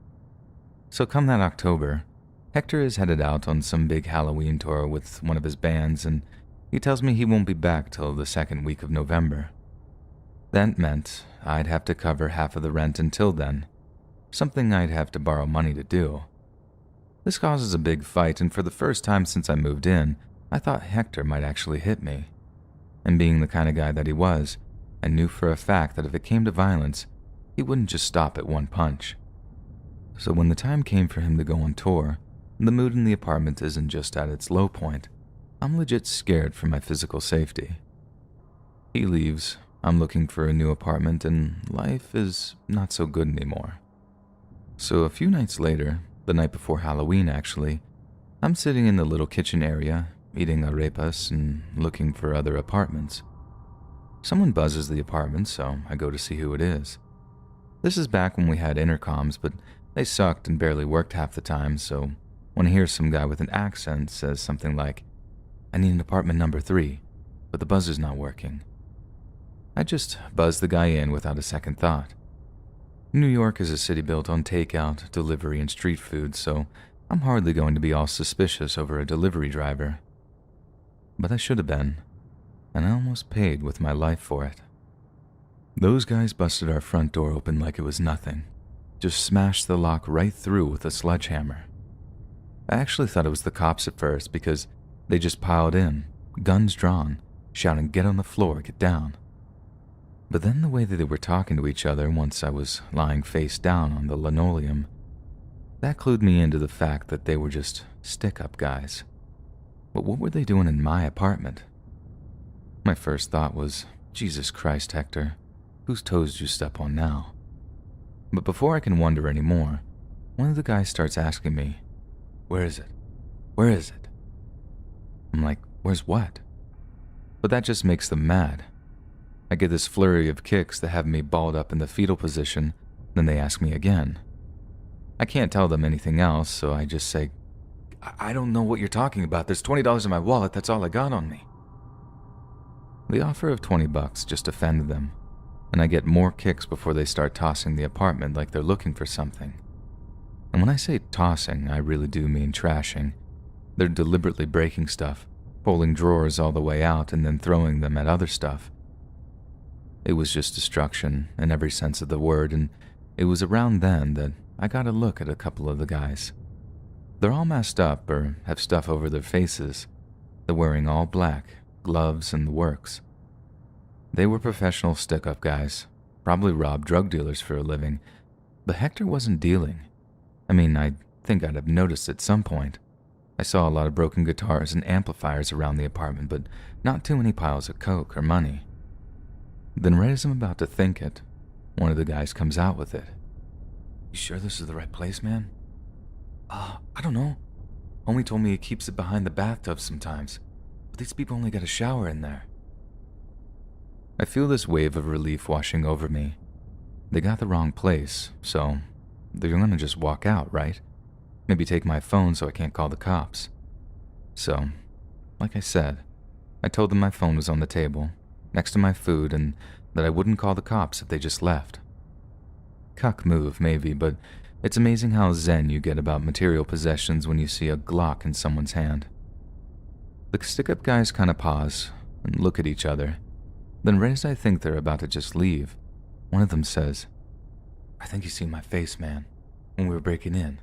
So come that October, Hector is headed out on some big Halloween tour with one of his bands, and he tells me he won't be back till the second week of November. That meant I'd have to cover half of the rent until then, something I'd have to borrow money to do. This causes a big fight, and for the first time since I moved in, I thought Hector might actually hit me. And being the kind of guy that he was, I knew for a fact that if it came to violence, he wouldn't just stop at one punch. So when the time came for him to go on tour, the mood in the apartment isn't just at its low point. I'm legit scared for my physical safety. He leaves, I'm looking for a new apartment, and life is not so good anymore. So a few nights later, the night before Halloween actually, I'm sitting in the little kitchen area, eating arepas and looking for other apartments. Someone buzzes the apartment, so I go to see who it is. This is back when we had intercoms, but they sucked and barely worked half the time, so when I hear some guy with an accent says something like, "I need an apartment number 3, but the buzzer's not working," I just buzz the guy in without a second thought. New York is a city built on takeout, delivery, and street food, so I'm hardly going to be all suspicious over a delivery driver. But I should have been, and I almost paid with my life for it. Those guys busted our front door open like it was nothing, just smashed the lock right through with a sledgehammer. I actually thought it was the cops at first because they just piled in, guns drawn, shouting, "Get on the floor, get down." But then the way that they were talking to each other once I was lying face down on the linoleum, that clued me into the fact that they were just stick-up guys. But what were they doing in my apartment? My first thought was, Jesus Christ, Hector, whose toes did you step on now? But before I can wonder anymore, one of the guys starts asking me, "Where is it? Where is it?" I'm like, "Where's what?" But that just makes them mad. I get this flurry of kicks that have me balled up in the fetal position, then they ask me again. I can't tell them anything else, so I just say, I don't know what you're talking about. There's $20 in my wallet, that's all I got on me." The offer of $20 just offended them, and I get more kicks before they start tossing the apartment like they're looking for something. And when I say tossing, I really do mean trashing. They're deliberately breaking stuff, pulling drawers all the way out and then throwing them at other stuff. It was just destruction in every sense of the word, and it was around then that I got a look at a couple of the guys. They're all messed up or have stuff over their faces. They're wearing all black, gloves and the works. They were professional stick-up guys, probably robbed drug dealers for a living, but Hector wasn't dealing. I mean, I think I'd have noticed at some point. I saw a lot of broken guitars and amplifiers around the apartment, but not too many piles of coke or money. Then right as I'm about to think it, one of the guys comes out with it. "You sure this is the right place, man?" I don't know. Homie told me he keeps it behind the bathtub sometimes, but these people only got a shower in there." I feel this wave of relief washing over me. They got the wrong place, so they're gonna just walk out, right? Maybe take my phone so I can't call the cops. So, like I said, I told them my phone was on the table, next to my food, and that I wouldn't call the cops if they just left. Cuck move, maybe, but it's amazing how zen you get about material possessions when you see a Glock in someone's hand. The stick-up guys kind of pause and look at each other. Then right as I think they're about to just leave, one of them says, "I think you seen my face, man, when we were breaking in.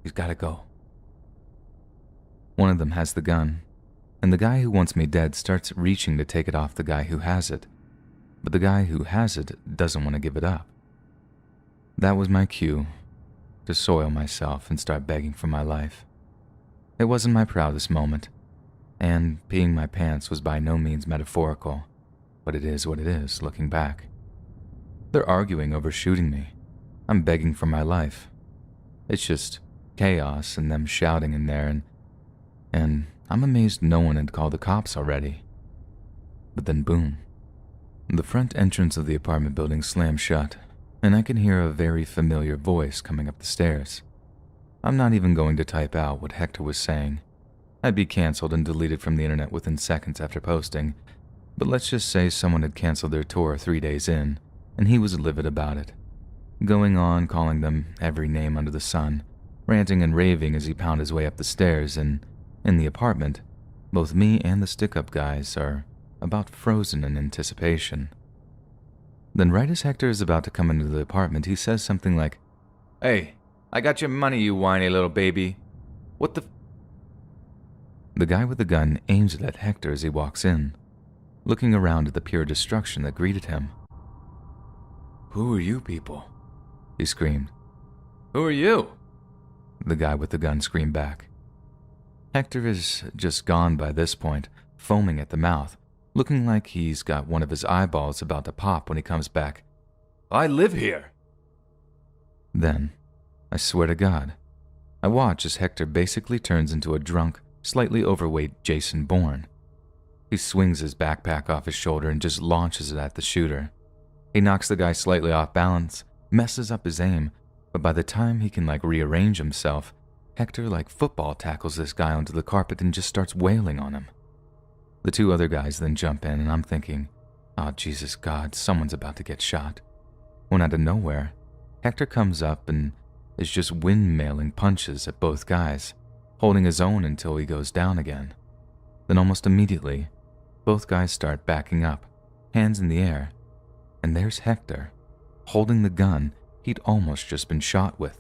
He's gotta go." One of them has the gun, and the guy who wants me dead starts reaching to take it off the guy who has it, but the guy who has it doesn't want to give it up. That was my cue to soil myself and start begging for my life. It wasn't my proudest moment, and peeing my pants was by no means metaphorical, but it is what it is looking back. They're arguing over shooting me. I'm begging for my life. It's just chaos and them shouting in there, and I'm amazed no one had called the cops already. But then boom. The front entrance of the apartment building slams shut, and I can hear a very familiar voice coming up the stairs. I'm not even going to type out what Hector was saying. I'd be canceled and deleted from the internet within seconds after posting, but let's just say someone had canceled their tour 3 days in, and he was livid about it. Going on, calling them every name under the sun, ranting and raving as he pounded his way up the stairs, and in the apartment, both me and the stick-up guys are about frozen in anticipation. Then right as Hector is about to come into the apartment, he says something like, "Hey, I got your money, you whiny little baby. What the f-" The guy with the gun aims it at Hector as he walks in, looking around at the pure destruction that greeted him. "Who are you people?" he screamed. "Who are you?" the guy with the gun screamed back. Hector is just gone by this point, foaming at the mouth, looking like he's got one of his eyeballs about to pop when he comes back. "I live here!" Then, I swear to God, I watch as Hector basically turns into a drunk, slightly overweight Jason Bourne. He swings his backpack off his shoulder and just launches it at the shooter. He knocks the guy slightly off balance, messes up his aim, but by the time he can rearrange himself, Hector football tackles this guy onto the carpet and just starts wailing on him. The two other guys then jump in, and I'm thinking, oh Jesus God, someone's about to get shot. When out of nowhere, Hector comes up and is just windmailing punches at both guys, holding his own until he goes down again. Then almost immediately, both guys start backing up, hands in the air, and there's Hector, holding the gun he'd almost just been shot with,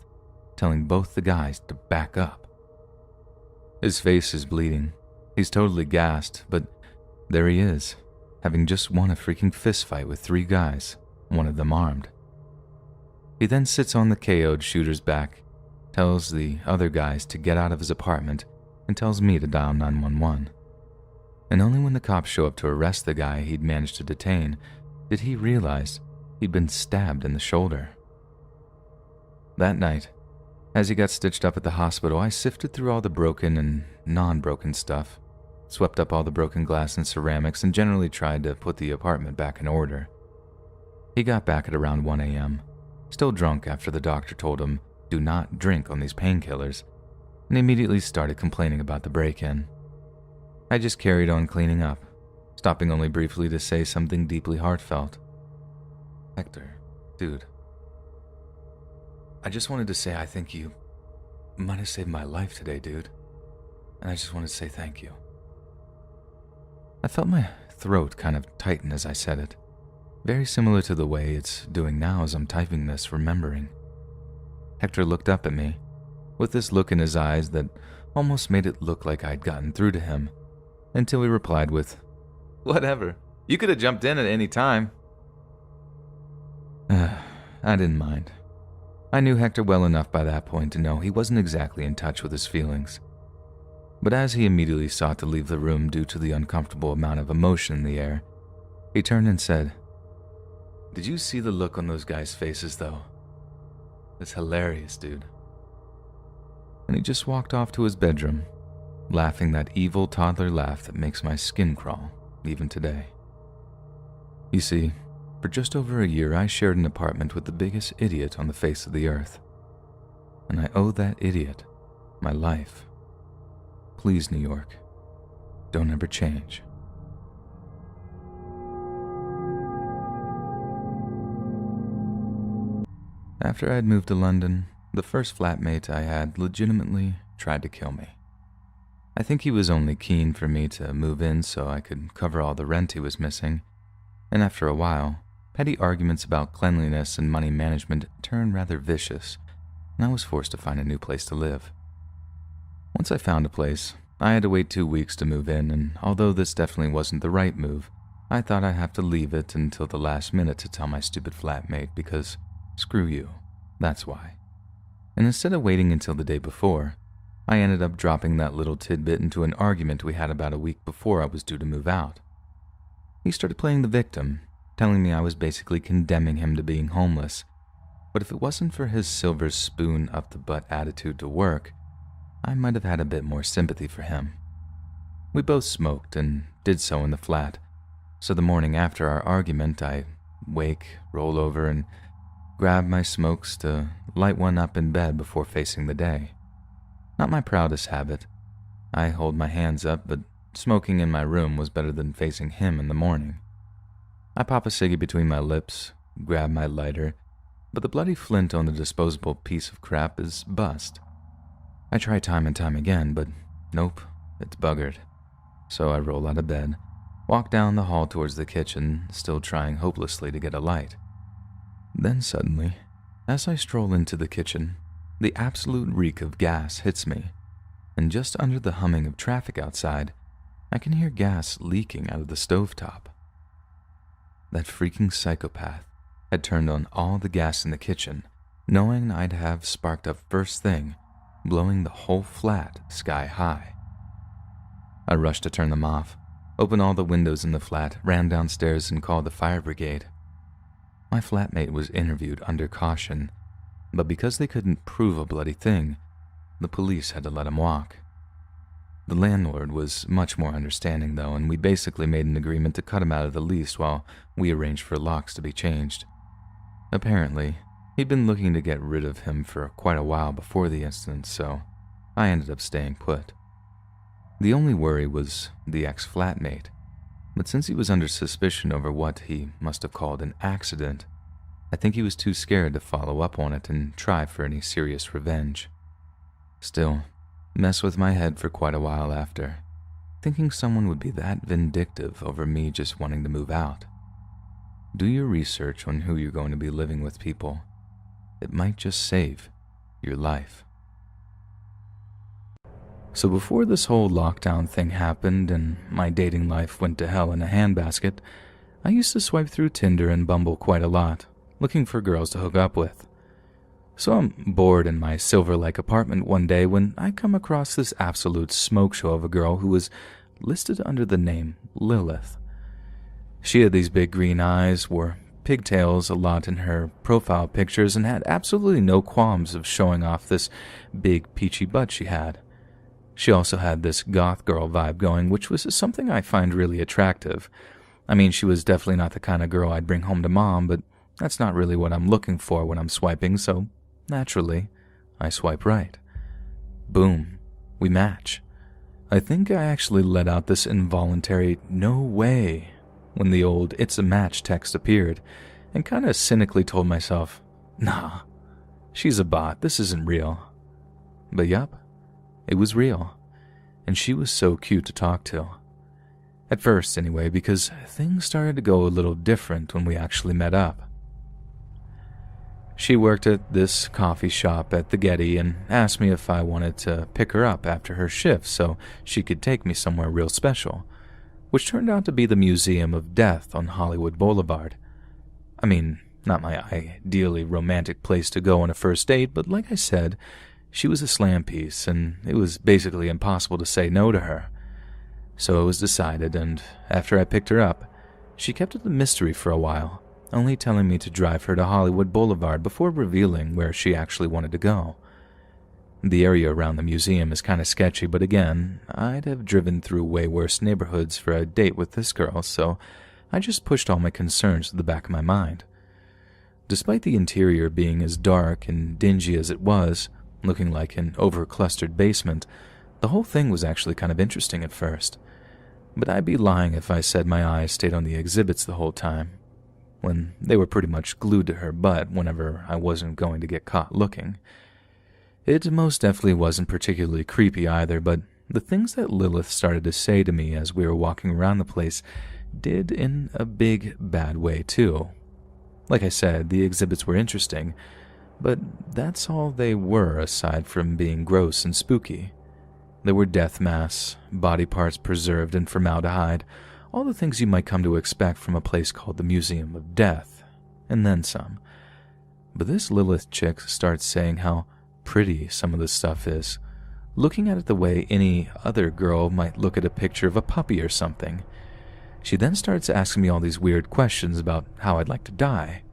telling both the guys to back up. His face is bleeding. He's totally gassed, but there he is, having just won a freaking fistfight with 3 guys, one of them armed. He then sits on the KO'd shooter's back, tells the other guys to get out of his apartment, and tells me to dial 911. And only when the cops show up to arrest the guy he'd managed to detain did he realize he'd been stabbed in the shoulder. That night, as he got stitched up at the hospital, I sifted through all the broken and non-broken stuff, swept up all the broken glass and ceramics, and generally tried to put the apartment back in order. He got back at around 1 a.m., still drunk after the doctor told him, do not drink on these painkillers, and immediately started complaining about the break-in. I just carried on cleaning up, stopping only briefly to say something deeply heartfelt. Hector, dude, I just wanted to say I think you might have saved my life today, dude, and I just wanted to say thank you. I felt my throat kind of tighten as I said it, very similar to the way it's doing now as I'm typing this, remembering. Hector looked up at me, with this look in his eyes that almost made it look like I'd gotten through to him, until he replied with, "Whatever, you could have jumped in at any time." I didn't mind. I knew Hector well enough by that point to know he wasn't exactly in touch with his feelings. But as he immediately sought to leave the room due to the uncomfortable amount of emotion in the air, he turned and said, "Did you see the look on those guys' faces, though? It's hilarious, dude." And he just walked off to his bedroom, laughing that evil toddler laugh that makes my skin crawl, even today. You see, for just over a year I shared an apartment with the biggest idiot on the face of the earth. And I owe that idiot my life. Please, New York, don't ever change. After I had moved to London, the first flatmate I had legitimately tried to kill me. I think he was only keen for me to move in so I could cover all the rent he was missing, and after a while, petty arguments about cleanliness and money management turned rather vicious, and I was forced to find a new place to live. Once I found a place, I had to wait 2 weeks to move in, and although this definitely wasn't the right move, I thought I'd have to leave it until the last minute to tell my stupid flatmate because screw you, that's why. And instead of waiting until the day before, I ended up dropping that little tidbit into an argument we had about a week before I was due to move out. He started playing the victim, telling me I was basically condemning him to being homeless, but if it wasn't for his silver spoon up the butt attitude to work, I might have had a bit more sympathy for him. We both smoked and did so in the flat, so the morning after our argument I wake, roll over, and grab my smokes to light one up in bed before facing the day. Not my proudest habit. I hold my hands up, but smoking in my room was better than facing him in the morning. I pop a ciggy between my lips, grab my lighter, but the bloody flint on the disposable piece of crap is bust. I try time and time again, but nope, it's buggered. So I roll out of bed, walk down the hall towards the kitchen, still trying hopelessly to get a light. Then suddenly, as I stroll into the kitchen, the absolute reek of gas hits me, and just under the humming of traffic outside, I can hear gas leaking out of the stovetop. That freaking psychopath had turned on all the gas in the kitchen, knowing I'd have sparked up first thing, blowing the whole flat sky high. I rushed to turn them off, opened all the windows in the flat, ran downstairs and called the fire brigade. My flatmate was interviewed under caution, but because they couldn't prove a bloody thing, the police had to let him walk. The landlord was much more understanding, though, and we basically made an agreement to cut him out of the lease while we arranged for locks to be changed. Apparently, he'd been looking to get rid of him for quite a while before the incident, so I ended up staying put. The only worry was the ex-flatmate, but since he was under suspicion over what he must have called an accident, I think he was too scared to follow up on it and try for any serious revenge. Still, messed with my head for quite a while after, thinking someone would be that vindictive over me just wanting to move out. Do your research on who you're going to be living with, people. It might just save your life. So before this whole lockdown thing happened and my dating life went to hell in a handbasket, I used to swipe through Tinder and Bumble quite a lot, looking for girls to hook up with. So I'm bored in my Silver Lake apartment one day when I come across this absolute smoke show of a girl who was listed under the name Lilith. She had these big green eyes, wore pigtails a lot in her profile pictures, and had absolutely no qualms of showing off this big peachy butt she had. She also had this goth girl vibe going, which was something I find really attractive. I mean, she was definitely not the kind of girl I'd bring home to mom, but that's not really what I'm looking for when I'm swiping, so naturally, I swipe right. Boom, we match. I think I actually let out this involuntary "no way" when the old "it's a match" text appeared, and kinda cynically told myself, nah, she's a bot, this isn't real. But yup, it was real, and she was so cute to talk to. At first, anyway, because things started to go a little different when we actually met up. She worked at this coffee shop at the Getty and asked me if I wanted to pick her up after her shift so she could take me somewhere real special, which turned out to be the Museum of Death on Hollywood Boulevard. I mean, not my ideally romantic place to go on a first date, but like I said, she was a slam piece, and it was basically impossible to say no to her. So it was decided, and after I picked her up, she kept it a mystery for a while, only telling me to drive her to Hollywood Boulevard before revealing where she actually wanted to go. The area around the museum is kind of sketchy, but again, I'd have driven through way worse neighborhoods for a date with this girl, so I just pushed all my concerns to the back of my mind. Despite the interior being as dark and dingy as it was, looking like an over-clustered basement, the whole thing was actually kind of interesting at first. But I'd be lying if I said my eyes stayed on the exhibits the whole time, when they were pretty much glued to her butt whenever I wasn't going to get caught looking. It most definitely wasn't particularly creepy either, but the things that Lilith started to say to me as we were walking around the place did in a big, bad way too. Like I said, the exhibits were interesting, but that's all they were aside from being gross and spooky. There were death masks, body parts preserved in formaldehyde, all the things you might come to expect from a place called the Museum of Death, and then some. But this Lilith chick starts saying how pretty some of this stuff is, looking at it the way any other girl might look at a picture of a puppy or something. She then starts asking me all these weird questions about how I'd like to die.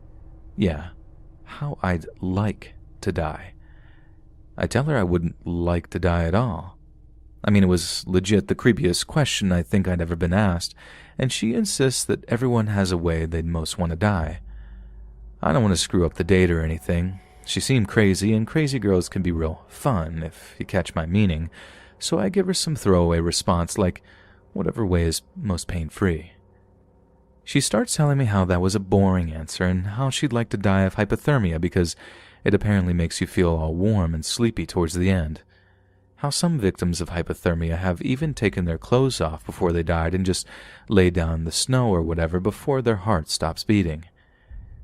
Yeah, how I'd like to die. I tell her I wouldn't like to die at all. I mean, it was legit the creepiest question I think I'd ever been asked, and she insists that everyone has a way they'd most want to die. I don't want to screw up the date or anything. She seemed crazy, and crazy girls can be real fun, if you catch my meaning, so I give her some throwaway response like, whatever way is most pain-free. She starts telling me how that was a boring answer and how she'd like to die of hypothermia because it apparently makes you feel all warm and sleepy towards the end. How some victims of hypothermia have even taken their clothes off before they died and just laid down in the snow or whatever before their heart stops beating.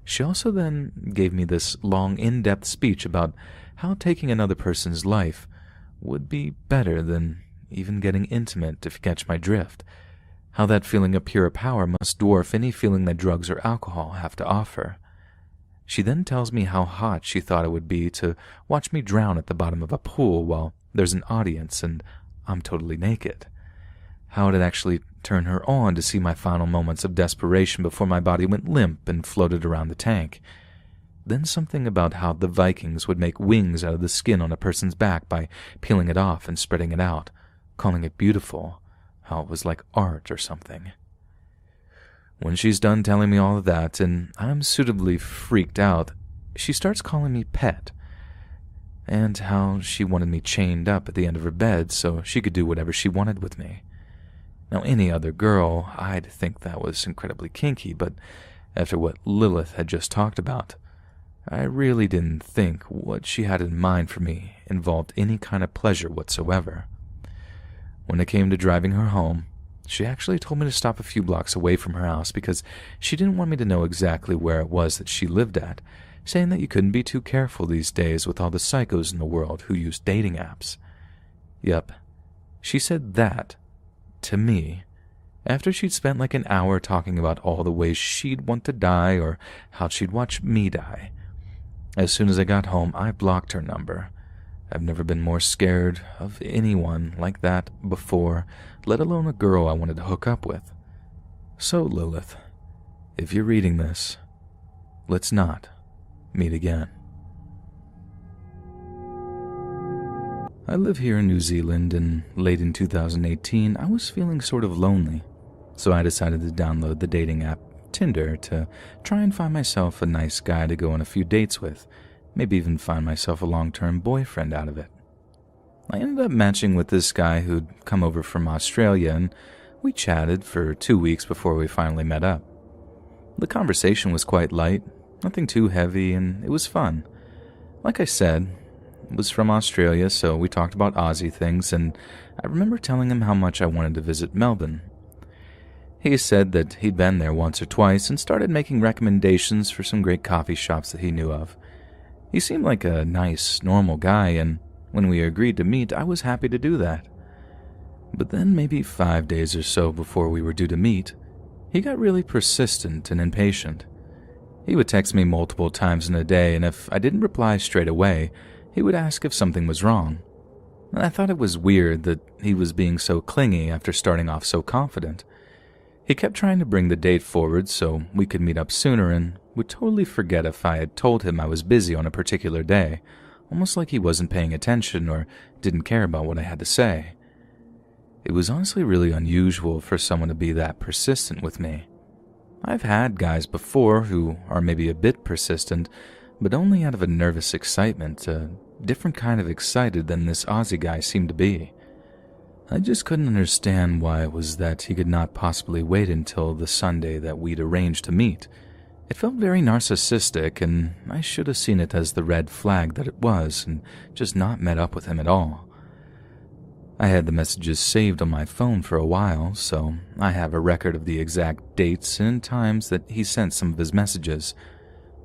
She also then gave me this long, in-depth speech about how taking another person's life would be better than even getting intimate, if you catch my drift. How that feeling of pure power must dwarf any feeling that drugs or alcohol have to offer. She then tells me how hot she thought it would be to watch me drown at the bottom of a pool while there's an audience and I'm totally naked. How it'd actually turn her on to see my final moments of desperation before my body went limp and floated around the tank. Then something about how the Vikings would make wings out of the skin on a person's back by peeling it off and spreading it out, calling it beautiful, how it was like art or something. When she's done telling me all of that, and I'm suitably freaked out, she starts calling me pet, and how she wanted me chained up at the end of her bed so she could do whatever she wanted with me. Now, any other girl, I'd think that was incredibly kinky, but after what Lilith had just talked about, I really didn't think what she had in mind for me involved any kind of pleasure whatsoever. When it came to driving her home, she actually told me to stop a few blocks away from her house because she didn't want me to know exactly where it was that she lived at, saying that you couldn't be too careful these days with all the psychos in the world who use dating apps. Yep, she said that to me after she'd spent like an hour talking about all the ways she'd want to die or how she'd watch me die. As soon as I got home, I blocked her number. I've never been more scared of anyone like that before, let alone a girl I wanted to hook up with. So, Lilith, if you're reading this, let's not meet again. I live here in New Zealand, and late in 2018, I was feeling sort of lonely, so I decided to download the dating app Tinder to try and find myself a nice guy to go on a few dates with, maybe even find myself a long-term boyfriend out of it. I ended up matching with this guy who'd come over from Australia, and we chatted for 2 weeks before we finally met up. The conversation was quite light, nothing too heavy, and it was fun. Like I said, it was from Australia, so we talked about Aussie things, and I remember telling him how much I wanted to visit Melbourne. He said that he'd been there once or twice and started making recommendations for some great coffee shops that he knew of. He seemed like a nice, normal guy, and when we agreed to meet, I was happy to do that. But then maybe 5 days or so before we were due to meet, he got really persistent and impatient. He would text me multiple times in a day, and if I didn't reply straight away, he would ask if something was wrong. I thought it was weird that he was being so clingy after starting off so confident. He kept trying to bring the date forward so we could meet up sooner and would totally forget if I had told him I was busy on a particular day, almost like he wasn't paying attention or didn't care about what I had to say. It was honestly really unusual for someone to be that persistent with me. I've had guys before who are maybe a bit persistent, but only out of a nervous excitement, a different kind of excited than this Aussie guy seemed to be. I just couldn't understand why it was that he could not possibly wait until the Sunday that we'd arranged to meet. It felt very narcissistic, and I should have seen it as the red flag that it was, and just not met up with him at all. I had the messages saved on my phone for a while, so I have a record of the exact dates and times that he sent some of his messages.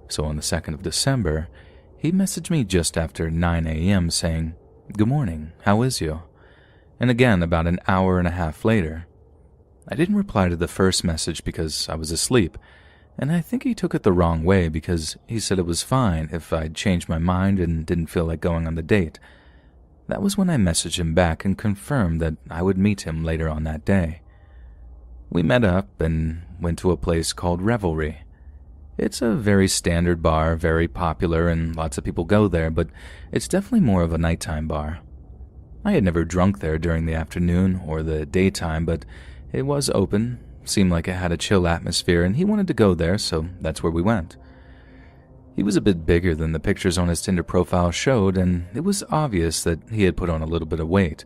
So on the 2nd of December, he messaged me just after 9 a.m. saying, "Good morning, how is you?" And again about an hour and a half later. I didn't reply to the first message because I was asleep, and I think he took it the wrong way because he said it was fine if I'd changed my mind and didn't feel like going on the date. That was when I messaged him back and confirmed that I would meet him later on that day. We met up and went to a place called Revelry. It's a very standard bar, very popular, and lots of people go there, but it's definitely more of a nighttime bar. I had never drunk there during the afternoon or the daytime, but it was open, seemed like it had a chill atmosphere, and he wanted to go there, so that's where we went. He was a bit bigger than the pictures on his Tinder profile showed, and it was obvious that he had put on a little bit of weight.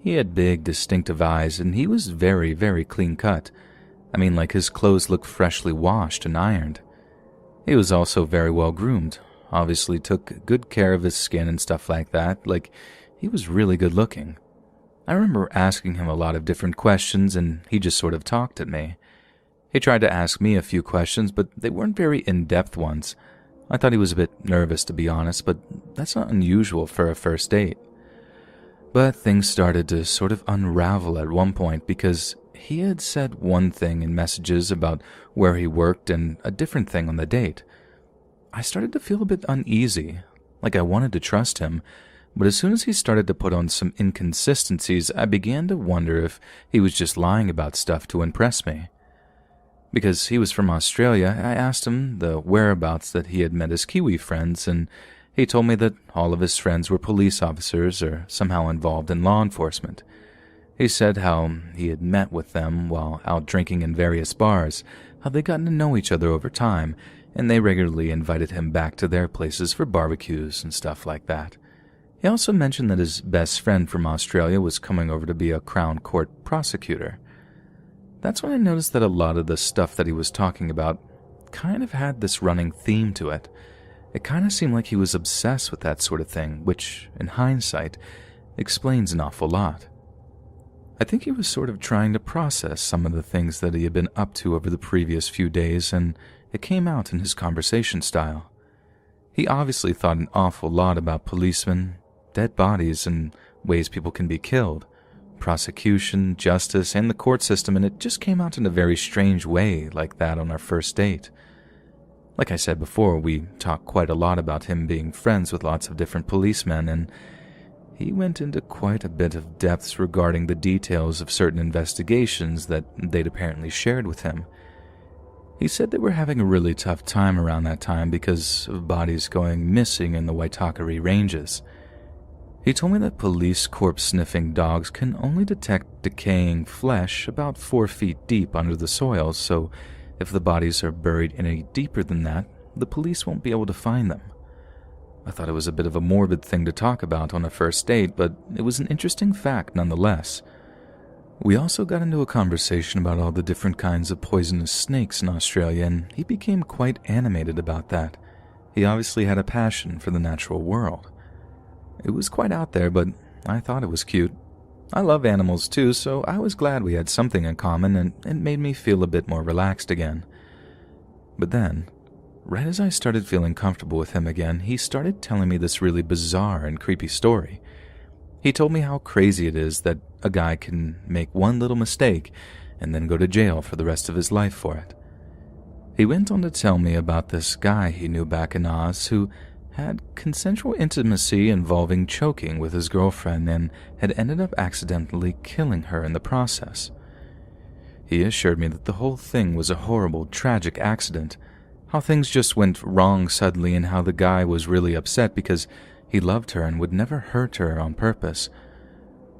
He had big, distinctive eyes, and he was very, very clean-cut. I mean, like his clothes looked freshly washed and ironed. He was also very well-groomed, obviously took good care of his skin and stuff like that, like he was really good-looking. I remember asking him a lot of different questions, and he just sort of talked at me. He tried to ask me a few questions, but they weren't very in-depth ones. I thought he was a bit nervous, to be honest, but that's not unusual for a first date. But things started to sort of unravel at one point because he had said one thing in messages about where he worked and a different thing on the date. I started to feel a bit uneasy, like I wanted to trust him, but as soon as he started to put on some inconsistencies, I began to wonder if he was just lying about stuff to impress me. Because he was from Australia, I asked him the whereabouts that he had met his Kiwi friends, and he told me that all of his friends were police officers or somehow involved in law enforcement. He said how he had met with them while out drinking in various bars, how they gotten to know each other over time, and they regularly invited him back to their places for barbecues and stuff like that. He also mentioned that his best friend from Australia was coming over to be a Crown Court prosecutor. That's when I noticed that a lot of the stuff that he was talking about kind of had this running theme to it. It kind of seemed like he was obsessed with that sort of thing, which, in hindsight, explains an awful lot. I think he was sort of trying to process some of the things that he had been up to over the previous few days, and it came out in his conversation style. He obviously thought an awful lot about policemen, dead bodies, and ways people can be killed, prosecution, justice, and the court system, and it just came out in a very strange way like that on our first date. Like I said before, we talked quite a lot about him being friends with lots of different policemen, and he went into quite a bit of depths regarding the details of certain investigations that they'd apparently shared with him. He said they were having a really tough time around that time because of bodies going missing in the Waitakere Ranges. He told me that police corpse-sniffing dogs can only detect decaying flesh about 4 feet deep under the soil, so if the bodies are buried any deeper than that, the police won't be able to find them. I thought it was a bit of a morbid thing to talk about on a first date, but it was an interesting fact nonetheless. We also got into a conversation about all the different kinds of poisonous snakes in Australia, and he became quite animated about that. He obviously had a passion for the natural world. It was quite out there, but I thought it was cute. I love animals too, so I was glad we had something in common, and it made me feel a bit more relaxed again. But then, right as I started feeling comfortable with him again, he started telling me this really bizarre and creepy story. He told me how crazy it is that a guy can make one little mistake and then go to jail for the rest of his life for it. He went on to tell me about this guy he knew back in Oz who had consensual intimacy involving choking with his girlfriend and had ended up accidentally killing her in the process. He assured me that the whole thing was a horrible, tragic accident, how things just went wrong suddenly and how the guy was really upset because he loved her and would never hurt her on purpose.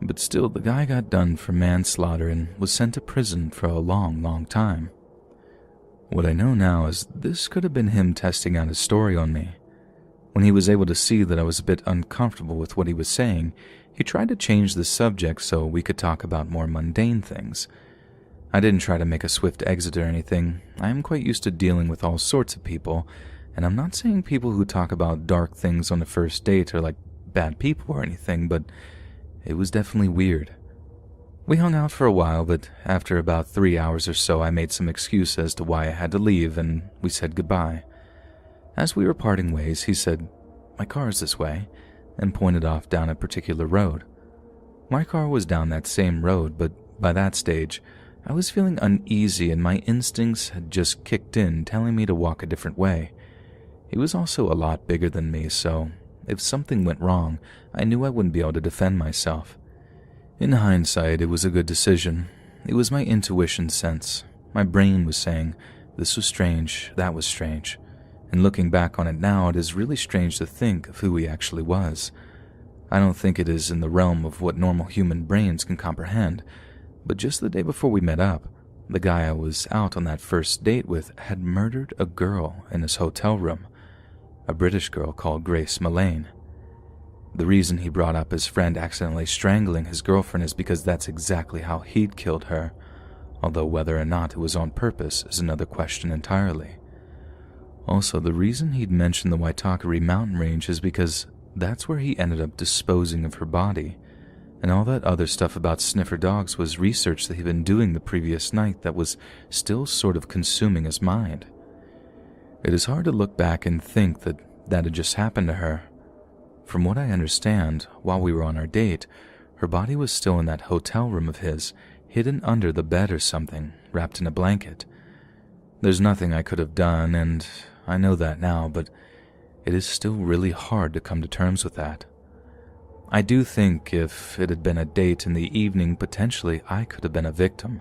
But still, the guy got done for manslaughter and was sent to prison for a long, long time. What I know now is this could have been him testing out his story on me. When he was able to see that I was a bit uncomfortable with what he was saying, he tried to change the subject so we could talk about more mundane things. I didn't try to make a swift exit or anything. I am quite used to dealing with all sorts of people, and I'm not saying people who talk about dark things on a first date are like bad people or anything, but it was definitely weird. We hung out for a while, but after about 3 hours or so, I made some excuse as to why I had to leave, and we said goodbye. As we were parting ways, he said, "My car is this way," and pointed off down a particular road. My car was down that same road, but by that stage, I was feeling uneasy and my instincts had just kicked in, telling me to walk a different way. He was also a lot bigger than me, so if something went wrong, I knew I wouldn't be able to defend myself. In hindsight, it was a good decision. It was my intuition sense. My brain was saying, this was strange, that was strange. And looking back on it now, it is really strange to think of who he actually was. I don't think it is in the realm of what normal human brains can comprehend, but just the day before we met up, the guy I was out on that first date with had murdered a girl in his hotel room, a British girl called Grace Mullane. The reason he brought up his friend accidentally strangling his girlfriend is because that's exactly how he'd killed her, although whether or not it was on purpose is another question entirely. Also, the reason he'd mentioned the Waitakere mountain range is because that's where he ended up disposing of her body, and all that other stuff about sniffer dogs was research that he'd been doing the previous night that was still sort of consuming his mind. It is hard to look back and think that that had just happened to her. From what I understand, while we were on our date, her body was still in that hotel room of his, hidden under the bed or something, wrapped in a blanket. There's nothing I could have done, and I know that now, but it is still really hard to come to terms with that. I do think if it had been a date in the evening, potentially I could have been a victim.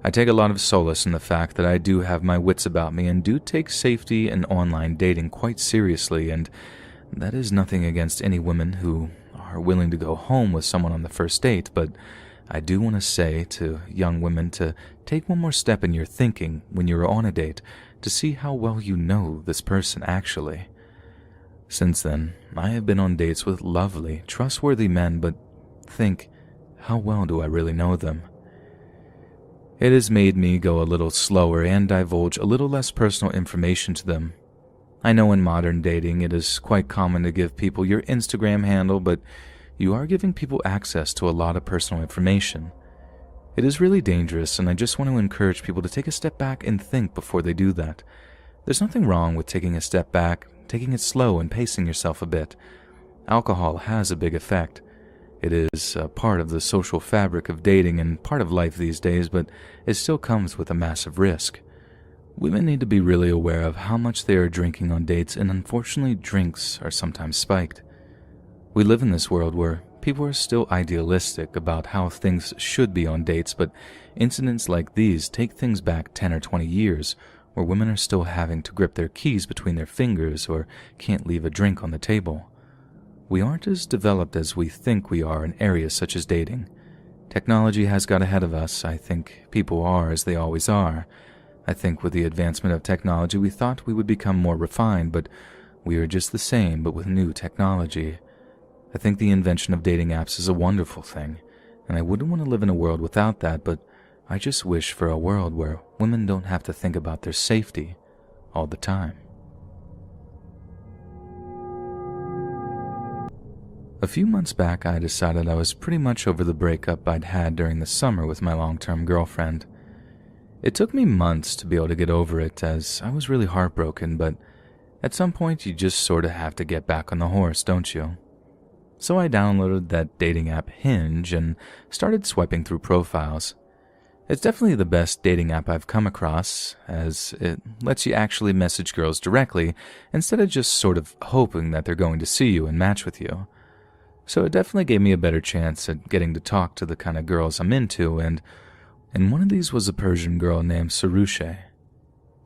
I take a lot of solace in the fact that I do have my wits about me and do take safety and online dating quite seriously, and that is nothing against any women who are willing to go home with someone on the first date, but I do want to say to young women to take one more step in your thinking when you're on a date to see how well you know this person actually. Since then, I have been on dates with lovely, trustworthy men, but think, how well do I really know them? It has made me go a little slower and divulge a little less personal information to them. I know in modern dating it is quite common to give people your Instagram handle, but you are giving people access to a lot of personal information. It is really dangerous, and I just want to encourage people to take a step back and think before they do that. There's nothing wrong with taking a step back, taking it slow and pacing yourself a bit. Alcohol has a big effect. It is a part of the social fabric of dating and part of life these days, but it still comes with a massive risk. Women need to be really aware of how much they are drinking on dates, and unfortunately drinks are sometimes spiked. We live in this world where people are still idealistic about how things should be on dates, but incidents like these take things back 10 or 20 years, where women are still having to grip their keys between their fingers or can't leave a drink on the table. We aren't as developed as we think we are in areas such as dating. Technology has got ahead of us. I think people are as they always are. I think with the advancement of technology we thought we would become more refined, but we are just the same but with new technology. I think the invention of dating apps is a wonderful thing, and I wouldn't want to live in a world without that, but I just wish for a world where women don't have to think about their safety all the time. A few months back, I decided I was pretty much over the breakup I'd had during the summer with my long-term girlfriend. It took me months to be able to get over it, as I was really heartbroken, but at some point you just sort of have to get back on the horse, don't you? So I downloaded that dating app Hinge and started swiping through profiles. It's definitely the best dating app I've come across, as it lets you actually message girls directly instead of just sort of hoping that they're going to see you and match with you. So it definitely gave me a better chance at getting to talk to the kind of girls I'm into, and one of these was a Persian girl named Sarushe.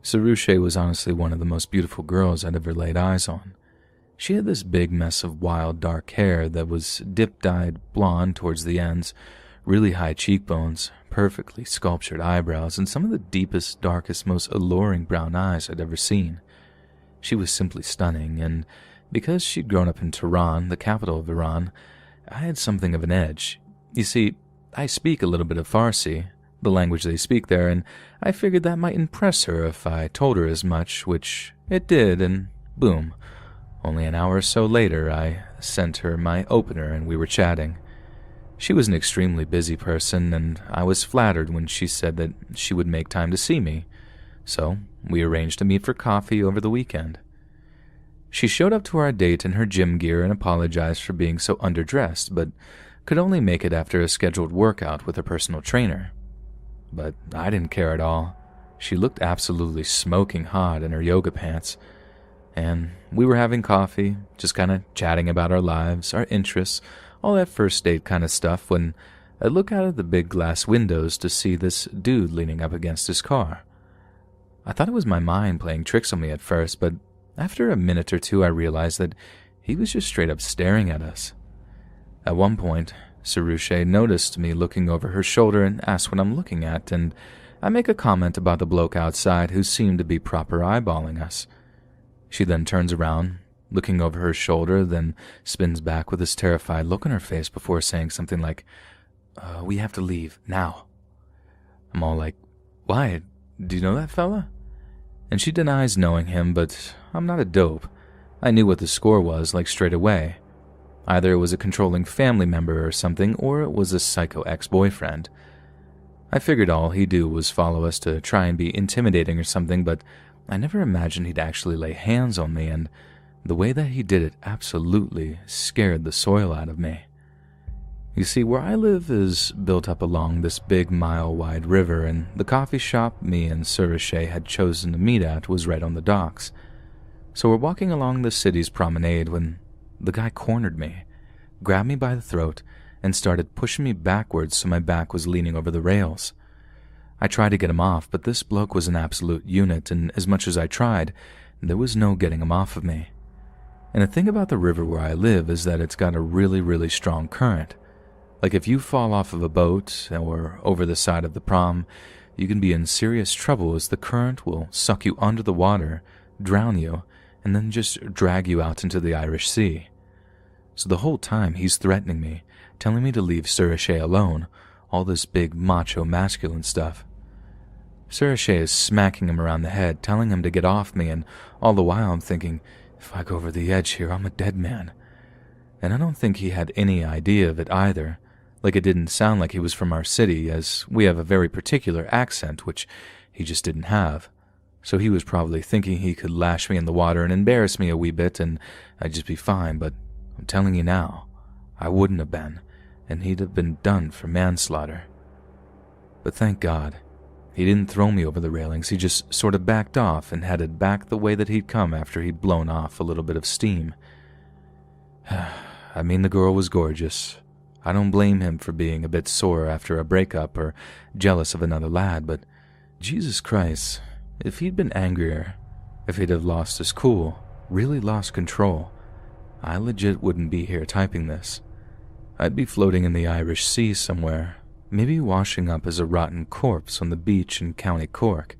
Sarushe was honestly one of the most beautiful girls I'd ever laid eyes on. She had this big mess of wild dark hair that was dip-dyed blonde towards the ends, really high cheekbones, perfectly sculptured eyebrows, and some of the deepest, darkest, most alluring brown eyes I'd ever seen. She was simply stunning, and because she'd grown up in Tehran, the capital of Iran, I had something of an edge. You see, I speak a little bit of Farsi, the language they speak there, and I figured that might impress her if I told her as much, which it did, and boom. Only an hour or so later, I sent her my opener and we were chatting. She was an extremely busy person, and I was flattered when she said that she would make time to see me. So we arranged to meet for coffee over the weekend. She showed up to our date in her gym gear and apologized for being so underdressed, but could only make it after a scheduled workout with a personal trainer. But I didn't care at all. She looked absolutely smoking hot in her yoga pants. And we were having coffee, just kind of chatting about our lives, our interests, all that first date kind of stuff, when I look out of the big glass windows to see this dude leaning up against his car. I thought it was my mind playing tricks on me at first, but after a minute or two I realized that he was just straight up staring at us. At one point, Sarushe noticed me looking over her shoulder and asked what I'm looking at, and I make a comment about the bloke outside who seemed to be proper eyeballing us. She then turns around, looking over her shoulder, then spins back with this terrified look on her face before saying something like, we have to leave, now. I'm all like, why? Do you know that fella? And she denies knowing him, but I'm not a dope. I knew what the score was, like straight away. Either it was a controlling family member or something, or it was a psycho ex-boyfriend. I figured all he'd do was follow us to try and be intimidating or something, but I never imagined he'd actually lay hands on me, and the way that he did it absolutely scared the soil out of me. You see, where I live is built up along this big mile-wide river, and the coffee shop me and Sarushe had chosen to meet at was right on the docks. So we're walking along the city's promenade when the guy cornered me, grabbed me by the throat, and started pushing me backwards so my back was leaning over the rails. I tried to get him off, but this bloke was an absolute unit, and as much as I tried, there was no getting him off of me. And the thing about the river where I live is that it's got a really, really strong current. Like if you fall off of a boat or over the side of the prom, you can be in serious trouble as the current will suck you under the water, drown you, and then just drag you out into the Irish Sea. So the whole time he's threatening me, telling me to leave Sir O'Shea alone, all this big macho masculine stuff. Sir O'Shea is smacking him around the head, telling him to get off me, and all the while I'm thinking, if I go over the edge here, I'm a dead man. And I don't think he had any idea of it either. Like it didn't sound like he was from our city, as we have a very particular accent, which he just didn't have. So he was probably thinking he could lash me in the water and embarrass me a wee bit, and I'd just be fine, but I'm telling you now, I wouldn't have been, and he'd have been done for manslaughter. But thank God, he didn't throw me over the railings. He just sort of backed off and headed back the way that he'd come after he'd blown off a little bit of steam. I mean, the girl was gorgeous. I don't blame him for being a bit sore after a breakup or jealous of another lad, but Jesus Christ, if he'd been angrier, if he'd have lost his cool, really lost control, I legit wouldn't be here typing this. I'd be floating in the Irish Sea somewhere, maybe washing up as a rotten corpse on the beach in County Cork,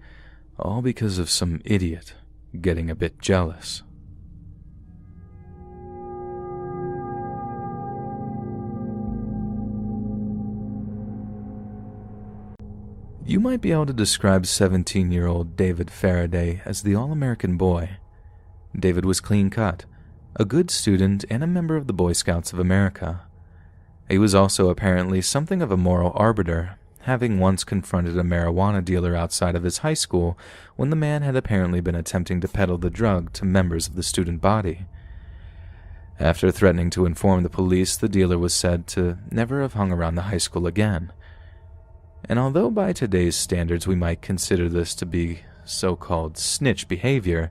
all because of some idiot getting a bit jealous. You might be able to describe 17-year-old David Faraday as the all-American boy. David was clean-cut, a good student, and a member of the Boy Scouts of America. He was also apparently something of a moral arbiter, having once confronted a marijuana dealer outside of his high school when the man had apparently been attempting to peddle the drug to members of the student body. After threatening to inform the police, the dealer was said to never have hung around the high school again. And although by today's standards we might consider this to be so-called snitch behavior,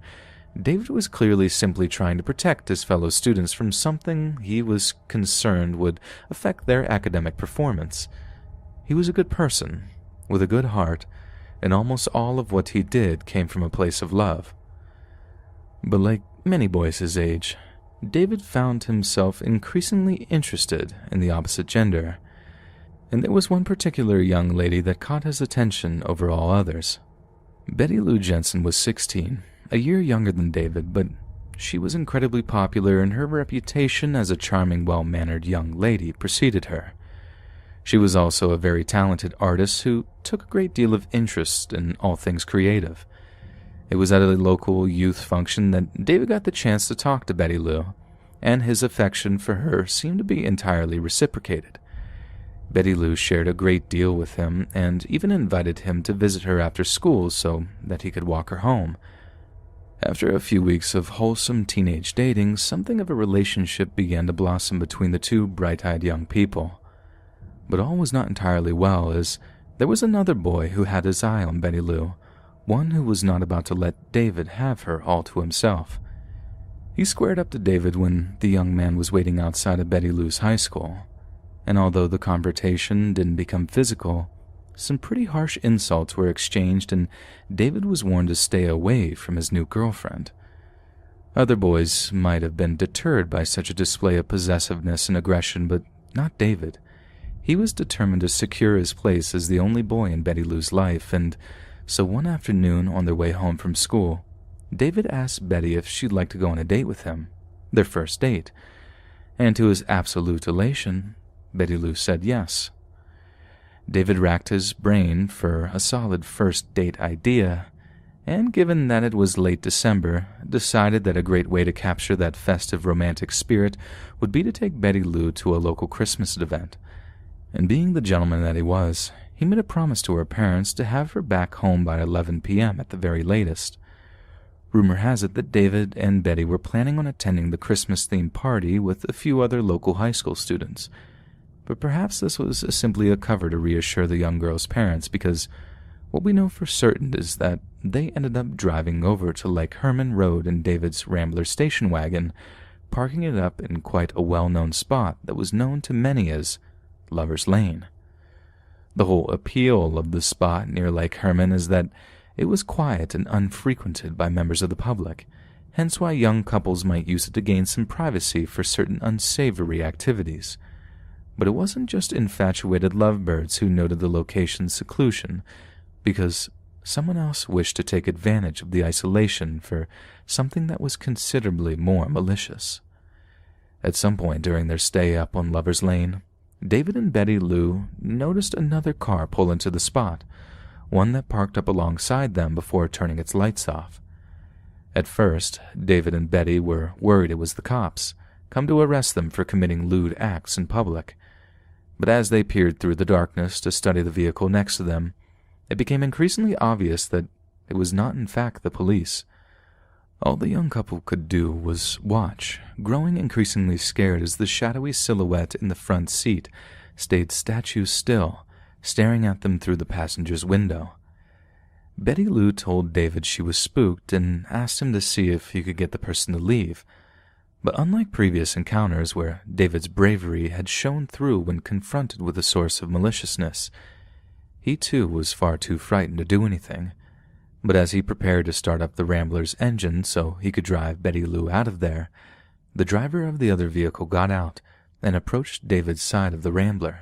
David was clearly simply trying to protect his fellow students from something he was concerned would affect their academic performance. He was a good person, with a good heart, and almost all of what he did came from a place of love. But like many boys his age, David found himself increasingly interested in the opposite gender, and there was one particular young lady that caught his attention over all others. Betty Lou Jensen was 16, a year younger than David, but she was incredibly popular and her reputation as a charming, well-mannered young lady preceded her. She was also a very talented artist who took a great deal of interest in all things creative. It was at a local youth function that David got the chance to talk to Betty Lou, and his affection for her seemed to be entirely reciprocated. Betty Lou shared a great deal with him and even invited him to visit her after school so that he could walk her home. After a few weeks of wholesome teenage dating, something of a relationship began to blossom between the two bright-eyed young people. But all was not entirely well, as there was another boy who had his eye on Betty Lou, one who was not about to let David have her all to himself. He squared up to David when the young man was waiting outside of Betty Lou's high school, and although the confrontation didn't become physical, some pretty harsh insults were exchanged and David was warned to stay away from his new girlfriend. Other boys might have been deterred by such a display of possessiveness and aggression, but not David. He was determined to secure his place as the only boy in Betty Lou's life, and so one afternoon on their way home from school, David asked Betty if she'd like to go on a date with him, their first date, and to his absolute elation, Betty Lou said yes. David racked his brain for a solid first date idea, and given that it was late December, decided that a great way to capture that festive romantic spirit would be to take Betty Lou to a local Christmas event. And being the gentleman that he was, he made a promise to her parents to have her back home by 11 p.m. at the very latest. Rumor has it that David and Betty were planning on attending the Christmas-themed party with a few other local high school students, but perhaps this was simply a cover to reassure the young girl's parents, because what we know for certain is that they ended up driving over to Lake Herman Road in David's Rambler station wagon, parking it up in quite a well-known spot that was known to many as Lover's Lane. The whole appeal of the spot near Lake Herman is that it was quiet and unfrequented by members of the public, hence why young couples might use it to gain some privacy for certain unsavory activities. But it wasn't just infatuated lovebirds who noted the location's seclusion, because someone else wished to take advantage of the isolation for something that was considerably more malicious. At some point during their stay up on Lover's Lane, David and Betty Lou noticed another car pull into the spot, one that parked up alongside them before turning its lights off. At first, David and Betty were worried it was the cops, come to arrest them for committing lewd acts in public. But as they peered through the darkness to study the vehicle next to them, it became increasingly obvious that it was not in fact the police. All the young couple could do was watch, growing increasingly scared as the shadowy silhouette in the front seat stayed statue still, staring at them through the passenger's window. Betty Lou told David she was spooked and asked him to see if he could get the person to leave. But unlike previous encounters where David's bravery had shone through when confronted with a source of maliciousness, he too was far too frightened to do anything. But as he prepared to start up the Rambler's engine so he could drive Betty Lou out of there, the driver of the other vehicle got out and approached David's side of the Rambler.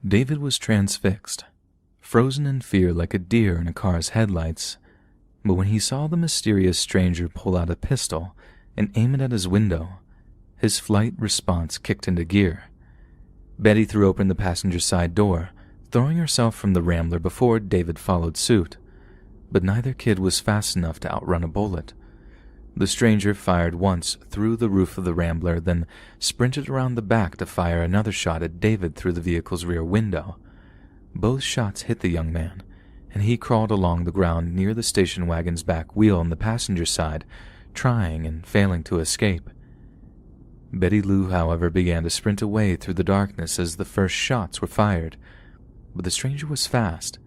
David was transfixed, frozen in fear like a deer in a car's headlights, but when he saw the mysterious stranger pull out a pistol and aim it at his window, his flight response kicked into gear. Betty threw open the passenger side door, throwing herself from the Rambler before David followed suit. But neither kid was fast enough to outrun a bullet. The stranger fired once through the roof of the Rambler, then sprinted around the back to fire another shot at David through the vehicle's rear window. Both shots hit the young man, and he crawled along the ground near the station wagon's back wheel on the passenger side, trying and failing to escape. Betty Lou, however, began to sprint away through the darkness as the first shots were fired, but the stranger was fast.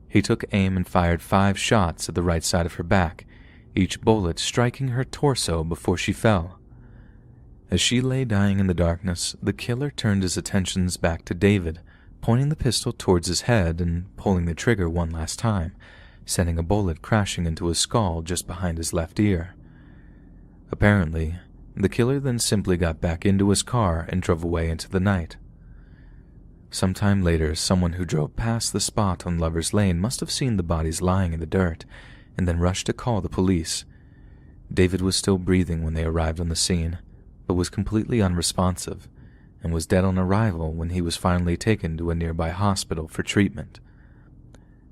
He took aim and fired 5 shots at the right side of her back, each bullet striking her torso before she fell. As she lay dying in the darkness, the killer turned his attentions back to David, pointing the pistol towards his head and pulling the trigger one last time, sending a bullet crashing into his skull just behind his left ear. Apparently, the killer then simply got back into his car and drove away into the night. Sometime later, someone who drove past the spot on Lover's Lane must have seen the bodies lying in the dirt, and then rushed to call the police. David was still breathing when they arrived on the scene, but was completely unresponsive, and was dead on arrival when he was finally taken to a nearby hospital for treatment.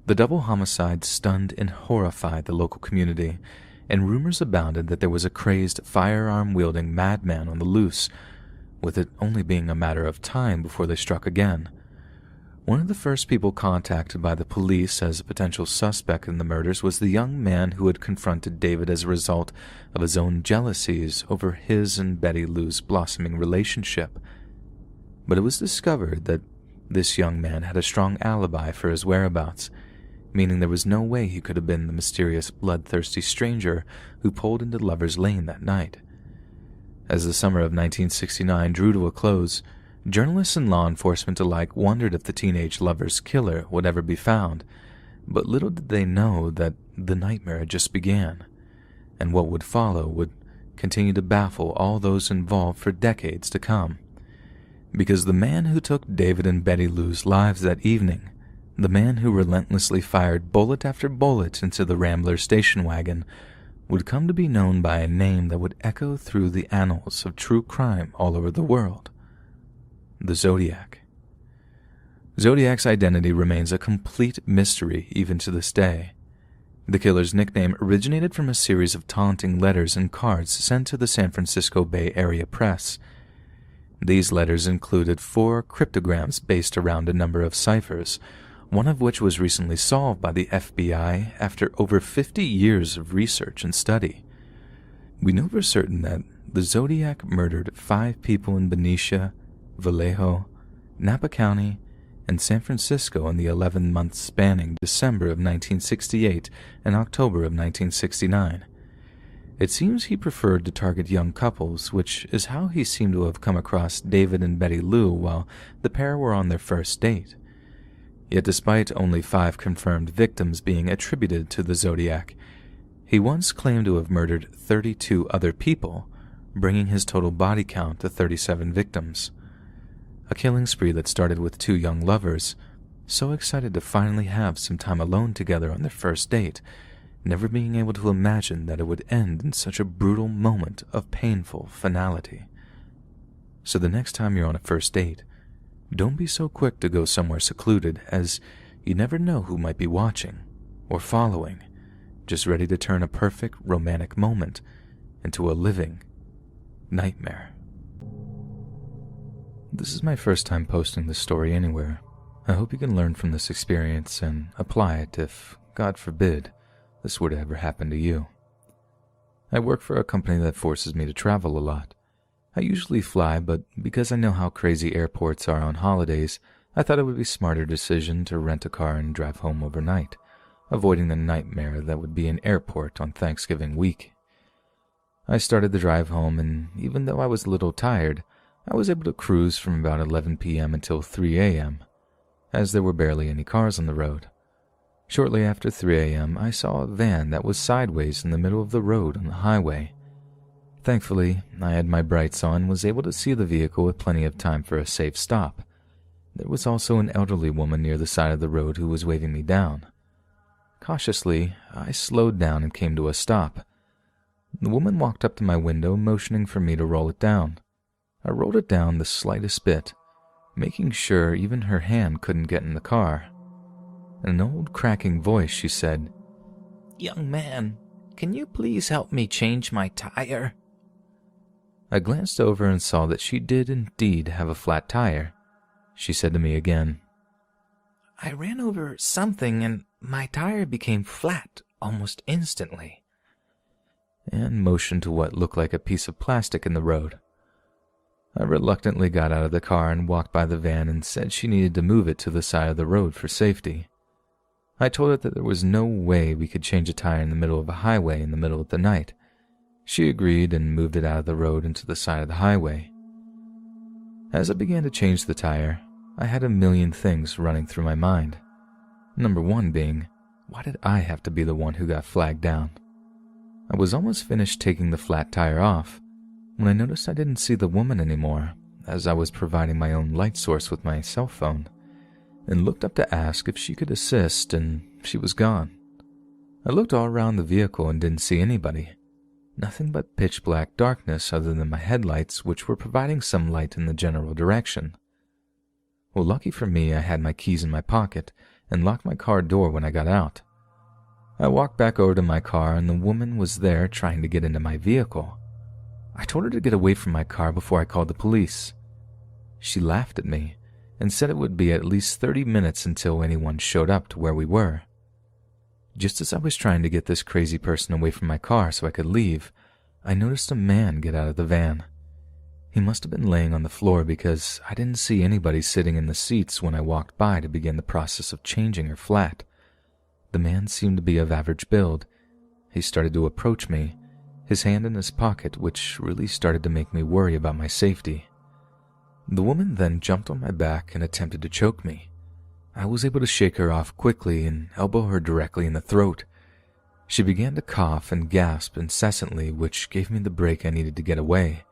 The double homicide stunned and horrified the local community, and rumors abounded that there was a crazed, firearm-wielding madman on the loose, with it only being a matter of time before they struck again. One of the first people contacted by the police as a potential suspect in the murders was the young man who had confronted David as a result of his own jealousies over his and Betty Lou's blossoming relationship. But it was discovered that this young man had a strong alibi for his whereabouts, meaning there was no way he could have been the mysterious, bloodthirsty stranger who pulled into Lover's Lane that night. As the summer of 1969 drew to a close, journalists and law enforcement alike wondered if the teenage lover's killer would ever be found, but little did they know that the nightmare had just began, and what would follow would continue to baffle all those involved for decades to come. Because the man who took David and Betty Lou's lives that evening, the man who relentlessly fired bullet after bullet into the Rambler station wagon, would come to be known by a name that would echo through the annals of true crime all over the world: the Zodiac. Zodiac's identity remains a complete mystery even to this day. The killer's nickname originated from a series of taunting letters and cards sent to the San Francisco Bay Area press. These letters included 4 cryptograms based around a number of ciphers, one of which was recently solved by the FBI after over 50 years of research and study. We know for certain that the Zodiac murdered 5 people in Benicia, Vallejo, Napa County, and San Francisco in the 11 months spanning December of 1968 and October of 1969. It seems he preferred to target young couples, which is how he seemed to have come across David and Betty Lou while the pair were on their first date. Yet despite only 5 confirmed victims being attributed to the Zodiac, he once claimed to have murdered 32 other people, bringing his total body count to 37 victims. A killing spree that started with two young lovers, so excited to finally have some time alone together on their first date, never being able to imagine that it would end in such a brutal moment of painful finality. So the next time you're on a first date, don't be so quick to go somewhere secluded, as you never know who might be watching or following, just ready to turn a perfect romantic moment into a living nightmare. This is my first time posting this story anywhere. I hope you can learn from this experience and apply it if, God forbid, this were to ever happen to you. I work for a company that forces me to travel a lot. I usually fly, but because I know how crazy airports are on holidays, I thought it would be a smarter decision to rent a car and drive home overnight, avoiding the nightmare that would be an airport on Thanksgiving week. I started the drive home, and even though I was a little tired, I was able to cruise from about 11 p.m. until 3 a.m., as there were barely any cars on the road. Shortly after 3 a.m., I saw a van that was sideways in the middle of the road on the highway. Thankfully, I had my brights on and was able to see the vehicle with plenty of time for a safe stop. There was also an elderly woman near the side of the road who was waving me down. Cautiously, I slowed down and came to a stop. The woman walked up to my window, motioning for me to roll it down. I rolled it down the slightest bit, making sure even her hand couldn't get in the car. In an old cracking voice, she said, "Young man, can you please help me change my tire?" I glanced over and saw that she did indeed have a flat tire. She said to me again, "I ran over something and my tire became flat almost instantly," and motioned to what looked like a piece of plastic in the road. I reluctantly got out of the car and walked by the van and said she needed to move it to the side of the road for safety. I told her that there was no way we could change a tire in the middle of a highway in the middle of the night. She agreed and moved it out of the road into the side of the highway. As I began to change the tire, I had a million things running through my mind. Number one being, why did I have to be the one who got flagged down? I was almost finished taking the flat tire off when I noticed I didn't see the woman anymore, as I was providing my own light source with my cell phone, and looked up to ask if she could assist, and she was gone. I looked all around the vehicle and didn't see anybody. Nothing but pitch black darkness other than my headlights, which were providing some light in the general direction. Well, lucky for me, I had my keys in my pocket and locked my car door when I got out. I walked back over to my car and the woman was there trying to get into my vehicle. I told her to get away from my car before I called the police. She laughed at me and said it would be at least 30 minutes until anyone showed up to where we were. Just as I was trying to get this crazy person away from my car so I could leave, I noticed a man get out of the van. He must have been laying on the floor because I didn't see anybody sitting in the seats when I walked by to begin the process of changing her flat. The man seemed to be of average build. He started to approach me, his hand in his pocket, which really started to make me worry about my safety. The woman then jumped on my back and attempted to choke me. I was able to shake her off quickly and elbow her directly in the throat. She began to cough and gasp incessantly, which gave me the break I needed to get away.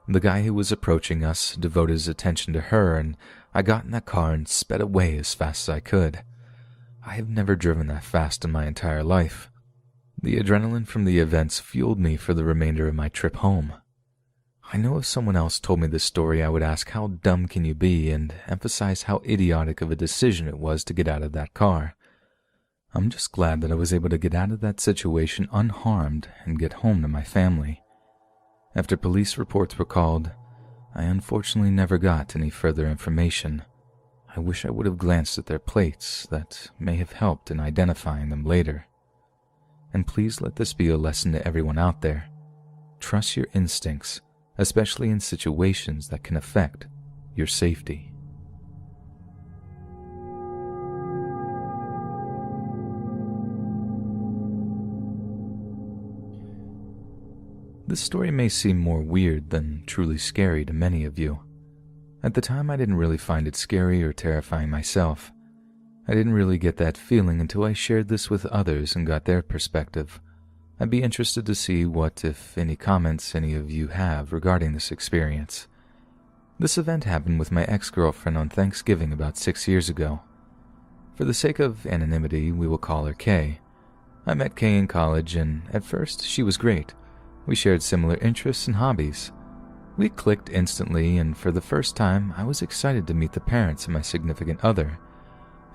The guy who was approaching us devoted his attention to her, and I got in that car and sped away as fast as I could. I have never driven that fast in my entire life. The adrenaline from the events fueled me for the remainder of my trip home. I know if someone else told me this story, I would ask how dumb can you be and emphasize how idiotic of a decision it was to get out of that car. I'm just glad that I was able to get out of that situation unharmed and get home to my family. After police reports were called, I unfortunately never got any further information. I wish I would have glanced at their plates. That may have helped in identifying them later. And please let this be a lesson to everyone out there. Trust your instincts, especially in situations that can affect your safety. This story may seem more weird than truly scary to many of you. At the time, I didn't really find it scary or terrifying myself. I didn't really get that feeling until I shared this with others and got their perspective. I'd be interested to see what, if any, comments any of you have regarding this experience. This event happened with my ex-girlfriend on Thanksgiving about 6 years ago. For the sake of anonymity, we will call her Kay. I met Kay in college, and at first, she was great. We shared similar interests and hobbies. We clicked instantly, and for the first time, I was excited to meet the parents of my significant other.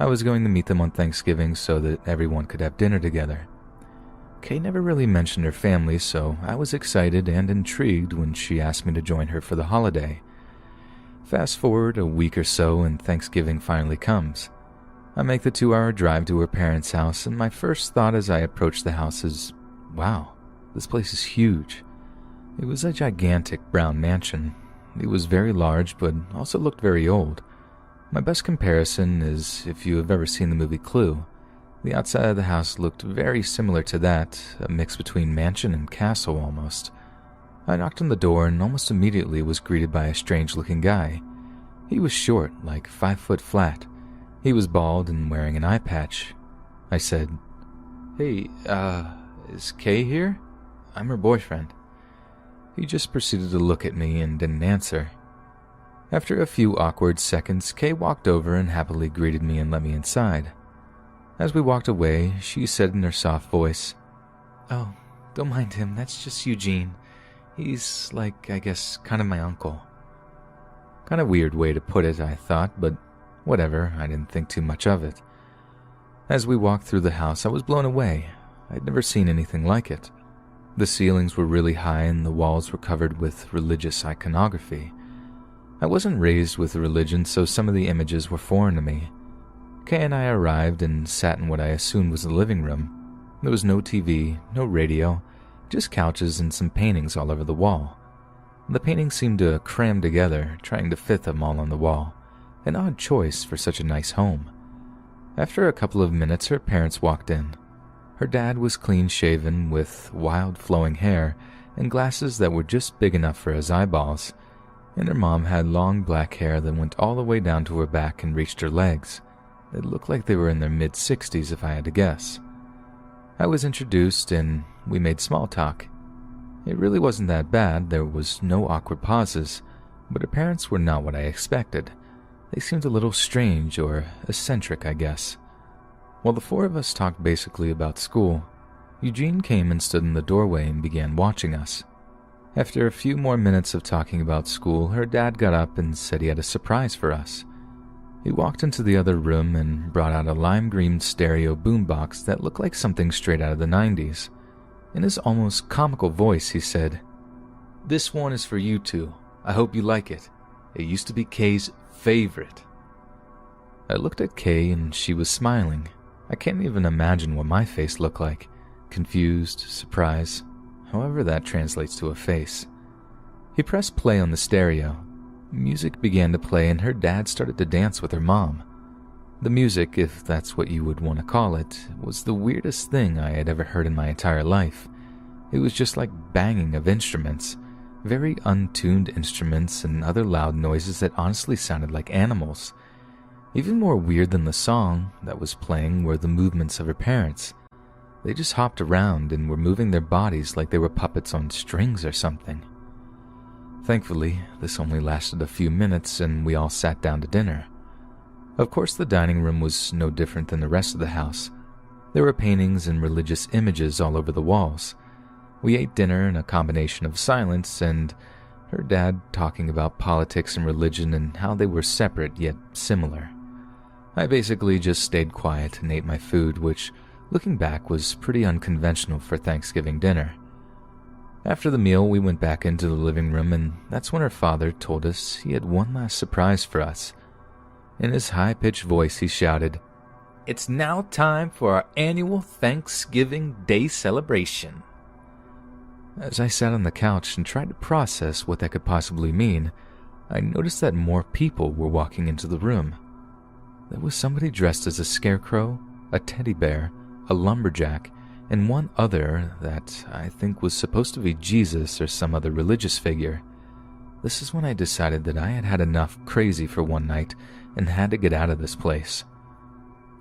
I was going to meet them on Thanksgiving so that everyone could have dinner together. Kay never really mentioned her family, so I was excited and intrigued when she asked me to join her for the holiday. Fast forward a week or so, and Thanksgiving finally comes. I make the 2-hour drive to her parents' house, and my first thought as I approach the house is, wow, this place is huge. It was a gigantic brown mansion. It was very large, but also looked very old. My best comparison is if you have ever seen the movie Clue. The outside of the house looked very similar to that, a mix between mansion and castle almost. I knocked on the door and almost immediately was greeted by a strange-looking guy. He was short, like 5 foot flat. He was bald and wearing an eye patch. I said, "Hey, is Kay here? I'm her boyfriend." He just proceeded to look at me and didn't answer. After a few awkward seconds, Kay walked over and happily greeted me and let me inside. As we walked away, she said in her soft voice, "Oh, don't mind him, that's just Eugene. He's like, I guess, kind of my uncle." Kind of weird way to put it, I thought, but whatever, I didn't think too much of it. As we walked through the house, I was blown away. I'd never seen anything like it. The ceilings were really high and the walls were covered with religious iconography. I wasn't raised with religion, so some of the images were foreign to me. Kay and I arrived and sat in what I assumed was the living room. There was no TV, no radio, just couches and some paintings all over the wall. The paintings seemed to cram together, trying to fit them all on the wall. An odd choice for such a nice home. After a couple of minutes, her parents walked in. Her dad was clean-shaven with wild flowing hair and glasses that were just big enough for his eyeballs, and her mom had long black hair that went all the way down to her back and reached her legs. It looked like they were in their mid-60s if I had to guess. I was introduced and we made small talk. It really wasn't that bad, there was no awkward pauses, but her parents were not what I expected. They seemed a little strange or eccentric, I guess. While the 4 of us talked basically about school, Eugene came and stood in the doorway and began watching us. After a few more minutes of talking about school, her dad got up and said he had a surprise for us. He walked into the other room and brought out a lime green stereo boombox that looked like something straight out of the 90s. In his almost comical voice, he said, "This one is for you two. I hope you like it. It used to be Kay's favorite." I looked at Kay and she was smiling. I can't even imagine what my face looked like. Confused, surprise, however that translates to a face. He pressed play on the stereo. Music began to play and her dad started to dance with her mom. The music, if that's what you would want to call it, was the weirdest thing I had ever heard in my entire life. It was just like banging of instruments, very untuned instruments and other loud noises that honestly sounded like animals. Even more weird than the song that was playing were the movements of her parents. They just hopped around and were moving their bodies like they were puppets on strings or something. Thankfully, this only lasted a few minutes and we all sat down to dinner. Of course, the dining room was no different than the rest of the house. There were paintings and religious images all over the walls. We ate dinner in a combination of silence and her dad talking about politics and religion and how they were separate yet similar. I basically just stayed quiet and ate my food, which, looking back, was pretty unconventional for Thanksgiving dinner. After the meal, we went back into the living room, and that's when her father told us he had one last surprise for us. In his high-pitched voice, he shouted, "It's now time for our annual Thanksgiving Day celebration." As I sat on the couch and tried to process what that could possibly mean, I noticed that more people were walking into the room. There was somebody dressed as a scarecrow, a teddy bear, a lumberjack, and one other that I think was supposed to be Jesus or some other religious figure. This is when I decided that I had had enough crazy for one night and had to get out of this place.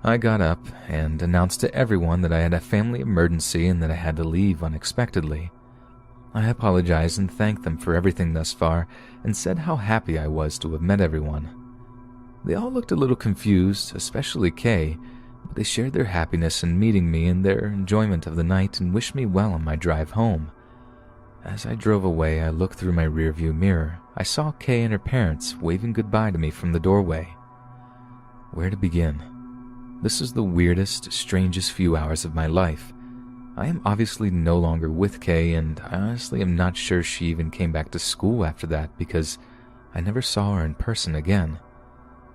I got up and announced to everyone that I had a family emergency and that I had to leave unexpectedly. I apologized and thanked them for everything thus far and said how happy I was to have met everyone. They all looked a little confused, especially Kay, but they shared their happiness in meeting me and their enjoyment of the night and wished me well on my drive home. As I drove away, I looked through my rearview mirror. I saw Kay and her parents waving goodbye to me from the doorway. Where to begin? This is the weirdest, strangest few hours of my life. I am obviously no longer with Kay, and I honestly am not sure she even came back to school after that because I never saw her in person again.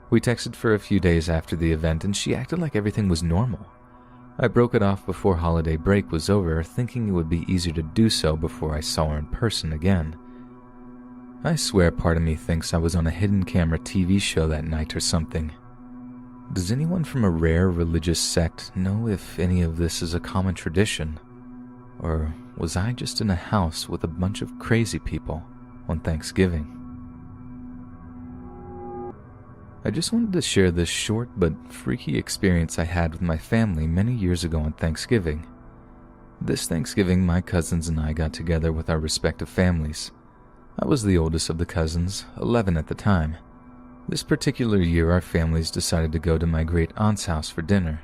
We texted for a few days after the event, and she acted like everything was normal. I broke it off before holiday break was over, thinking it would be easier to do so before I saw her in person again. I swear part of me thinks I was on a hidden camera TV show that night or something. Does anyone from a rare religious sect know if any of this is a common tradition? Or was I just in a house with a bunch of crazy people on Thanksgiving? I just wanted to share this short but freaky experience I had with my family many years ago on Thanksgiving. This Thanksgiving, my cousins and I got together with our respective families. I was the oldest of the cousins, 11 at the time. This particular year, our families decided to go to my great aunt's house for dinner.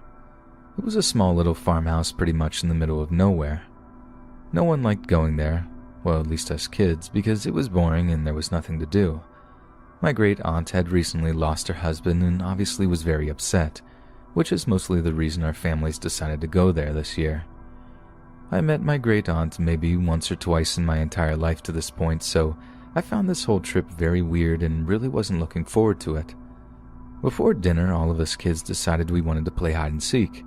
It was a small little farmhouse pretty much in the middle of nowhere. No one liked going there, well, at least us kids, because it was boring and there was nothing to do. My great aunt had recently lost her husband and obviously was very upset, which is mostly the reason our families decided to go there this year. I met my great aunt maybe once or twice in my entire life to this point, so I found this whole trip very weird and really wasn't looking forward to it. Before dinner, all of us kids decided we wanted to play hide and seek.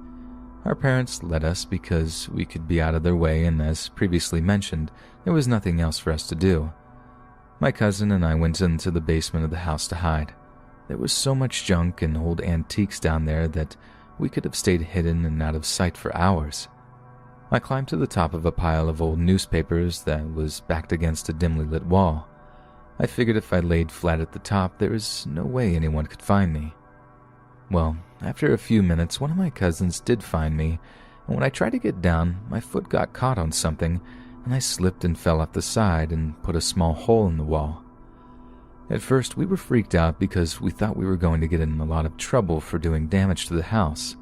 Our parents let us because we could be out of their way, and as previously mentioned, there was nothing else for us to do. My cousin and I went into the basement of the house to hide. There was so much junk and old antiques down there that we could have stayed hidden and out of sight for hours. I climbed to the top of a pile of old newspapers that was backed against a dimly lit wall. I figured if I laid flat at the top, there was no way anyone could find me. Well, after a few minutes, one of my cousins did find me, and when I tried to get down, my foot got caught on something, and I slipped and fell off the side and put a small hole in the wall. At first, we were freaked out because we thought we were going to get in a lot of trouble for doing damage to the house.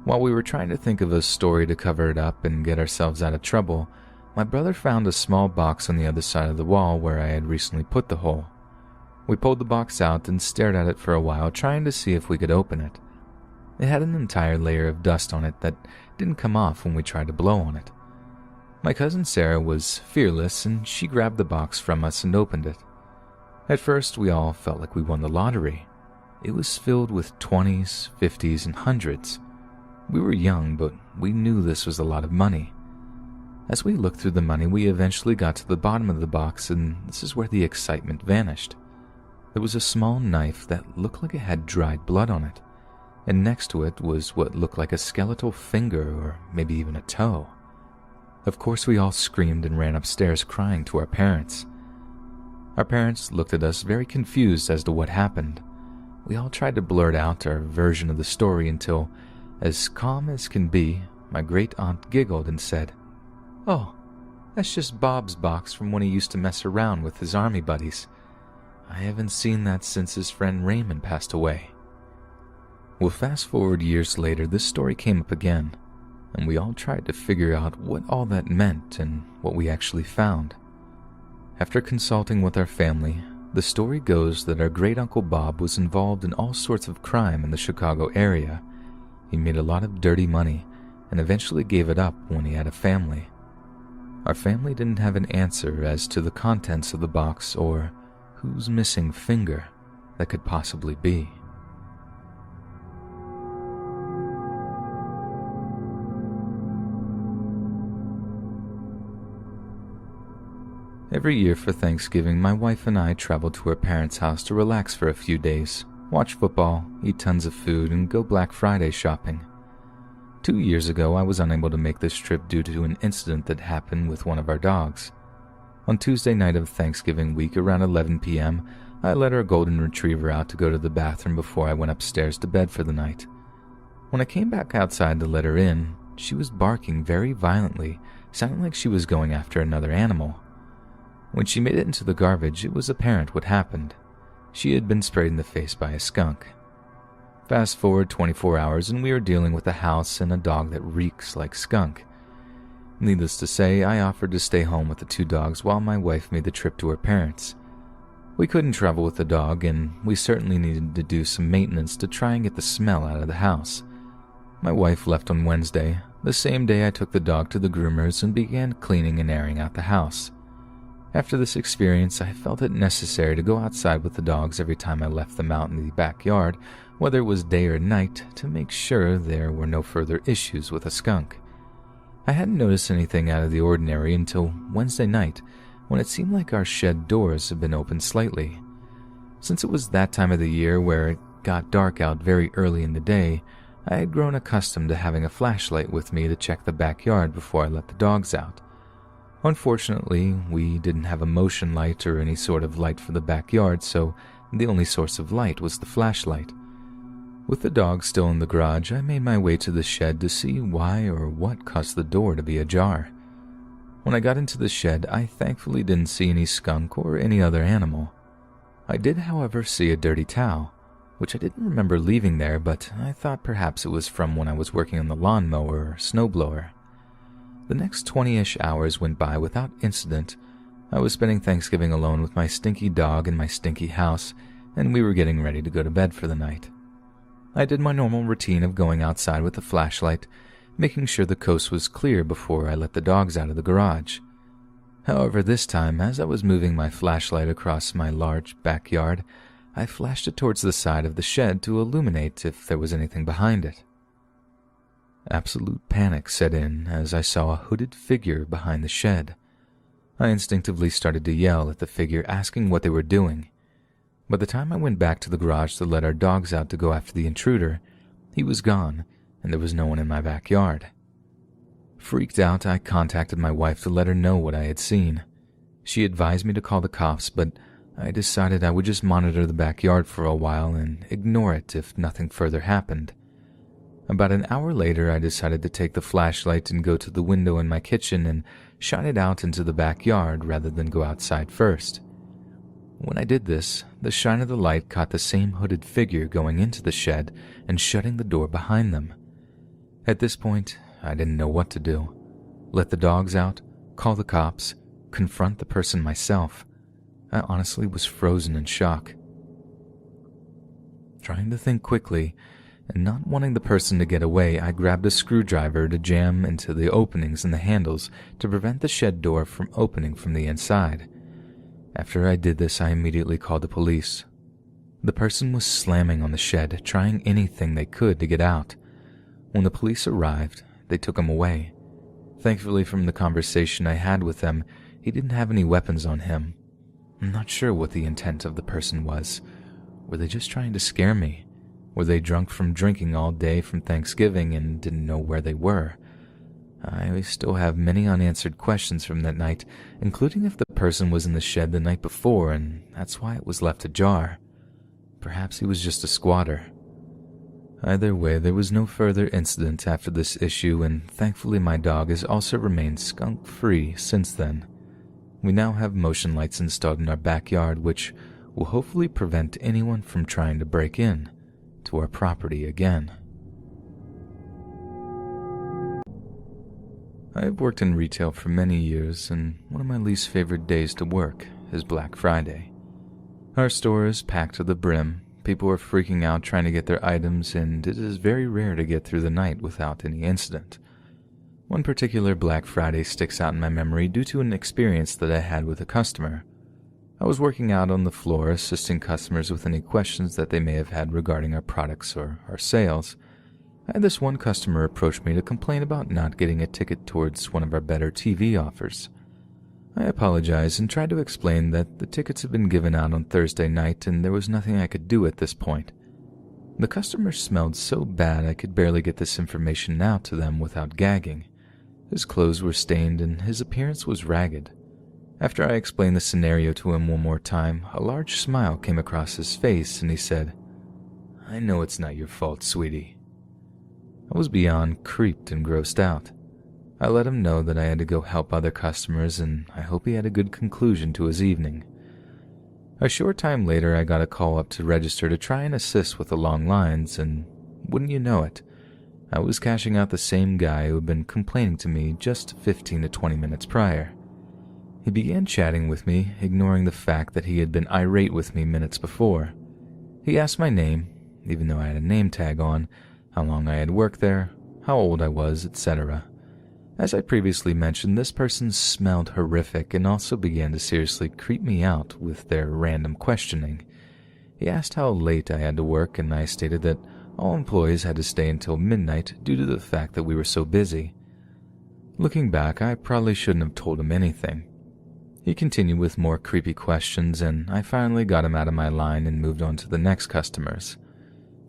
While we were trying to think of a story to cover it up and get ourselves out of trouble, my brother found a small box on the other side of the wall where I had recently put the hole. We pulled the box out and stared at it for a while, trying to see if we could open it. It had an entire layer of dust on it that didn't come off when we tried to blow on it. My cousin Sarah was fearless, and she grabbed the box from us and opened it. At first, we all felt like we won the lottery. It was filled with 20s, 50s, and hundreds. We were young, but we knew this was a lot of money. As we looked through the money, we eventually got to the bottom of the box, and this is where the excitement vanished. There was a small knife that looked like it had dried blood on it, and next to it was what looked like a skeletal finger or maybe even a toe. Of course, we all screamed and ran upstairs crying to our parents. Our parents looked at us very confused as to what happened. We all tried to blurt out our version of the story until, as calm as can be, my great aunt giggled and said, "Oh, that's just Bob's box from when he used to mess around with his army buddies. I haven't seen that since his friend Raymond passed away." Well, fast forward years later, this story came up again, and we all tried to figure out what all that meant and what we actually found. After consulting with our family, the story goes that our great-uncle Bob was involved in all sorts of crime in the Chicago area. He made a lot of dirty money and eventually gave it up when he had a family. Our family didn't have an answer as to the contents of the box or whose missing finger that could possibly be. Every year for Thanksgiving, my wife and I travel to her parents' house to relax for a few days, watch football, eat tons of food, and go Black Friday shopping. 2 years ago, I was unable to make this trip due to an incident that happened with one of our dogs. On Tuesday night of Thanksgiving week around 11 p.m., I let our golden retriever out to go to the bathroom before I went upstairs to bed for the night. When I came back outside to let her in, she was barking very violently, sounding like she was going after another animal. When she made it into the garbage, it was apparent what happened. She had been sprayed in the face by a skunk. Fast forward 24 hours and we are dealing with a house and a dog that reeks like skunk. Needless to say, I offered to stay home with the 2 dogs while my wife made the trip to her parents. We couldn't travel with the dog, and we certainly needed to do some maintenance to try and get the smell out of the house. My wife left on Wednesday, the same day I took the dog to the groomers and began cleaning and airing out the house. After this experience, I felt it necessary to go outside with the dogs every time I left them out in the backyard, whether it was day or night, to make sure there were no further issues with a skunk. I hadn't noticed anything out of the ordinary until Wednesday night, when it seemed like our shed doors had been opened slightly. Since it was that time of the year where it got dark out very early in the day, I had grown accustomed to having a flashlight with me to check the backyard before I let the dogs out. Unfortunately, we didn't have a motion light or any sort of light for the backyard, so the only source of light was the flashlight. With the dogs still in the garage, I made my way to the shed to see why or what caused the door to be ajar. When I got into the shed, I thankfully didn't see any skunk or any other animal. I did, however, see a dirty towel, which I didn't remember leaving there, but I thought perhaps it was from when I was working on the lawnmower or snowblower. The next 20-ish hours went by without incident. I was spending Thanksgiving alone with my stinky dog in my stinky house, and we were getting ready to go to bed for the night. I did my normal routine of going outside with a flashlight, making sure the coast was clear before I let the dogs out of the garage. However, this time, as I was moving my flashlight across my large backyard, I flashed it towards the side of the shed to illuminate if there was anything behind it. Absolute panic set in as I saw a hooded figure behind the shed. I instinctively started to yell at the figure, asking what they were doing. By the time I went back to the garage to let our dogs out to go after the intruder, he was gone, and there was no one in my backyard. Freaked out, I contacted my wife to let her know what I had seen. She advised me to call the cops, but I decided I would just monitor the backyard for a while and ignore it if nothing further happened. About an hour later, I decided to take the flashlight and go to the window in my kitchen and shine it out into the backyard rather than go outside first. When I did this, the shine of the light caught the same hooded figure going into the shed and shutting the door behind them. At this point, I didn't know what to do. Let the dogs out, call the cops, confront the person myself. I honestly was frozen in shock. Trying to think quickly, and not wanting the person to get away, I grabbed a screwdriver to jam into the openings in the handles to prevent the shed door from opening from the inside. After I did this, I immediately called the police. The person was slamming on the shed, trying anything they could to get out. When the police arrived, they took him away. Thankfully, from the conversation I had with them, he didn't have any weapons on him. I'm not sure what the intent of the person was. Were they just trying to scare me? Were they drunk from drinking all day from Thanksgiving and didn't know where they were? I still have many unanswered questions from that night, including if the person was in the shed the night before and that's why it was left ajar. Perhaps he was just a squatter. Either way, there was no further incident after this issue, and thankfully my dog has also remained skunk-free since then. We now have motion lights installed in our backyard, which will hopefully prevent anyone from trying to break in to our property again. I have worked in retail for many years, and one of my least favorite days to work is Black Friday. Our store is packed to the brim. People are freaking out trying to get their items, and it is very rare to get through the night without any incident. One particular Black Friday sticks out in my memory due to an experience that I had with a customer. I was working out on the floor assisting customers with any questions that they may have had regarding our products or our sales. I had this one customer approach me to complain about not getting a ticket towards one of our better TV offers. I apologized and tried to explain that the tickets had been given out on Thursday night and there was nothing I could do at this point. The customer smelled so bad I could barely get this information out to them without gagging. His clothes were stained and his appearance was ragged. After I explained the scenario to him one more time, a large smile came across his face and he said, "I know it's not your fault, sweetie." I was beyond creeped and grossed out. I let him know that I had to go help other customers, and I hope he had a good conclusion to his evening. A short time later, I got a call up to register to try and assist with the long lines, and wouldn't you know it, I was cashing out the same guy who had been complaining to me just 15 to 20 minutes prior. He began chatting with me, ignoring the fact that he had been irate with me minutes before. He asked my name, even though I had a name tag on, how long I had worked there, how old I was, etc. As I previously mentioned, this person smelled horrific and also began to seriously creep me out with their random questioning. He asked how late I had to work, and I stated that all employees had to stay until midnight due to the fact that we were so busy. Looking back, I probably shouldn't have told him anything. He continued with more creepy questions, and I finally got him out of my line and moved on to the next customers.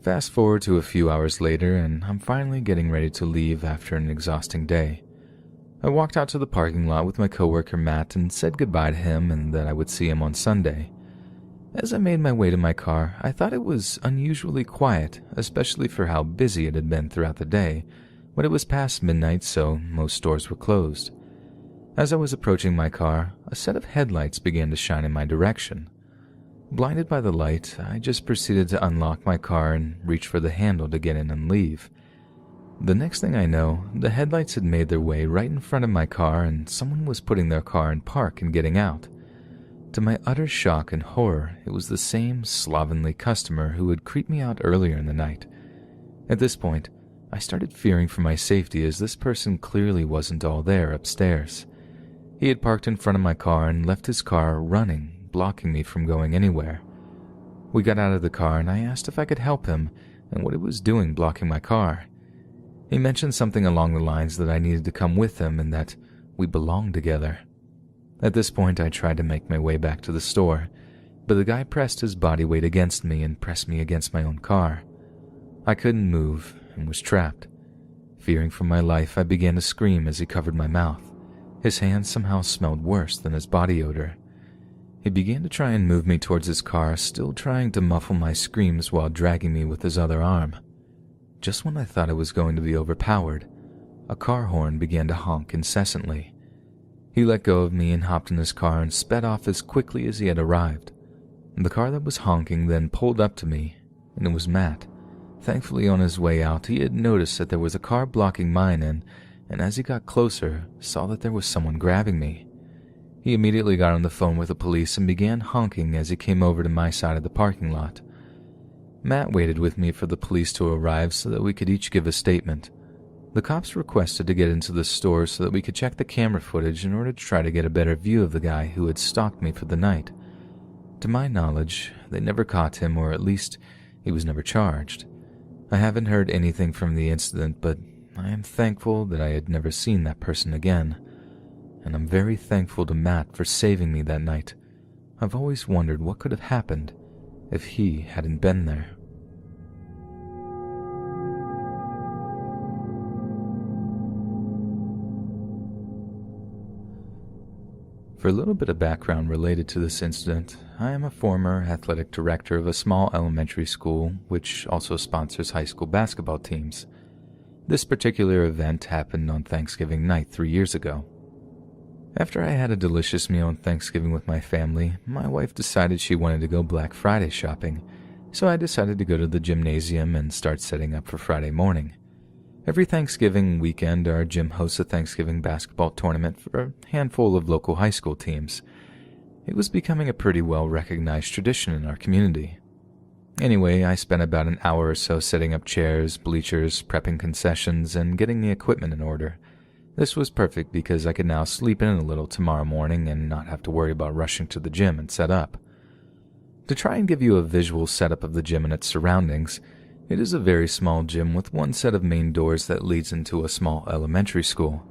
Fast forward to a few hours later, and I'm finally getting ready to leave after an exhausting day. I walked out to the parking lot with my coworker Matt and said goodbye to him and that I would see him on Sunday. As I made my way to my car, I thought it was unusually quiet, especially for how busy it had been throughout the day, but it was past midnight, so most stores were closed. As I was approaching my car, a set of headlights began to shine in my direction. Blinded by the light, I just proceeded to unlock my car and reach for the handle to get in and leave. The next thing I know, the headlights had made their way right in front of my car and someone was putting their car in park and getting out. To my utter shock and horror, it was the same slovenly customer who had creeped me out earlier in the night. At this point, I started fearing for my safety as this person clearly wasn't all there upstairs. He had parked in front of my car and left his car running, blocking me from going anywhere. We got out of the car and I asked if I could help him and what he was doing blocking my car. He mentioned something along the lines that I needed to come with him and that we belonged together. At this point, I tried to make my way back to the store, but the guy pressed his body weight against me and pressed me against my own car. I couldn't move and was trapped. Fearing for my life, I began to scream as he covered my mouth. His hands somehow smelled worse than his body odor. He began to try and move me towards his car, still trying to muffle my screams while dragging me with his other arm. Just when I thought I was going to be overpowered, a car horn began to honk incessantly. He let go of me and hopped in his car and sped off as quickly as he had arrived. The car that was honking then pulled up to me, and it was Matt. Thankfully, on his way out, he had noticed that there was a car blocking mine and as he got closer, saw that there was someone grabbing me. He immediately got on the phone with the police and began honking as he came over to my side of the parking lot. Matt waited with me for the police to arrive so that we could each give a statement. The cops requested to get into the store so that we could check the camera footage in order to try to get a better view of the guy who had stalked me for the night. To my knowledge, they never caught him, or at least he was never charged. I haven't heard anything from the incident, but I am thankful that I had never seen that person again. And I'm very thankful to Matt for saving me that night. I've always wondered what could have happened if he hadn't been there. For a little bit of background related to this incident, I am a former athletic director of a small elementary school which also sponsors high school basketball teams. This particular event happened on Thanksgiving night 3 years ago. After I had a delicious meal on Thanksgiving with my family, my wife decided she wanted to go Black Friday shopping, so I decided to go to the gymnasium and start setting up for Friday morning. Every Thanksgiving weekend, our gym hosts a Thanksgiving basketball tournament for a handful of local high school teams. It was becoming a pretty well-recognized tradition in our community. Anyway, I spent about an hour or so setting up chairs, bleachers, prepping concessions, and getting the equipment in order. This was perfect because I could now sleep in a little tomorrow morning and not have to worry about rushing to the gym and set up. To try and give you a visual setup of the gym and its surroundings, it is a very small gym with one set of main doors that leads into a small elementary school.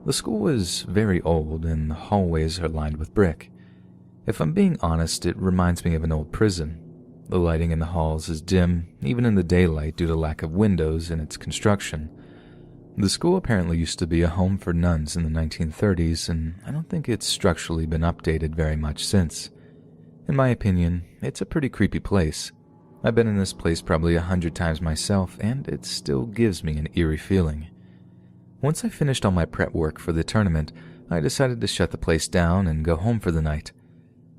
The school is very old and the hallways are lined with brick. If I'm being honest, it reminds me of an old prison. The lighting in the halls is dim, even in the daylight, due to lack of windows in its construction. The school apparently used to be a home for nuns in the 1930s, and I don't think it's structurally been updated very much since. In my opinion, it's a pretty creepy place. I've been in this place probably 100 times myself, and it still gives me an eerie feeling. Once I finished all my prep work for the tournament, I decided to shut the place down and go home for the night.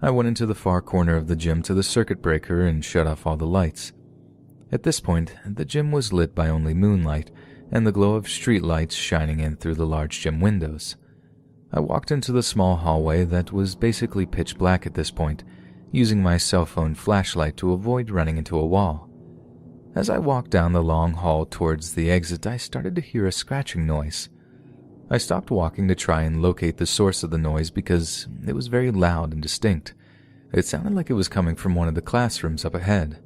I went into the far corner of the gym to the circuit breaker and shut off all the lights. At this point, the gym was lit by only moonlight and the glow of street lights shining in through the large gym windows. I walked into the small hallway that was basically pitch black at this point, using my cell phone flashlight to avoid running into a wall. As I walked down the long hall towards the exit, I started to hear a scratching noise. I stopped walking to try and locate the source of the noise because it was very loud and distinct. It sounded like it was coming from one of the classrooms up ahead.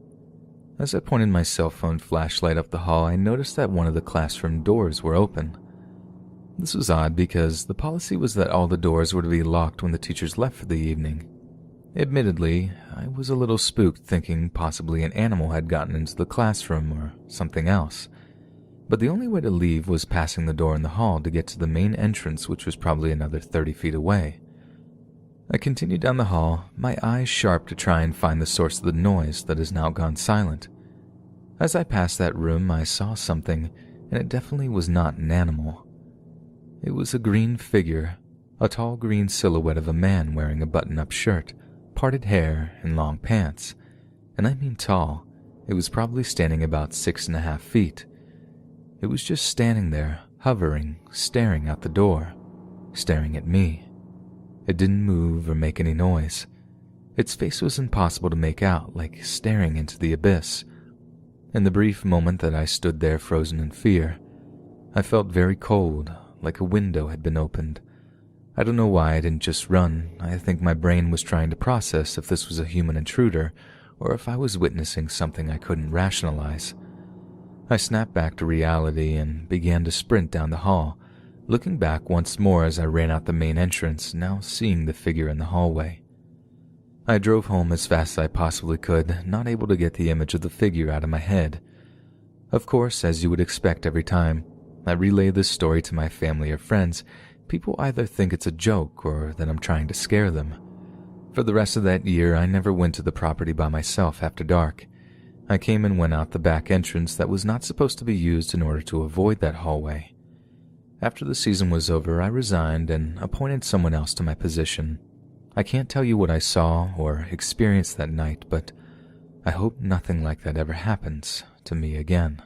As I pointed my cell phone flashlight up the hall, I noticed that one of the classroom doors were open. This was odd because the policy was that all the doors were to be locked when the teachers left for the evening. Admittedly, I was a little spooked, thinking possibly an animal had gotten into the classroom or something else. But the only way to leave was passing the door in the hall to get to the main entrance, which was probably another 30 feet away. I continued down the hall, my eyes sharp to try and find the source of the noise that has now gone silent. As I passed that room, I saw something, and it definitely was not an animal. It was a green figure, a tall green silhouette of a man wearing a button-up shirt, parted hair, and long pants. And I mean tall. It was probably standing about 6.5 feet. It was just standing there, hovering, staring out the door, staring at me. It didn't move or make any noise. Its face was impossible to make out, like staring into the abyss. In the brief moment that I stood there frozen in fear, I felt very cold, like a window had been opened. I don't know why I didn't just run. I think my brain was trying to process if this was a human intruder or if I was witnessing something I couldn't rationalize. I snapped back to reality and began to sprint down the hall, looking back once more as I ran out the main entrance, now seeing the figure in the hallway. I drove home as fast as I possibly could, not able to get the image of the figure out of my head. Of course, as you would expect every time I relay this story to my family or friends, people either think it's a joke or that I'm trying to scare them. For the rest of that year, I never went to the property by myself after dark. I came and went out the back entrance that was not supposed to be used in order to avoid that hallway. After the season was over, I resigned and appointed someone else to my position. I can't tell you what I saw or experienced that night, but I hope nothing like that ever happens to me again.